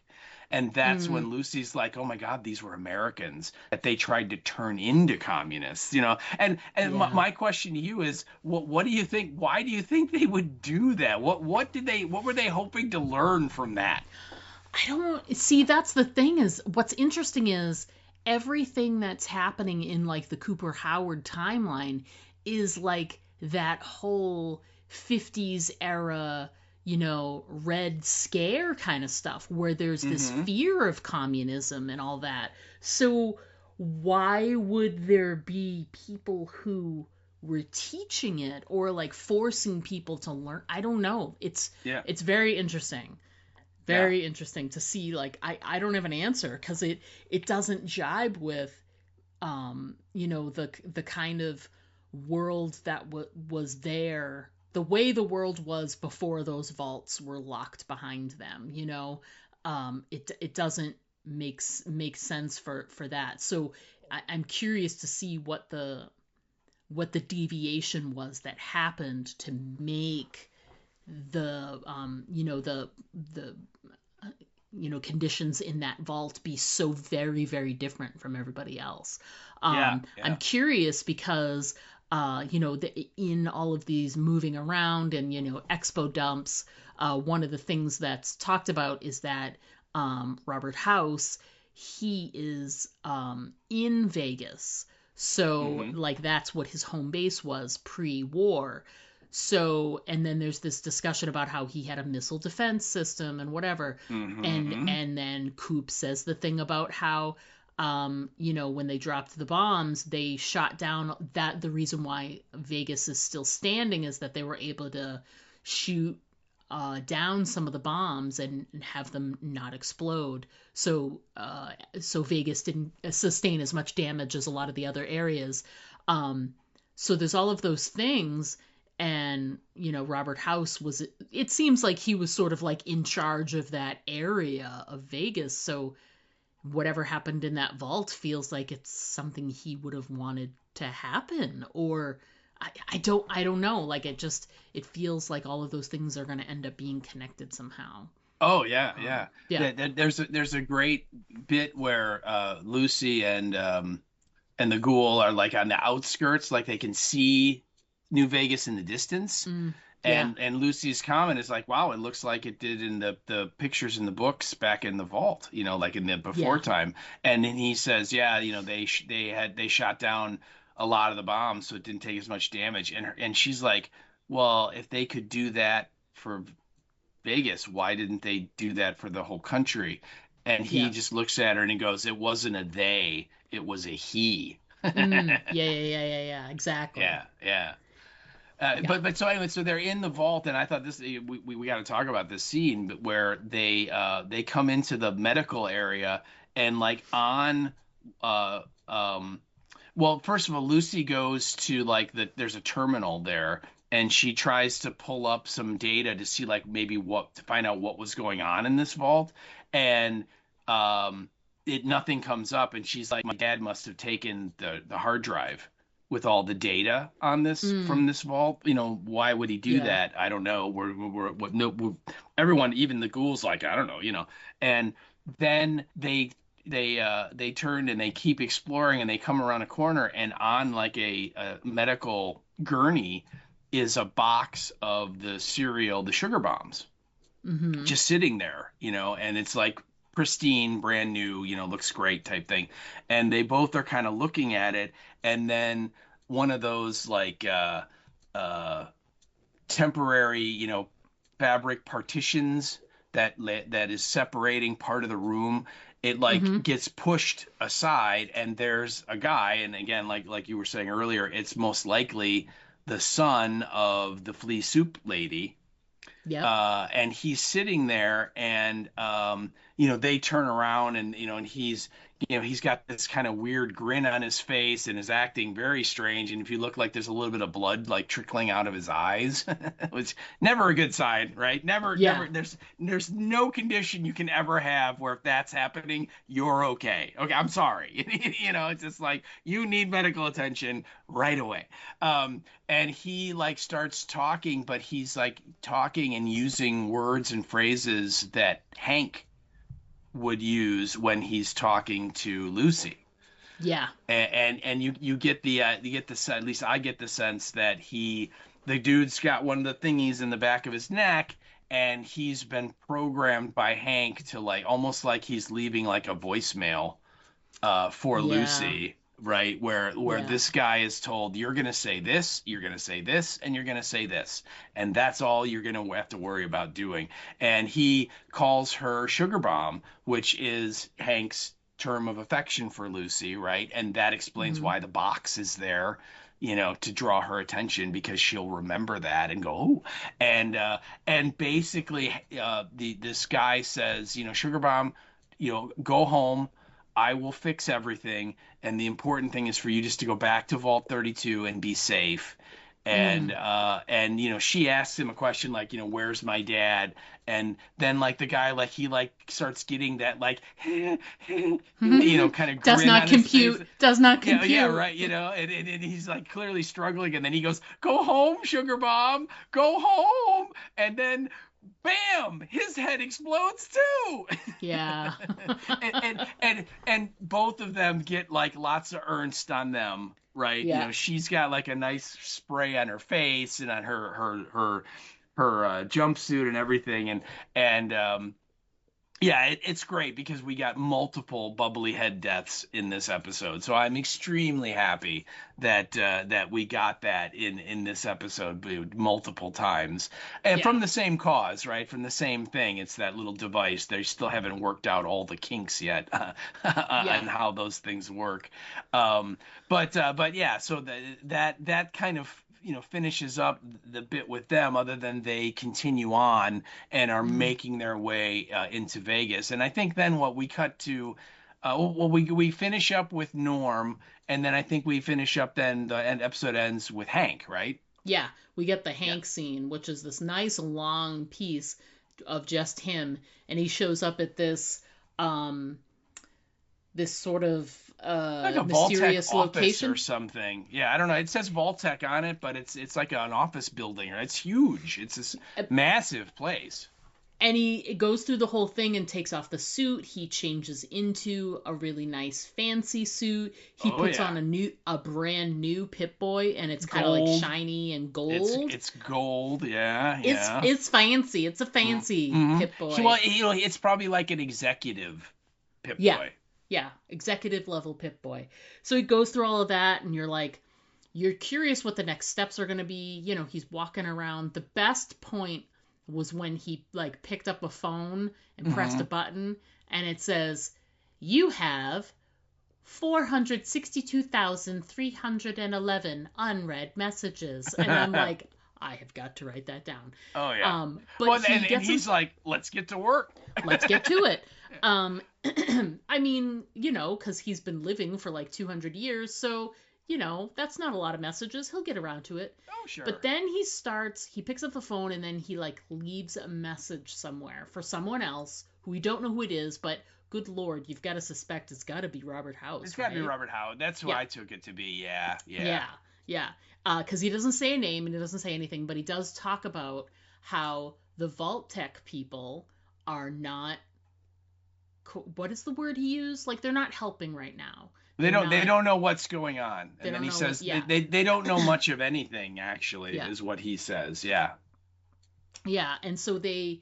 And that's Mm, when Lucy's like, oh my God, these were Americans that they tried to turn into communists. And yeah. my question to you is, what do you think? Why do you think they would do that? What were they hoping to learn from that? I don't see, that's the thing, is what's interesting is everything that's happening in like the Cooper Howard timeline is like that whole 50s era, Red Scare kind of stuff where there's this Mm-hmm. fear of communism and all that. So why would there be people who we're teaching it or like forcing people to learn. I don't know. Yeah. It's very interesting. Very interesting to see. Like I don't have an answer because it doesn't jibe with the kind of world that was there, the way the world was before those vaults were locked behind them. It doesn't make sense for that. So I'm curious to see what the deviation was that happened to make the the conditions in that vault be so very, very different from everybody else. Yeah. I'm curious because, in all of these moving around and, expo dumps, one of the things that's talked about is that Robert House, he is in Vegas. So, like, that's what his home base was pre-war. So, and then there's this discussion about how he had a missile defense system and whatever. And then Coop says the thing about how, when they dropped the bombs, they shot down that the reason why Vegas is still standing is that they were able to shoot down some of the bombs and have them not explode. So Vegas didn't sustain as much damage as a lot of the other areas. So there's all of those things. And, Robert House it seems like he was sort of like in charge of that area of Vegas. So whatever happened in that vault feels like it's something he would have wanted to happen. Or I don't know. Like it feels like all of those things are going to end up being connected somehow. Oh yeah. Yeah. There's a great bit where Lucy and the ghoul are like on the outskirts, like they can see New Vegas in the distance. And Lucy's comment is like, wow, it looks like it did in the pictures in the books back in the vault, like in the before time. And then he says, yeah, they shot down a lot of the bombs, so it didn't take as much damage. And she's like, well, if they could do that for Vegas, why didn't they do that for the whole country? And he just looks at her and he goes, it wasn't a they, it was a he. Yeah, exactly. Yeah. But so anyway, so they're in the vault, and I thought we got to talk about this scene where they come into the medical area and like on well, first of all, Lucy goes to like there's a terminal there, and she tries to pull up some data to see like maybe to find out what was going on in this vault, and nothing comes up, and she's like, my dad must have taken the hard drive with all the data on this from this vault. Why would he do that? I don't know. Everyone, even the ghouls, like, I don't know. And then they turn and they keep exploring, and they come around a corner, and on like a medical gurney is a box of the cereal, the sugar bombs, just sitting there, and it's like pristine, brand new, looks great type thing. And they both are kind of looking at it, and then one of those like temporary, fabric partitions that is separating part of the room, it like gets pushed aside, and there's a guy, and again, like you were saying earlier, it's most likely the son of the flea soup lady. Yeah. And he's sitting there, and they turn around, and and he's got this kind of weird grin on his face and is acting very strange. And if you look, like there's a little bit of blood like trickling out of his eyes, which never a good sign, right? Never. There's no condition you can ever have where if that's happening, you're okay. Okay, I'm sorry. It's just like you need medical attention right away. And he like starts talking, but he's like talking and using words and phrases that Hank would use when he's talking to Lucy. Yeah. And you get the at least I get the sense that the dude's got one of the thingies in the back of his neck, and he's been programmed by Hank to like almost like he's leaving like a voicemail for Lucy. Right, where this guy is told, you're going to say this, you're going to say this, and you're going to say this. And that's all you're going to have to worry about doing. And he calls her Sugar Bomb, which is Hank's term of affection for Lucy, right? And that explains why the box is there. to draw her attention because she'll remember that and go, oh, and basically, this guy says, Sugar Bomb, go home. I will fix everything, and the important thing is for you just to go back to Vault 32 and be safe. And Mm. she asks him a question like, where's my dad? And then like the guy like he like starts getting that like kind of Does grin not on his compute. face. Does not Yeah, compute. yeah, right. And he's like clearly struggling, and then he goes, "Go home, Sugar Bomb, go home," and then, bam, his head explodes too. Yeah. and both of them get like lots of Ernst on them, right? Yeah. She's got like a nice spray on her face and on her jumpsuit and everything, and yeah, it's great because we got multiple bubbly head deaths in this episode. So I'm extremely happy that we got that in this episode multiple times, and Yeah. from the same cause, right? From the same thing. It's that little device. They still haven't worked out all the kinks yet on how those things work. But yeah, so that kind of finishes up the bit with them, other than they continue on and are making their way into Vegas. And I think then what we cut to, we finish up with Norm, and then I think we finish up, then the episode ends with Hank, right? Yeah, we get the Hank scene, which is this nice long piece of just him, and he shows up at this this sort of Like a mysterious Vault-Tec office location or something. Yeah, I don't know. It says Vault-Tec on it, but it's like an office building. Right? It's huge. It's this massive place. And he goes through the whole thing and takes off the suit. He changes into a really nice fancy suit. He puts on a brand new Pip-Boy, and it's kind of like shiny and gold. It's gold, yeah. It's fancy. It's a fancy Pip-Boy. Well, it's probably like an executive Pip-Boy. Yeah, executive level Pip-Boy. So he goes through all of that, and you're curious what the next steps are going to be. He's walking around. The best point was when he like picked up a phone and pressed a button, and it says, "You have 462,311 unread messages." And I'm like, I have got to write that down. Oh yeah. But and he's like, "Let's get to work. Let's get to it." I mean, because he's been living for like 200 years, so that's not a lot of messages. He'll get around to it. Oh, sure. But then he picks up the phone, and then he like leaves a message somewhere for someone else who we don't know who it is, but good Lord, you've got to suspect it's got to be Robert House. It's got to be Robert House. That's who I took it to be. Yeah. Because he doesn't say a name and he doesn't say anything, but he does talk about how the Vault-Tec people are not. What is the word he used? Like, they're not helping right now. They don't know what's going on. And then he says they don't know much of anything, actually, is what he says. Yeah. Yeah, and so he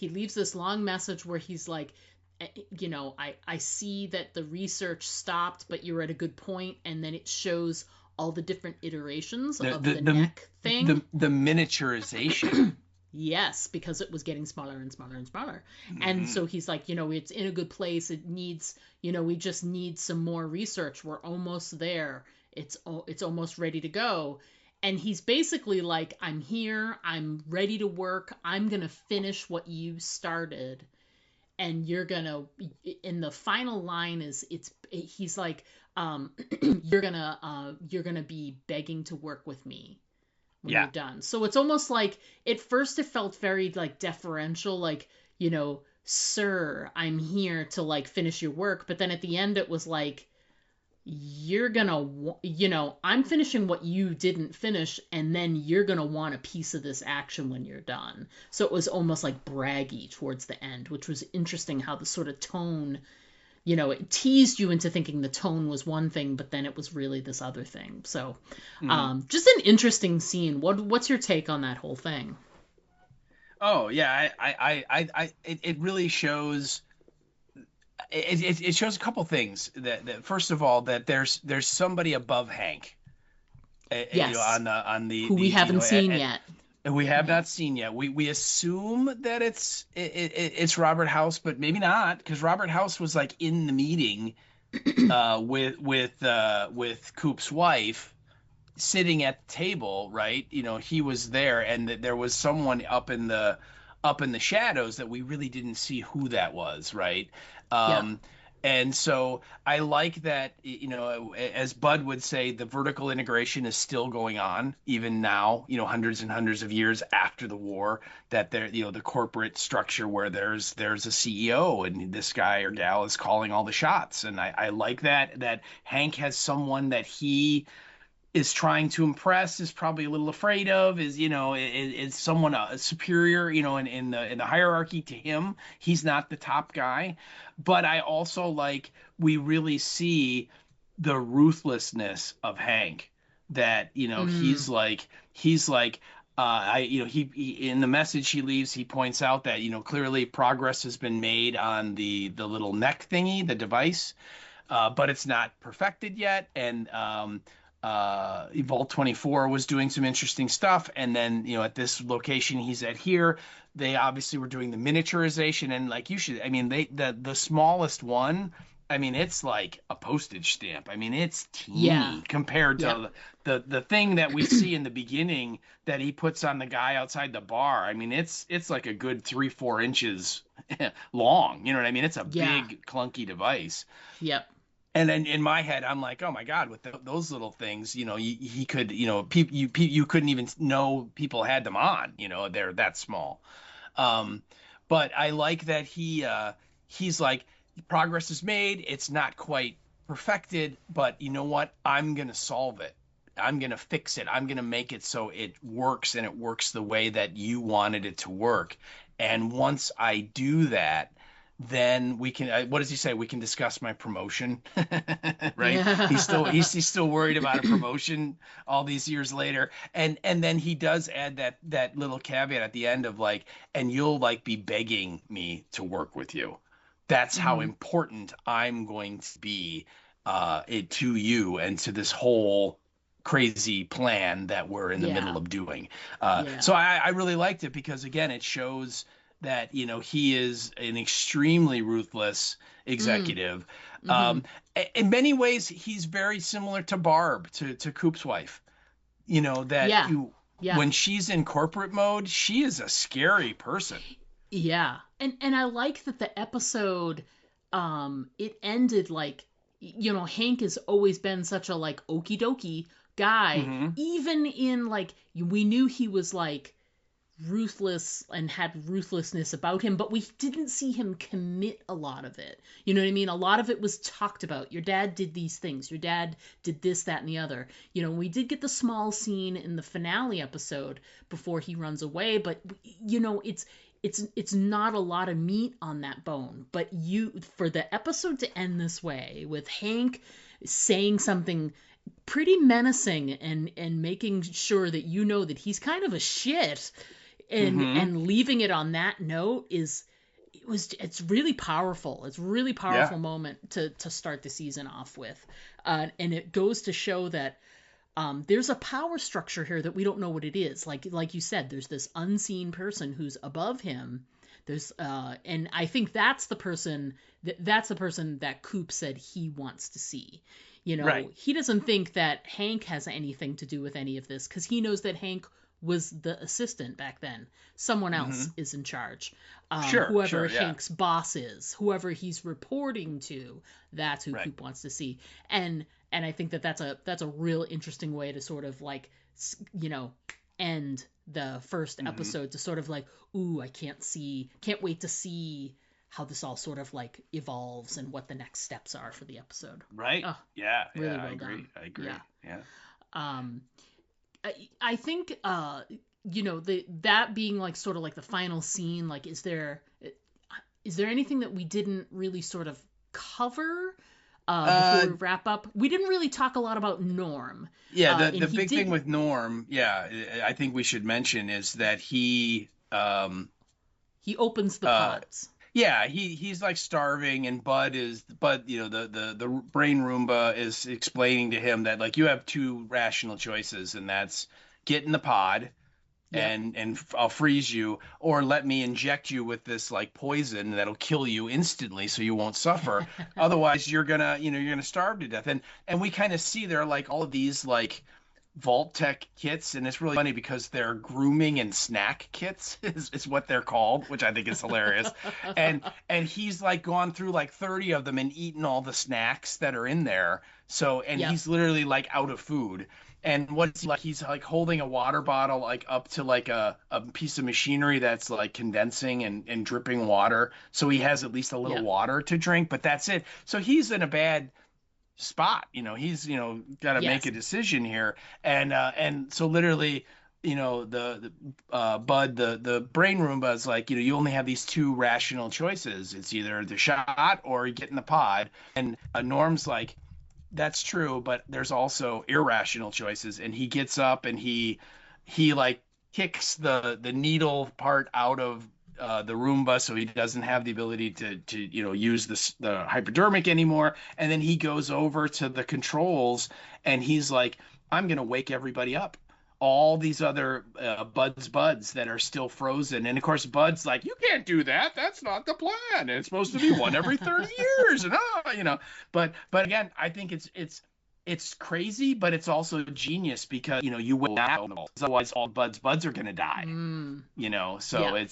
leaves this long message where he's like, I see that the research stopped, but you're at a good point, and then it shows all the different iterations of the neck thing. The miniaturization. Yes, because it was getting smaller and smaller and smaller. And so he's like, it's in a good place. It needs, we just need some more research. We're almost there. It's almost ready to go. And he's basically like, I'm here. I'm ready to work. I'm going to finish what you started. And you're going to, in the final line he's like, you're going to be begging to work with me when you're done. So it's almost like, at first it felt very like deferential, like, sir, I'm here to like finish your work. But then at the end it was like, you're gonna, I'm finishing what you didn't finish, and then you're gonna want a piece of this action when you're done. So it was almost like braggy towards the end, which was interesting how the sort of tone, it teased you into thinking the tone was one thing, but then it was really this other thing. So just an interesting scene. What's your take on that whole thing? Oh yeah, it really shows. It shows a couple things. That first of all, that there's somebody above Hank. Yes. On the who we haven't seen yet. And we have not seen yet. We assume that it's Robert House, but maybe not, because Robert House was like in the meeting with Coop's wife, sitting at the table, right? He was there, and there was someone up in the shadows that we really didn't see who that was, right? Yeah. And so I like that, as Bud would say, the vertical integration is still going on, even now, hundreds and hundreds of years after the war, that the corporate structure where there's a CEO and this guy or gal is calling all the shots. And I like that Hank has someone that he is trying to impress, is probably a little afraid of, is someone superior, in the hierarchy to him. He's not the top guy. But I also like, we really see the ruthlessness of Hank, that he's like he in the message he leaves, he points out that clearly progress has been made on the little neck thingy, the device, but it's not perfected yet. And Vault 24 was doing some interesting stuff. And then, at this location he's at here, they obviously were doing the miniaturization. And like the smallest one, it's like a postage stamp. It's teeny compared to the thing that we see in the beginning that he puts on the guy outside the bar. It's like a good 3-4 inches long. You know what I mean? It's a big clunky device. Yep. And then in my head, I'm like, oh my God, with those little things, he could, you couldn't even know people had them on, they're that small. But I like that he's like, progress is made. It's not quite perfected, but you know what? I'm going to solve it. I'm going to fix it. I'm going to make it so it works, and it works the way that you wanted it to work. And once I do that, then we can, what does he say? We can discuss my promotion, right? Yeah. He's still worried about a promotion all these years later. And then he does add that little caveat at the end of like, and you'll like be begging me to work with you. That's how important I'm going to be to you and to this whole crazy plan that we're in the middle of doing. So I really liked it, because again, it shows that he is an extremely ruthless executive. In many ways, he's very similar to Barb, to Coop's wife. When she's in corporate mode, she is a scary person. Yeah. And I like that the episode, it ended like, Hank has always been such a like okie dokie guy. Even in like, we knew he was like ruthless and had ruthlessness about him, but we didn't see him commit a lot of it. You know what I mean? A lot of it was talked about. Your dad did these things. Your dad did this, that, and the other. We did get the small scene in the finale episode before he runs away, but it's not a lot of meat on that bone. But for the episode to end this way, with Hank saying something pretty menacing and making sure that that he's kind of a shit, and leaving it on that note, it's really powerful. It's a really powerful moment to start the season off with. And it goes to show that there's a power structure here that we don't know what it is. Like you said, there's this unseen person who's above him. There's and I think that's the person that Coop said he wants to see. Right. He doesn't think that Hank has anything to do with any of this, because he knows that Hank was the assistant back then. Someone else is in charge. Whoever Hank's boss is, whoever he's reporting to, that's who Coop wants to see. And I think that's a real interesting way to sort of like, end the first episode, to sort of like, ooh, can't wait to see how this all sort of like evolves and what the next steps are for the episode. Right. Really well I agree. done. I agree. Yeah. I think that being like sort of like the final scene, like is there anything that we didn't really sort of cover before we wrap up? We didn't really talk a lot about Norm. Yeah, the big thing with Norm, I think we should mention, is that he opens the pods. Yeah, he's like starving, and Bud the brain Roomba is explaining to him that like, you have two rational choices, and that's get in the pod and I'll freeze you, or let me inject you with this like poison that'll kill you instantly so you won't suffer. Otherwise you're gonna starve to death. And we kind of see there are like all of these like Vault Tech kits, and it's really funny because they're grooming and snack kits is what they're called, which I think is hilarious. And he's like gone through like 30 of them and eaten all the snacks that are in there. So, and Yep. he's literally like out of food. And what's he like? He's like holding a water bottle like up to like a piece of machinery that's like condensing and dripping water. So he has at least a little Yep. water to drink, but that's it. So he's in a bad spot. He's got to make Yes. a decision here, and so literally, the Bud, the brain Roomba is like, you only have these two rational choices. It's either the shot or you get in the pod. And Norm's like, that's true, but there's also irrational choices. And he gets up and he like kicks the needle part out of the Roomba, so he doesn't have the ability to use the hypodermic anymore. And then he goes over to the controls and he's like, I'm gonna wake everybody up. All these other buds that are still frozen. And of course, Bud's like, you can't do that. That's not the plan. It's supposed to be one every 30 years. And but again, I think it's crazy, but it's also genius because you will not know. Otherwise all buds are gonna die. So Yeah.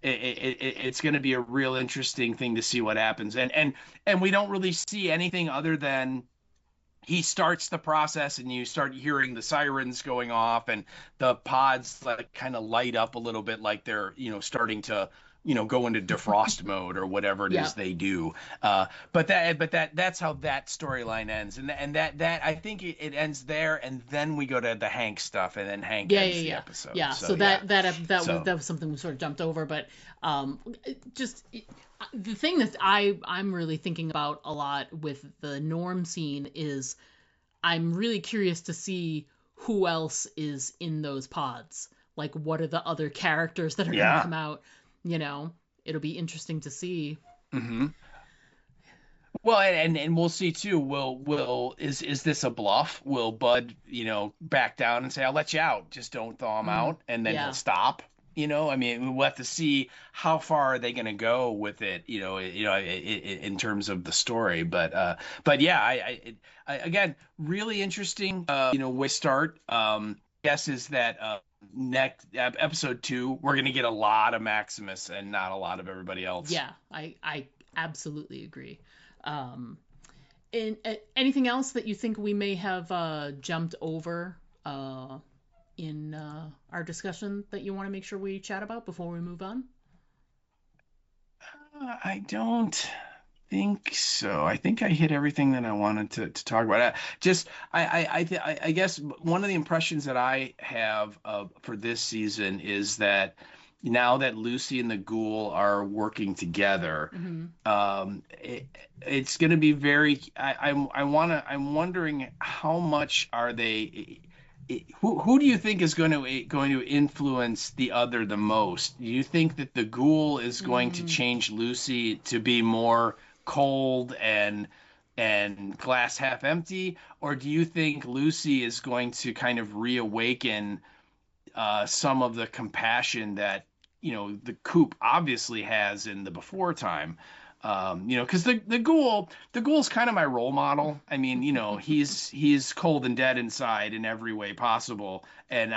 it's going to be a real interesting thing to see what happens. And we don't really see anything other than he starts the process and you start hearing the sirens going off and the pods like kind of light up a little bit, like they're starting to go into defrost mode or whatever it Yeah. is they do. But that's how that storyline ends, and that I think it ends there, and then we go to the Hank stuff, and then Hank Yeah, ends yeah, the yeah. episode. Yeah, So, so yeah. that was something we sort of jumped over, but the thing that I'm really thinking about a lot with the Norm scene is I'm really curious to see who else is in those pods. Like, what are the other characters that are going to Yeah. come out? It'll be interesting to see. Mm-hmm. Well, and we'll see too. Will is this a bluff? Will Bud, back down and say, "I'll let you out, just don't thaw him Mm, out," and then he'll yeah. stop? I mean, we'll have to see how far are they going to go with it. In terms of the story. But yeah, again, really interesting. Way to start. Guess is that next episode 2, we're going to get a lot of Maximus and not a lot of everybody else. Yeah, I absolutely agree. Um, and anything else that you think we may have jumped over in our discussion that you want to make sure we chat about before we move on? I don't think so. I think I hit everything that I wanted to talk about. I guess one of the impressions that I have for this season is that now that Lucy and the Ghoul are working together, Mm-hmm. it's going to be very. I'm wondering how much are they. Who do you think is going to influence the other the most? Do you think that the Ghoul is going to Mm, change Lucy to be more cold and glass half empty, or do you think Lucy is going to kind of reawaken some of the compassion that the Coop obviously has in the before time? Because the ghoul's kind of my role model. I mean, he's cold and dead inside in every way possible, and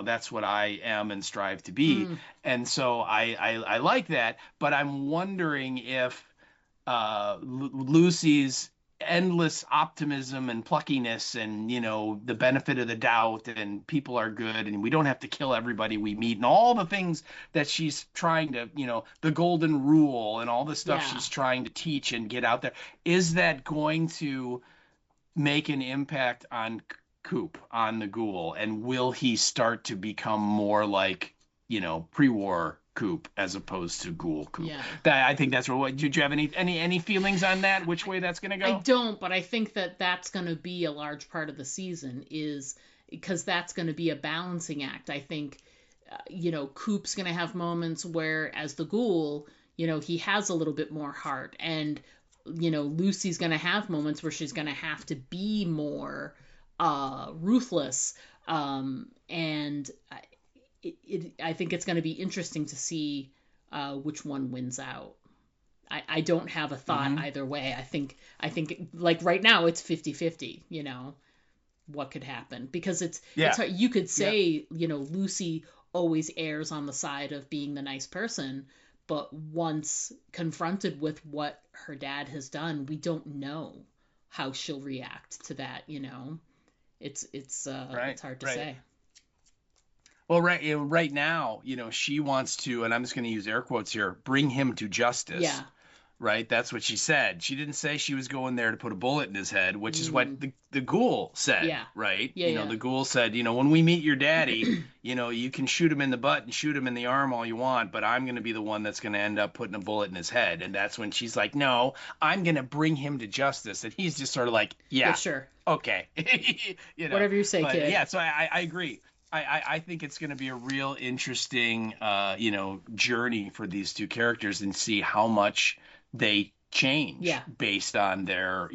that's what I am and strive to be. mm, And so I like that, but I'm wondering if Lucy's endless optimism and pluckiness and the benefit of the doubt and people are good and we don't have to kill everybody we meet and all the things that she's trying to the golden rule and all the stuff yeah. she's trying to teach and get out there, is that going to make an impact on Coop, on the Ghoul, and will he start to become more like pre-war Coop as opposed to Ghoul Coop? Yeah. I think that's what. Did you have any feelings on that? Which way that's going to I go? don't, but I think that that's going to be a large part of the season is because that's going to be a balancing act. I think, Coop's going to have moments where, as the Ghoul, he has a little bit more heart, and Lucy's going to have moments where she's going to have to be more ruthless. And I think it's going to be interesting to see which one wins out. I don't have a thought Mm-hmm. either way. I think like right now it's 50-50, what could happen, because it's Yeah. hard. You could say, Lucy always errs on the side of being the nice person, but once confronted with what her dad has done, we don't know how she'll react to that. It's hard to say. Well, right now, she wants to, and I'm just going to use air quotes here, bring him to justice. Yeah. Right? That's what she said. She didn't say she was going there to put a bullet in his head, which is what the ghoul said. Yeah. Right? Yeah, The ghoul said, when we meet your daddy, you can shoot him in the butt and shoot him in the arm all you want, but I'm going to be the one that's going to end up putting a bullet in his head. And that's when she's like, no, I'm going to bring him to justice. And he's just sort of like, yeah, sure. Okay. Whatever you say, kid. Yeah, so I agree. I think it's going to be a real interesting, journey for these two characters, and see how much they change based on their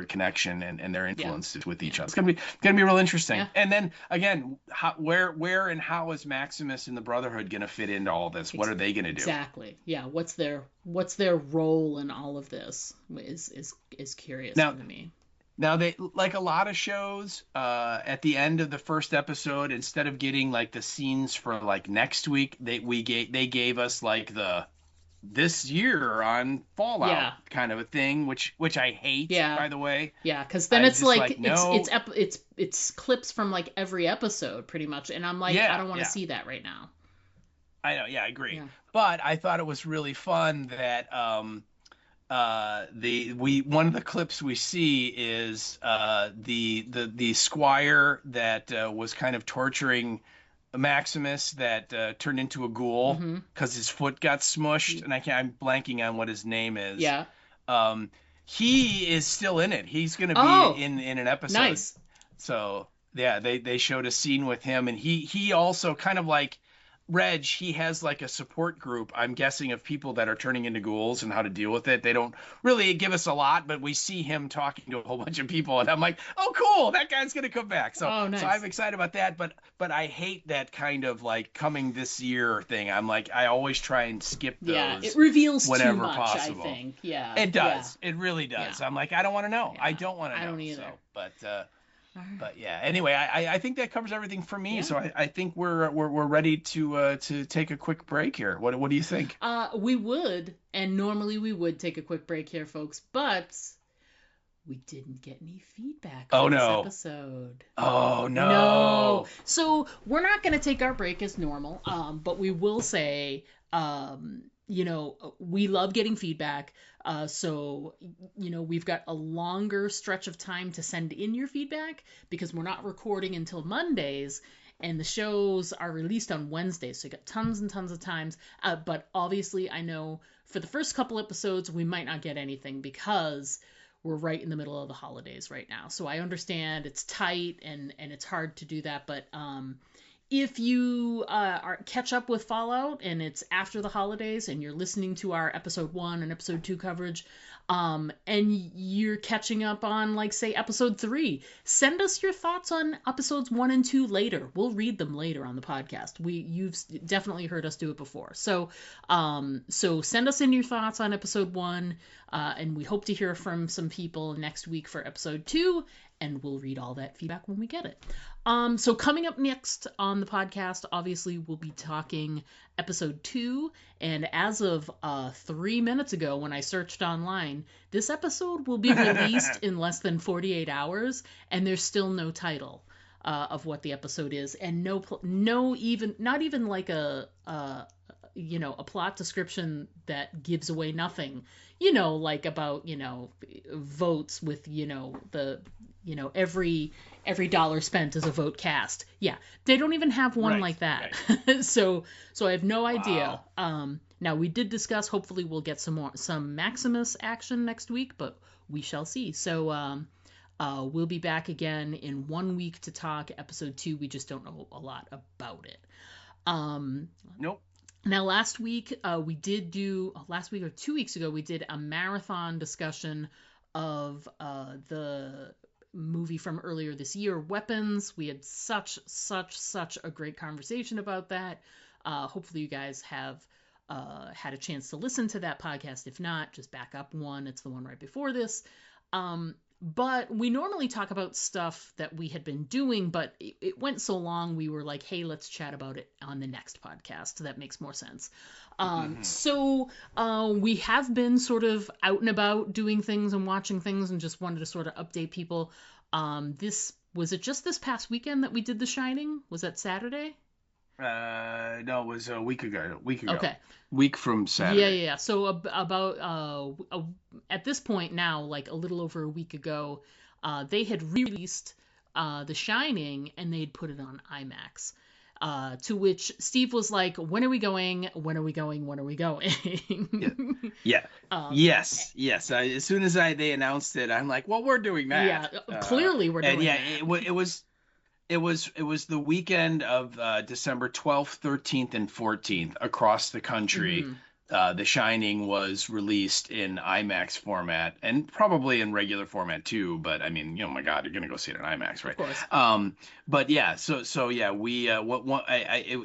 connection and their influence with each other. It's gonna be real interesting. Yeah. And then again, where and how is Maximus and the Brotherhood gonna fit into all this? What are they gonna do? Exactly. Yeah. What's their role in all of this is curious to me. Now, they, like a lot of shows, at the end of the first episode, instead of getting like the scenes for like next week, they gave us like this year on Fallout kind of a thing, which I hate, by the way. Yeah, because then it's like it's clips from like every episode pretty much, and I'm like, I don't want to see that right now. I know, I agree. Yeah. But I thought it was really fun that one of the clips we see is the squire that was kind of torturing Maximus, that turned into a ghoul because his foot got smushed, and I'm blanking on what his name is. Yeah. He is still in it. He's going to be in an episode. Nice. So yeah, they showed a scene with him, and he also kind of like Reg, he has like a support group, I'm guessing, of people that are turning into ghouls and how to deal with it. They don't really give us a lot, but we see him talking to a whole bunch of people, and I'm like, oh, cool, that guy's gonna come back. So, nice. So I'm excited about that. But I hate that kind of like coming this year thing. I'm like, I always try and skip those. Yeah, it reveals whenever too much, possible. I think. Yeah, it does. Yeah. It really does. Yeah. I'm like, I don't want to know. Yeah. I don't want to know. I don't either. So, but yeah, anyway, I think that covers everything for me. Yeah. So I think we're ready to take a quick break here. What do you think? We would, and normally we would take a quick break here, folks, but we didn't get any feedback on this episode. Oh no. No. So we're not going to take our break as normal, but we will say, we love getting feedback. So, we've got a longer stretch of time to send in your feedback because we're not recording until Mondays, and the shows are released on Wednesdays. So you got tons and tons of times. But obviously, I know for the first couple episodes, we might not get anything because we're right in the middle of the holidays right now. So I understand it's tight and it's hard to do that. But if you catch up with Fallout and it's after the holidays and you're listening to our episode 1 and episode 2 coverage, and you're catching up on, like, say, episode 3, send us your thoughts on episodes 1 and 2 later. We'll read them later on the podcast. You've definitely heard us do it before. So send us in your thoughts on episode 1, and we hope to hear from some people next week for episode 2, and we'll read all that feedback when we get it. So coming up next on the podcast, obviously, we'll be talking episode 2. And as of 3 minutes ago, when I searched online, this episode will be released in less than 48 hours, and there's still no title of what the episode is, and not even like a plot description that gives away nothing. Like about, votes with, every dollar spent is a vote cast. Yeah, they don't even have one like that. Right. So I have no idea. Now we did discuss, hopefully we'll get some Maximus action next week, but we shall see. So we'll be back again in 1 week to talk episode 2. We just don't know a lot about it. Nope. Now, last week or 2 weeks ago, we did a marathon discussion of the movie from earlier this year, Weapons. We had such a great conversation about that. Hopefully you guys have had a chance to listen to that podcast. If not, just back up one. It's the one right before this. But we normally talk about stuff that we had been doing, but it went so long, we were like, hey, let's chat about it on the next podcast. That makes more sense. So we have been sort of out and about doing things and watching things, and just wanted to sort of update people. Was it just this past weekend that we did The Shining? Was that Saturday? No, it was a week ago. Okay. Week from Saturday. Yeah. So about at this point now, like a little over a week ago, they had released The Shining, and they'd put it on IMAX. To which Steve was like, "When are we going? When are we going? When are we going?" Yeah. Yes. As soon as they announced it, I'm like, "Well, we're doing that." Yeah, clearly we're doing that. It was the weekend of December 12th, 13th, and 14th across the country. The Shining was released in IMAX format, and probably in regular format too. But I mean, oh my God, you're gonna go see it in IMAX, right? Of course. But yeah, so yeah, we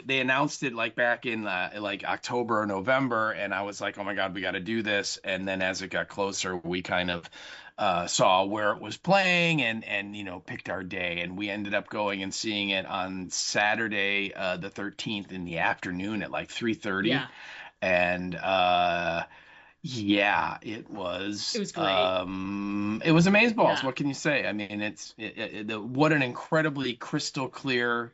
they announced it like back in like October or November, and I was like, oh my God, we got to do this. And then as it got closer, we kind of saw where it was playing, and picked our day, and we ended up going and seeing it on Saturday, the 13th, in the afternoon at like 3:30. Yeah. And yeah, it was great. It was amazeballs. Yeah. What can you say? I mean, what an incredibly crystal clear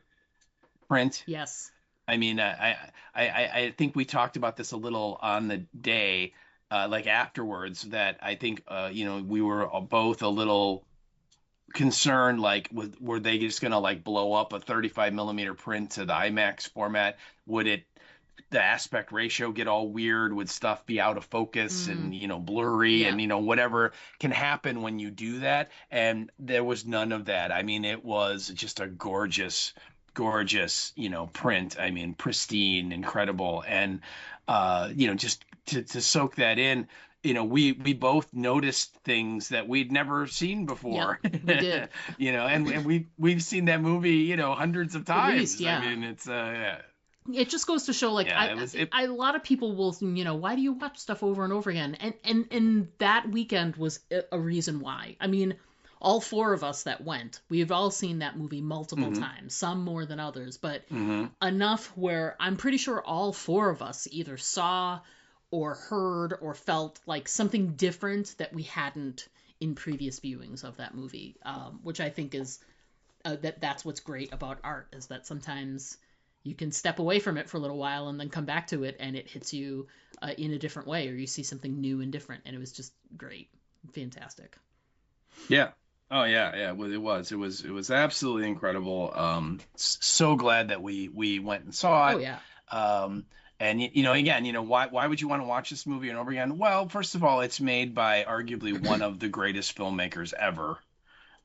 print. Yes. I mean, I think we talked about this a little on the day, like afterwards, that I think we were both a little concerned, like, were they just gonna like blow up a 35 millimeter print to the IMAX format? Would the aspect ratio get all weird? Would stuff be out of focus and blurry? Yeah. And whatever can happen when you do that? And there was none of that. I mean, it was just a gorgeous print. I mean, pristine, incredible. And just to soak that in, we both noticed things that we'd never seen before. Yep, we did. And we've seen that movie hundreds of times. At least, yeah. I mean, it's it just goes to show, like, a lot of people will, why do you watch stuff over and over again? And that weekend was a reason why. I mean, all four of us that went, we've all seen that movie multiple times, some more than others, but enough where I'm pretty sure all four of us either saw or heard or felt like something different that we hadn't in previous viewings of that movie, which I think is that's what's great about art, is that sometimes you can step away from it for a little while and then come back to it, and it hits you in a different way, or you see something new and different, and it was just great. Fantastic. Yeah. Oh yeah. Well, it was absolutely incredible. So glad that we went and saw it. Oh yeah. And again, why would you want to watch this movie over again? Well, first of all, it's made by arguably one of the greatest filmmakers ever.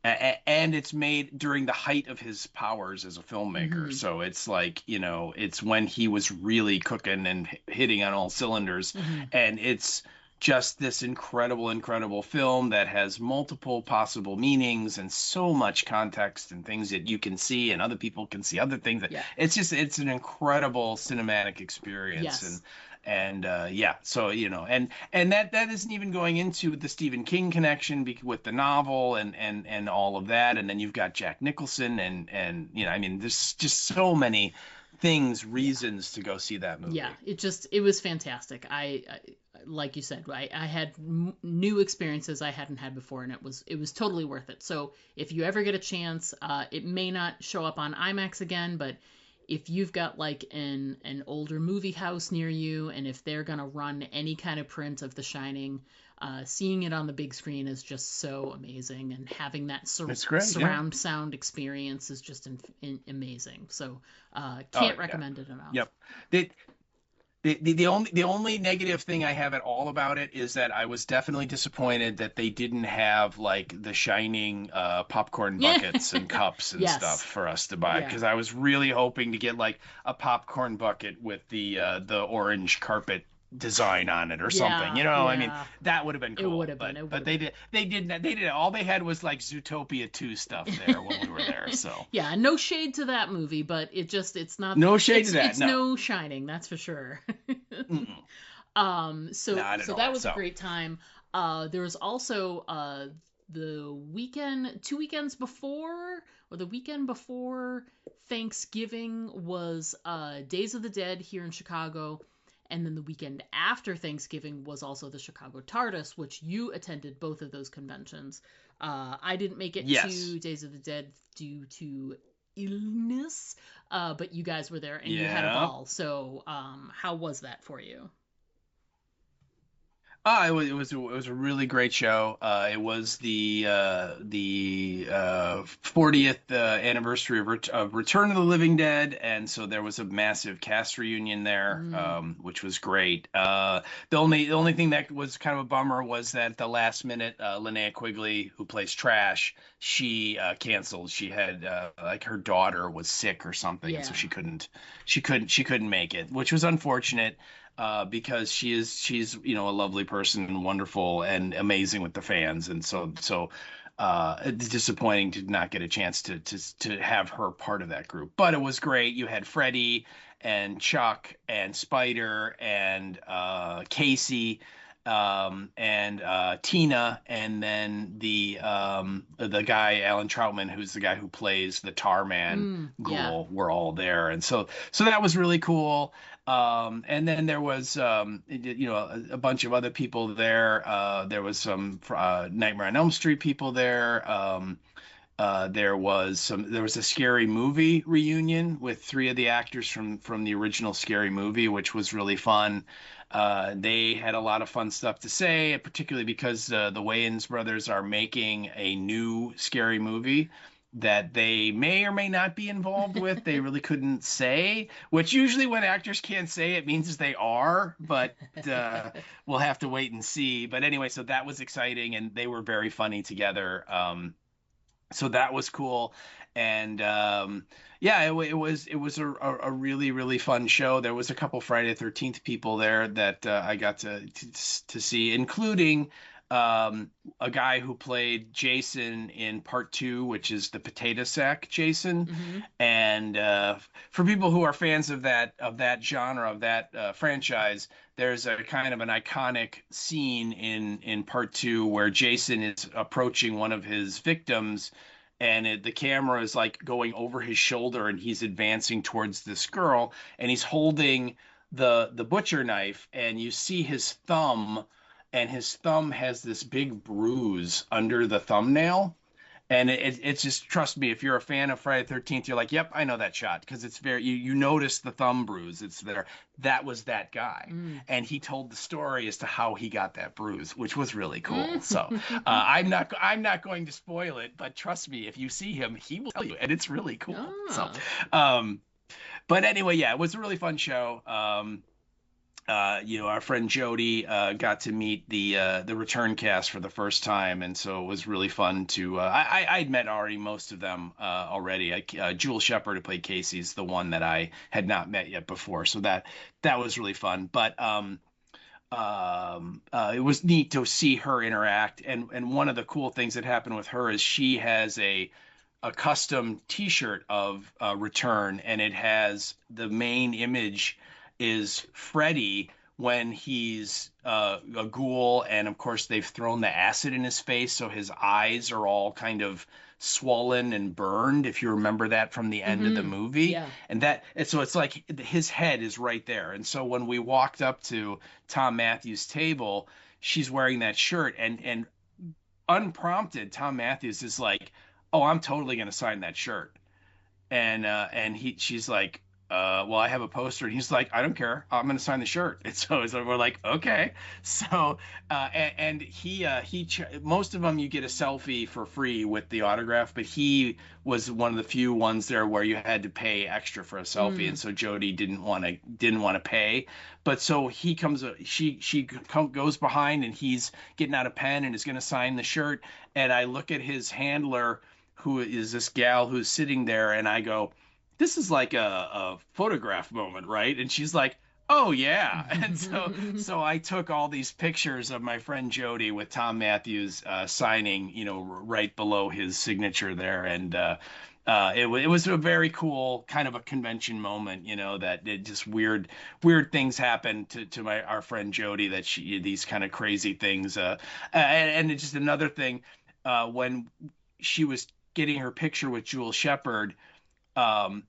And it's made during the height of his powers as a filmmaker. So it's like, it's when he was really cooking and hitting on all cylinders. And it's just this incredible film that has multiple possible meanings and so much context and things that you can see and other people can see other things. It's an incredible cinematic experience. Yes. And so and that isn't even going into the Stephen King connection with the novel and all of that. And then you've got Jack Nicholson and I mean, there's just so many reasons to go see that movie. Yeah, it was fantastic. I like you said, I had new experiences I hadn't had before, and it was totally worth it. So if you ever get a chance, it may not show up on IMAX again, but if you've got like an older movie house near you, and if they're going to run any kind of print of The Shining, seeing it on the big screen is just so amazing, and having that surround sound experience is just amazing. So can't recommend it enough. Yep. The only negative thing I have at all about it is that I was definitely disappointed that they didn't have like the Shining popcorn buckets and cups and stuff for us to buy, because I was really hoping to get like a popcorn bucket with the orange carpet design on it or something. I mean, that would have been cool. It would have been. But they did all they had was like Zootopia 2 stuff there when we were there. So yeah, no shade to that movie, but it's not no shade to that. It's no Shining, that's for sure. So that was a great time. There was also the weekend, 2 weekends before, or the weekend before Thanksgiving was Days of the Dead here in Chicago. And then the weekend after Thanksgiving was also the Chicago TARDIS, which you attended both of those conventions. I didn't make it to Days of the Dead due to illness, but you guys were there and you had a ball. So how was that for you? It was a really great show. It was the 40th anniversary of Return of the Living Dead, and so there was a massive cast reunion there, which was great. The only thing that was kind of a bummer was that at the last minute, Linnea Quigley, who plays Trash, she canceled. She had like her daughter was sick or something, and so she couldn't make it, which was unfortunate. Because she's a lovely person and wonderful and amazing with the fans, and so it's disappointing to not get a chance to have her part of that group. But it was great. You had Freddie and Chuck and Spider and Casey and Tina, and then the guy Alan Troutman, who's the guy who plays the Tarman Ghoul, were all there, and so that was really cool. And then there was a bunch of other people there. There was some Nightmare on Elm Street people there. There was a Scary Movie reunion with 3 of the actors from the original Scary Movie, which was really fun. They had a lot of fun stuff to say, particularly because the Wayans brothers are making a new Scary Movie that they may or may not be involved with. They really couldn't say, which usually when actors can't say, it means they are, but we'll have to wait and see. But anyway, so that was exciting, and they were very funny together. So that was cool. And it was a really, really fun show. There was a couple Friday the 13th people there that I got to see, including a guy who played Jason in part 2, which is the potato sack Jason. And for people who are fans of that genre, of that franchise, there's a kind of an iconic scene in part 2 where Jason is approaching one of his victims, and the camera is like going over his shoulder, and he's advancing towards this girl, and he's holding the butcher knife, and you see his thumb, and his thumb has this big bruise under the thumbnail. And it's just, trust me, if you're a fan of Friday the 13th, you're like, yep, I know that shot, because it's very, you notice the thumb bruise. It's there. That was that guy. And he told the story as to how he got that bruise, which was really cool. So I'm not going to spoil it, but trust me, if you see him, he will tell you, and it's really cool. So, but anyway, yeah, it was a really fun show. Our friend Jody got to meet the return cast for the first time, and so it was really fun to. I'd met already most of them already. Jewel Shepard, who played Casey, is the one that I had not met yet before, so that was really fun. But it was neat to see her interact, and one of the cool things that happened with her is she has a custom T-shirt of Return, and it has the main image is Freddy when he's a ghoul, and of course they've thrown the acid in his face, so his eyes are all kind of swollen and burned, if you remember that from the end of the movie. And so it's like his head is right there. And so when we walked up to Tom Matthews' table, she's wearing that shirt, and unprompted, Tom Matthews is like, oh, I'm totally going to sign that shirt. And she's like, well, I have a poster, and he's like, I don't care, I'm going to sign the shirt. And so we're like, okay. So, and he most of them you get a selfie for free with the autograph, but he was one of the few ones there where you had to pay extra for a selfie. And so Jody didn't want to pay, but so he comes, she goes behind, and he's getting out a pen and is going to sign the shirt. And I look at his handler, who is this gal who's sitting there, and I go, this is like a photograph moment, right? And she's like, oh yeah. And so I took all these pictures of my friend Jody with Tom Matthews signing, right below his signature there. And it was a very cool kind of a convention moment, that it just weird things happen to our friend Jody, that these kind of crazy things. And it's just another thing. when she was getting her picture with Jewel Shepard, um,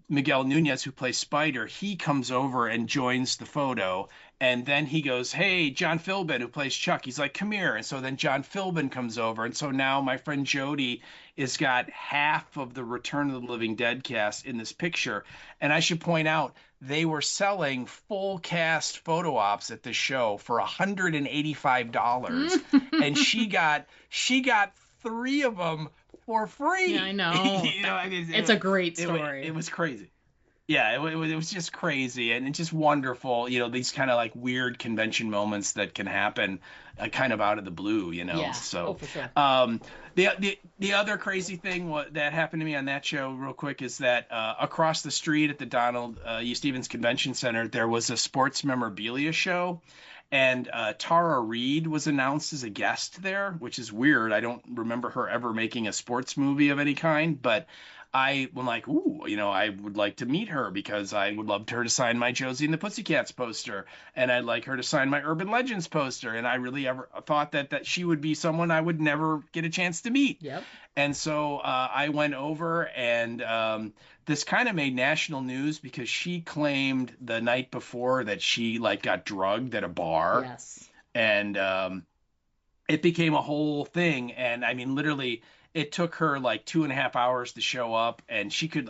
Miguel Nunez, who plays Spider, he comes over and joins the photo. And then he goes, "Hey, John Philbin, who plays Chuck." He's like, "Come here." And so then John Philbin comes over. And so now my friend Jody has got half of the Return of the Living Dead cast in this picture. And I should point out, they were selling full cast photo ops at the show for $185. And she got 3 of them for free. Yeah, I know. It's a great story. It was crazy. Yeah, it was just crazy, and it's just wonderful. These kind of like weird convention moments that can happen, kind of out of the blue. Yeah. So, for sure. the other crazy thing that happened to me on that show, real quick, is that across the street at the Donald E. Stevens Convention Center, there was a sports memorabilia show. And Tara Reid was announced as a guest there, which is weird. I don't remember her ever making a sports movie of any kind, but I was like, ooh, I would like to meet her because I would love her to sign my Josie and the Pussycats poster, and I'd like her to sign my Urban Legends poster. And I really ever thought that she would be someone I would never get a chance to meet. Yep. And so I went over, and this kind of made national news because she claimed the night before that she got drugged at a bar. Yes. And it became a whole thing. And I mean, literally, it took her 2.5 hours to show up, and she could.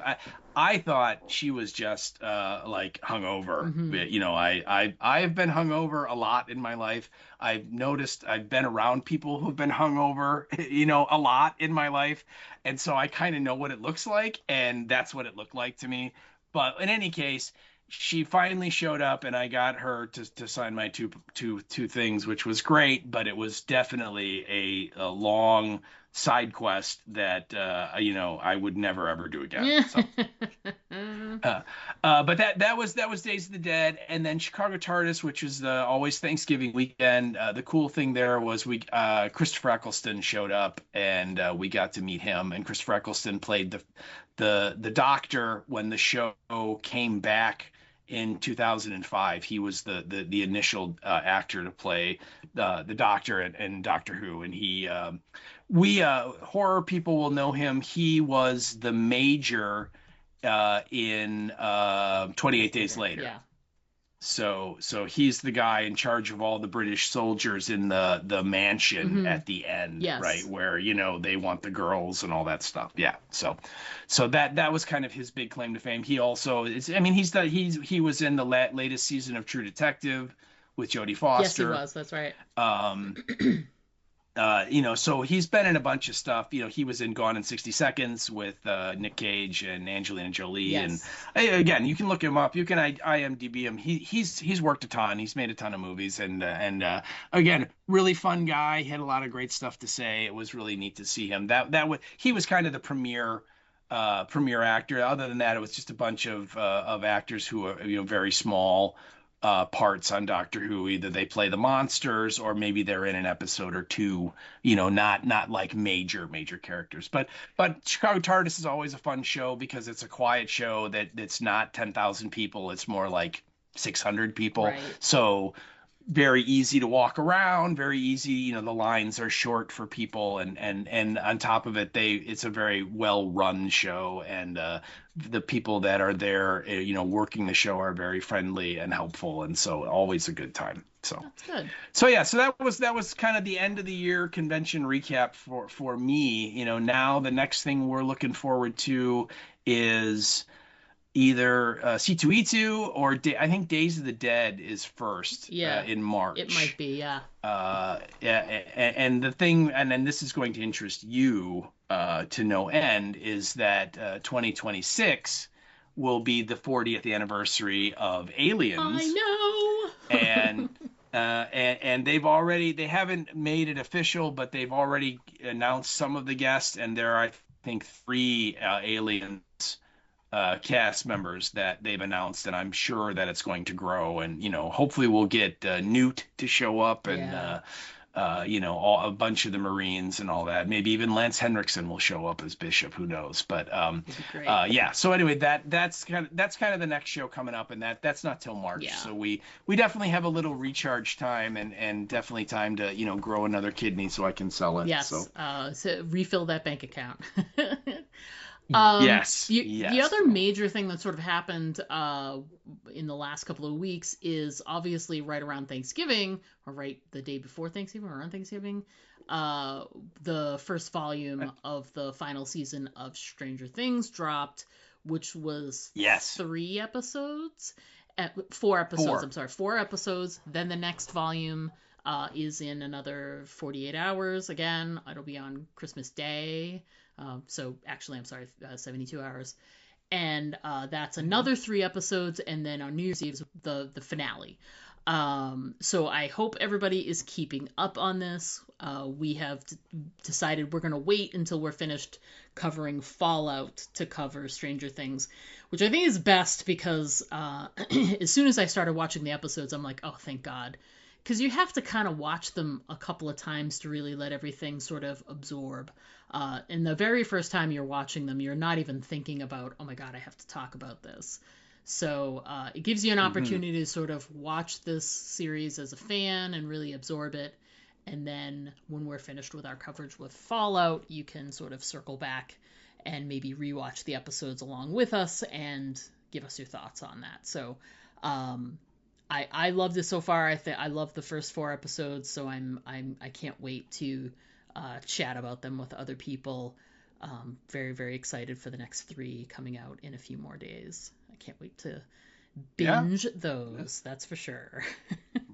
I thought she was just hungover. Mm-hmm. I've been hungover a lot in my life. I've noticed I've been around people who've been hungover, a lot in my life, and so I kind of know what it looks like, and that's what it looked like to me. But in any case, she finally showed up, and I got her to sign my two things, which was great, but it was definitely a long side quest that I would never ever do again. So. But that was Days of the Dead, and then Chicago TARDIS, which is always Thanksgiving weekend. The cool thing there was Christopher Eccleston showed up, and we got to meet him. And Christopher Eccleston played the Doctor when the show came back in 2005. He was the initial actor to play the Doctor in Doctor Who, and he. Horror people will know him. He was the Major in 28 Days Later. Yeah. So he's the guy in charge of all the British soldiers in the mansion Mm-hmm. at the end, Yes. right? Where they want the girls and all that stuff. Yeah. So that was kind of his big claim to fame. He also he was in the latest season of True Detective with Jodie Foster. Yes, he was. That's right. So he's been in a bunch of stuff. He was in Gone in 60 Seconds with Nick Cage and Angelina Jolie. Yes. And again, you can look him up. You can IMDb him. He's worked a ton. He's made a ton of movies. And again, really fun guy. He had a lot of great stuff to say. It was really neat to see him. He was kind of the premier actor. Other than that, it was just a bunch of actors who are very small parts on Doctor Who. Either they play the monsters or maybe they're in an episode or two, not like major characters. But Chicago TARDIS is always a fun show because it's a quiet show that's not 10,000 people. It's more like 600 people. Right. So very easy to walk around, very easy. The lines are short for people, and on top of it, it's a very well run show, and the people that are there, working the show are very friendly and helpful, and so always a good time. So That's good. So yeah, so that was kind of the end of the year convention recap for me. Now the next thing we're looking forward to is either C2E2 or I think Days of the Dead is first. Yeah, in March. It might be, yeah. And the thing, and then this is going to interest you to no end, is that 2026 will be the 40th anniversary of Aliens. I know. And they haven't made it official, but they've already announced some of the guests, and there are, I think, 3 Aliens cast members that they've announced, and I'm sure that it's going to grow, and hopefully we'll get Newt to show up, and a bunch of the Marines and all that. Maybe even Lance Henriksen will show up as Bishop. Who knows? But It'd be great. yeah. So anyway, that's kind of the next show coming up, and that's not till March. Yeah. So we definitely have a little recharge time, and definitely time to grow another kidney so I can sell it. Yes. So refill that bank account. Yes. The other major thing that sort of happened in the last couple of weeks is obviously right around Thanksgiving, or right the day before Thanksgiving, or on Thanksgiving, the first volume of the final season of Stranger Things dropped, which was 3 episodes. 4 episodes, Four. I'm sorry, 4 episodes. Then the next volume is in another 48 hours. Again, it'll be on Christmas Day. So actually, I'm sorry, 72 hours. And that's another 3 episodes, and then on New Year's Eve is the finale. So I hope everybody is keeping up on this. We have decided we're going to wait until we're finished covering Fallout to cover Stranger Things, which I think is best because as soon as I started watching the episodes, I'm like, oh, thank God. Because you have to kind of watch them a couple of times to really let everything sort of absorb. And the very first time you're watching them, you're not even thinking about, oh my God, I have to talk about this. So it gives you an opportunity to sort of watch this series as a fan and really absorb it. And then when we're finished with our coverage with Fallout, you can sort of circle back and maybe rewatch the episodes along with us and give us your thoughts on that. So I loved it so far. I love the first 4 episodes, so I can't wait to chat about them with other people. Very, very excited for the next 3 coming out in a few more days. I can't wait to binge those. That's for sure.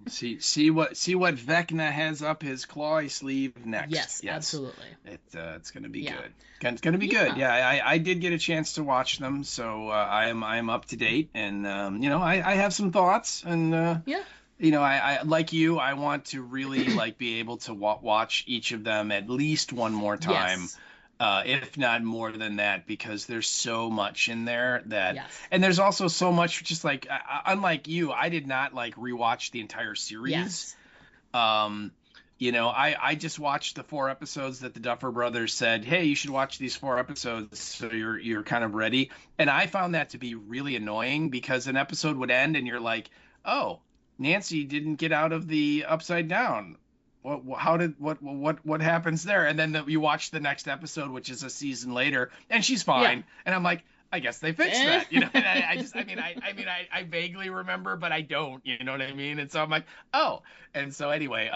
see what Vecna has up his clawy sleeve next. Yes, absolutely. It's going to be good. It's going to be good. Yeah, I did get a chance to watch them, so I am up to date, and I have some thoughts, and I like you. I want to really be able to watch each of them at least one more time. Yes. If not more than that, because there's so much in there and there's also so much, just unlike you, I did not rewatch the entire series. Yes. I just watched the 4 episodes that the Duffer Brothers said, hey, you should watch these 4 episodes so you're kind of ready. And I found that to be really annoying, because an episode would end and you're like, oh, Nancy didn't get out of the Upside Down. What happens there? And then you watch the next episode, which is a season later, and she's fine. And I'm like, I guess they fixed that, And I vaguely remember, but I don't, you know what I mean? And so I'm like, oh. And so anyway,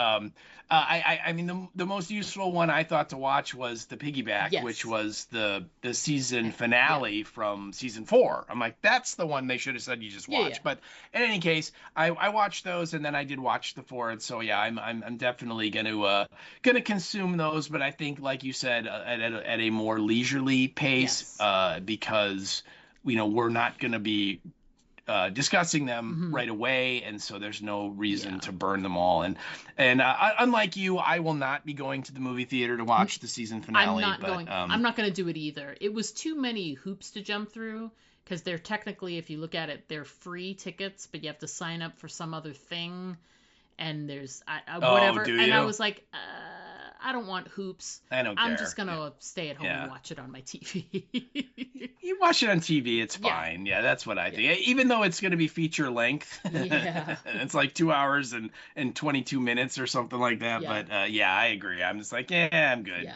the most useful one I thought to watch was the Piggyback, which was the season finale from season 4. I'm like, that's the one they should have said you just watch. Yeah. But in any case, I watched those, and then I did watch the 4, and so yeah, I'm definitely gonna consume those, but I think, like you said, at a more leisurely pace, because we're not gonna be discussing them right away, and so there's no reason to burn them all. And unlike you, I will not be going to the movie theater to watch the season finale. I'm not going to do it either. It was too many hoops to jump through, because they're technically, if you look at it, they're free tickets, but you have to sign up for some other thing, and there's whatever. And I was like, I don't want hoops. I don't care. I'm just going to stay at home and watch it on my TV. You watch it on TV, it's fine. Yeah, that's what I think. Even though it's going to be feature length. Yeah. It's like 2 hours and 22 minutes or something like that. Yeah. But I agree. I'm just like, I'm good. Yeah.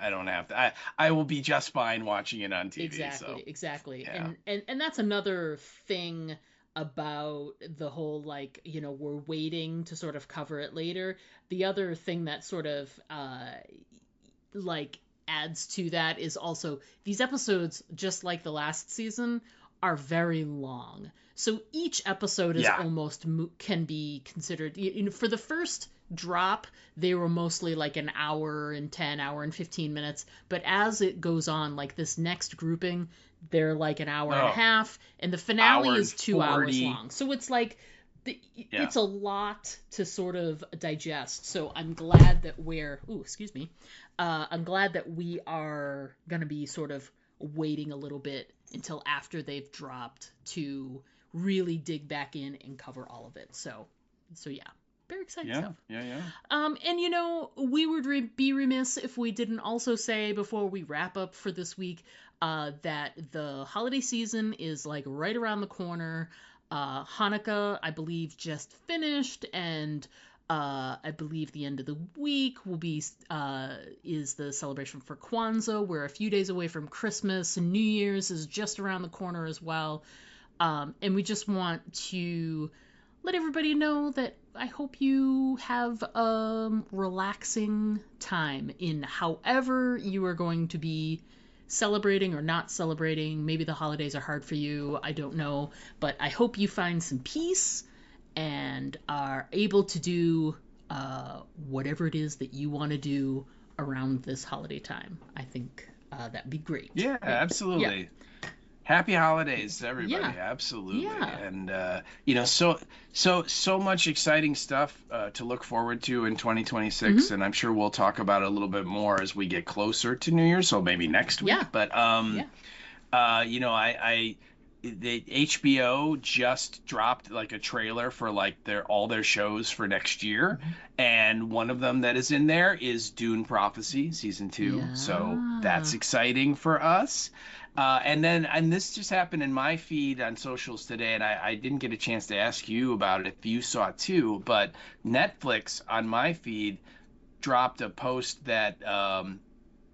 I don't have to. I will be just fine watching it on TV. Exactly. Yeah. And that's another thing about the whole, we're waiting to sort of cover it later. The other thing that sort of adds to that is also these episodes, just like the last season, are very long. So each episode is almost can be considered, for the first drop, they were mostly like an hour and 10, hour and 15 minutes. But as it goes on, like this next grouping, they're like an hour and a half, and the finale is 2 hours long. So it's like, it's a lot to sort of digest. So I'm glad that I'm glad that we are going to be sort of waiting a little bit until after they've dropped to really dig back in and cover all of it. So yeah, very exciting Yeah, stuff. yeah. And you know, we would be remiss if we didn't also say before we wrap up for this week that the holiday season is like right around the corner. Hanukkah, I believe, just finished, and I believe the end of the week will be is the celebration for Kwanzaa. We're a few days away from Christmas, and New Year's is just around the corner as well. And we just want to let everybody know that I hope you have a relaxing time in however you are going to be celebrating or not celebrating. Maybe the holidays are hard for you. I don't know. But I hope you find some peace and are able to do whatever it is that you want to do around this holiday time. I think that'd be great. Yeah, absolutely. Yeah. Happy holidays to everybody. Yeah. Absolutely. Yeah. And you know, so much exciting stuff to look forward to in 2026, and I'm sure we'll talk about it a little bit more as we get closer to New Year's, so maybe next week. Yeah. But you know, the HBO just dropped like a trailer for like all their shows for next year, and one of them that is in there is Dune Prophecy season 2. Yeah. So that's exciting for us. And this just happened in my feed on socials today, and I didn't get a chance to ask you about it if you saw it too, but Netflix on my feed dropped a post that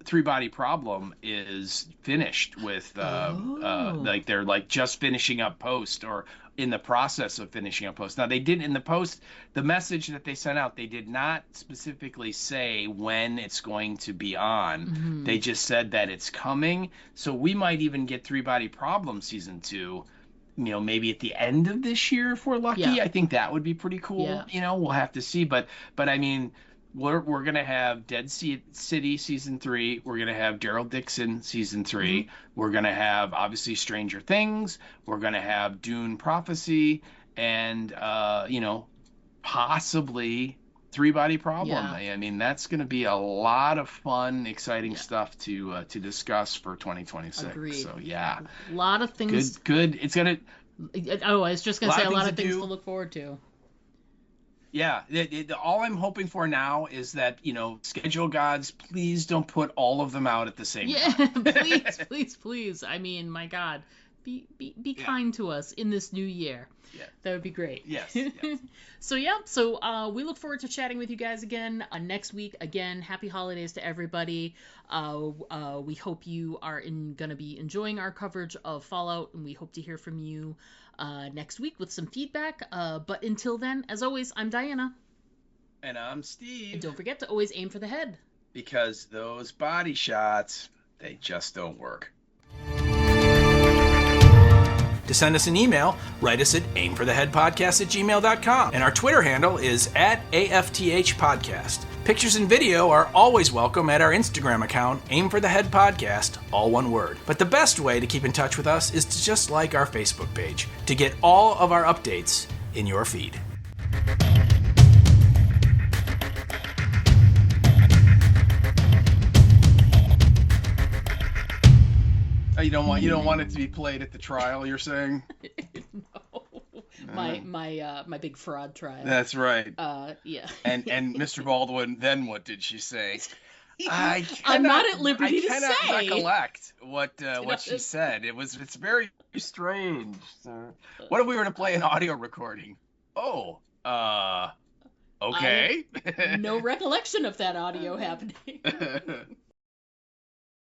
Three Body Problem is finished with like they're like just finishing up post or in the process of finishing up post. Now they didn't in the post, the message that they sent out, they did not specifically say when it's going to be on. They just said that it's coming. So we might even get Three Body Problem season 2, you know, maybe at the end of this year if we're lucky. Yeah. I think that would be pretty cool. Yeah. You know, we'll have to see. But I mean, we're gonna have Dead City season 3. We're gonna have Daryl Dixon season 3. We're gonna have obviously Stranger Things. We're gonna have Dune Prophecy, and you know, possibly Three Body Problem. Yeah. I mean, that's gonna be a lot of fun, exciting stuff to discuss for 2026. Agreed. So yeah, a lot of things. Good. It's gonna. Oh, I was just gonna say a lot of things do. to look forward to. Yeah, all I'm hoping for now is that, you know, schedule gods, please don't put all of them out at the same time. please. I mean, my God, be kind to us in this new year. Yeah. That would be great. Yes. So we look forward to chatting with you guys again next week. Again, happy holidays to everybody. We hope you are going to be enjoying our coverage of Fallout, and we hope to hear from you next week with some feedback. But until then, as always, I'm Diana. And I'm Steve. And don't forget to always aim for the head. Because those body shots, they just don't work. To send us an email, write us at aimfortheheadpodcast@gmail.com. And our Twitter handle is @AFTH Podcast. Pictures and video are always welcome at our Instagram account, Aim for the Head Podcast, all one word. But the best way to keep in touch with us is to just like our Facebook page to get all of our updates in your feed. You don't want it to be played at the trial, you're saying? No. My big fraud trial. That's right. Yeah. And Mr. Baldwin, then what did she say? I'm not at liberty to say. I cannot recollect what she said. It's very strange. What if we were to play an audio recording? Oh, okay. No recollection of that audio happening.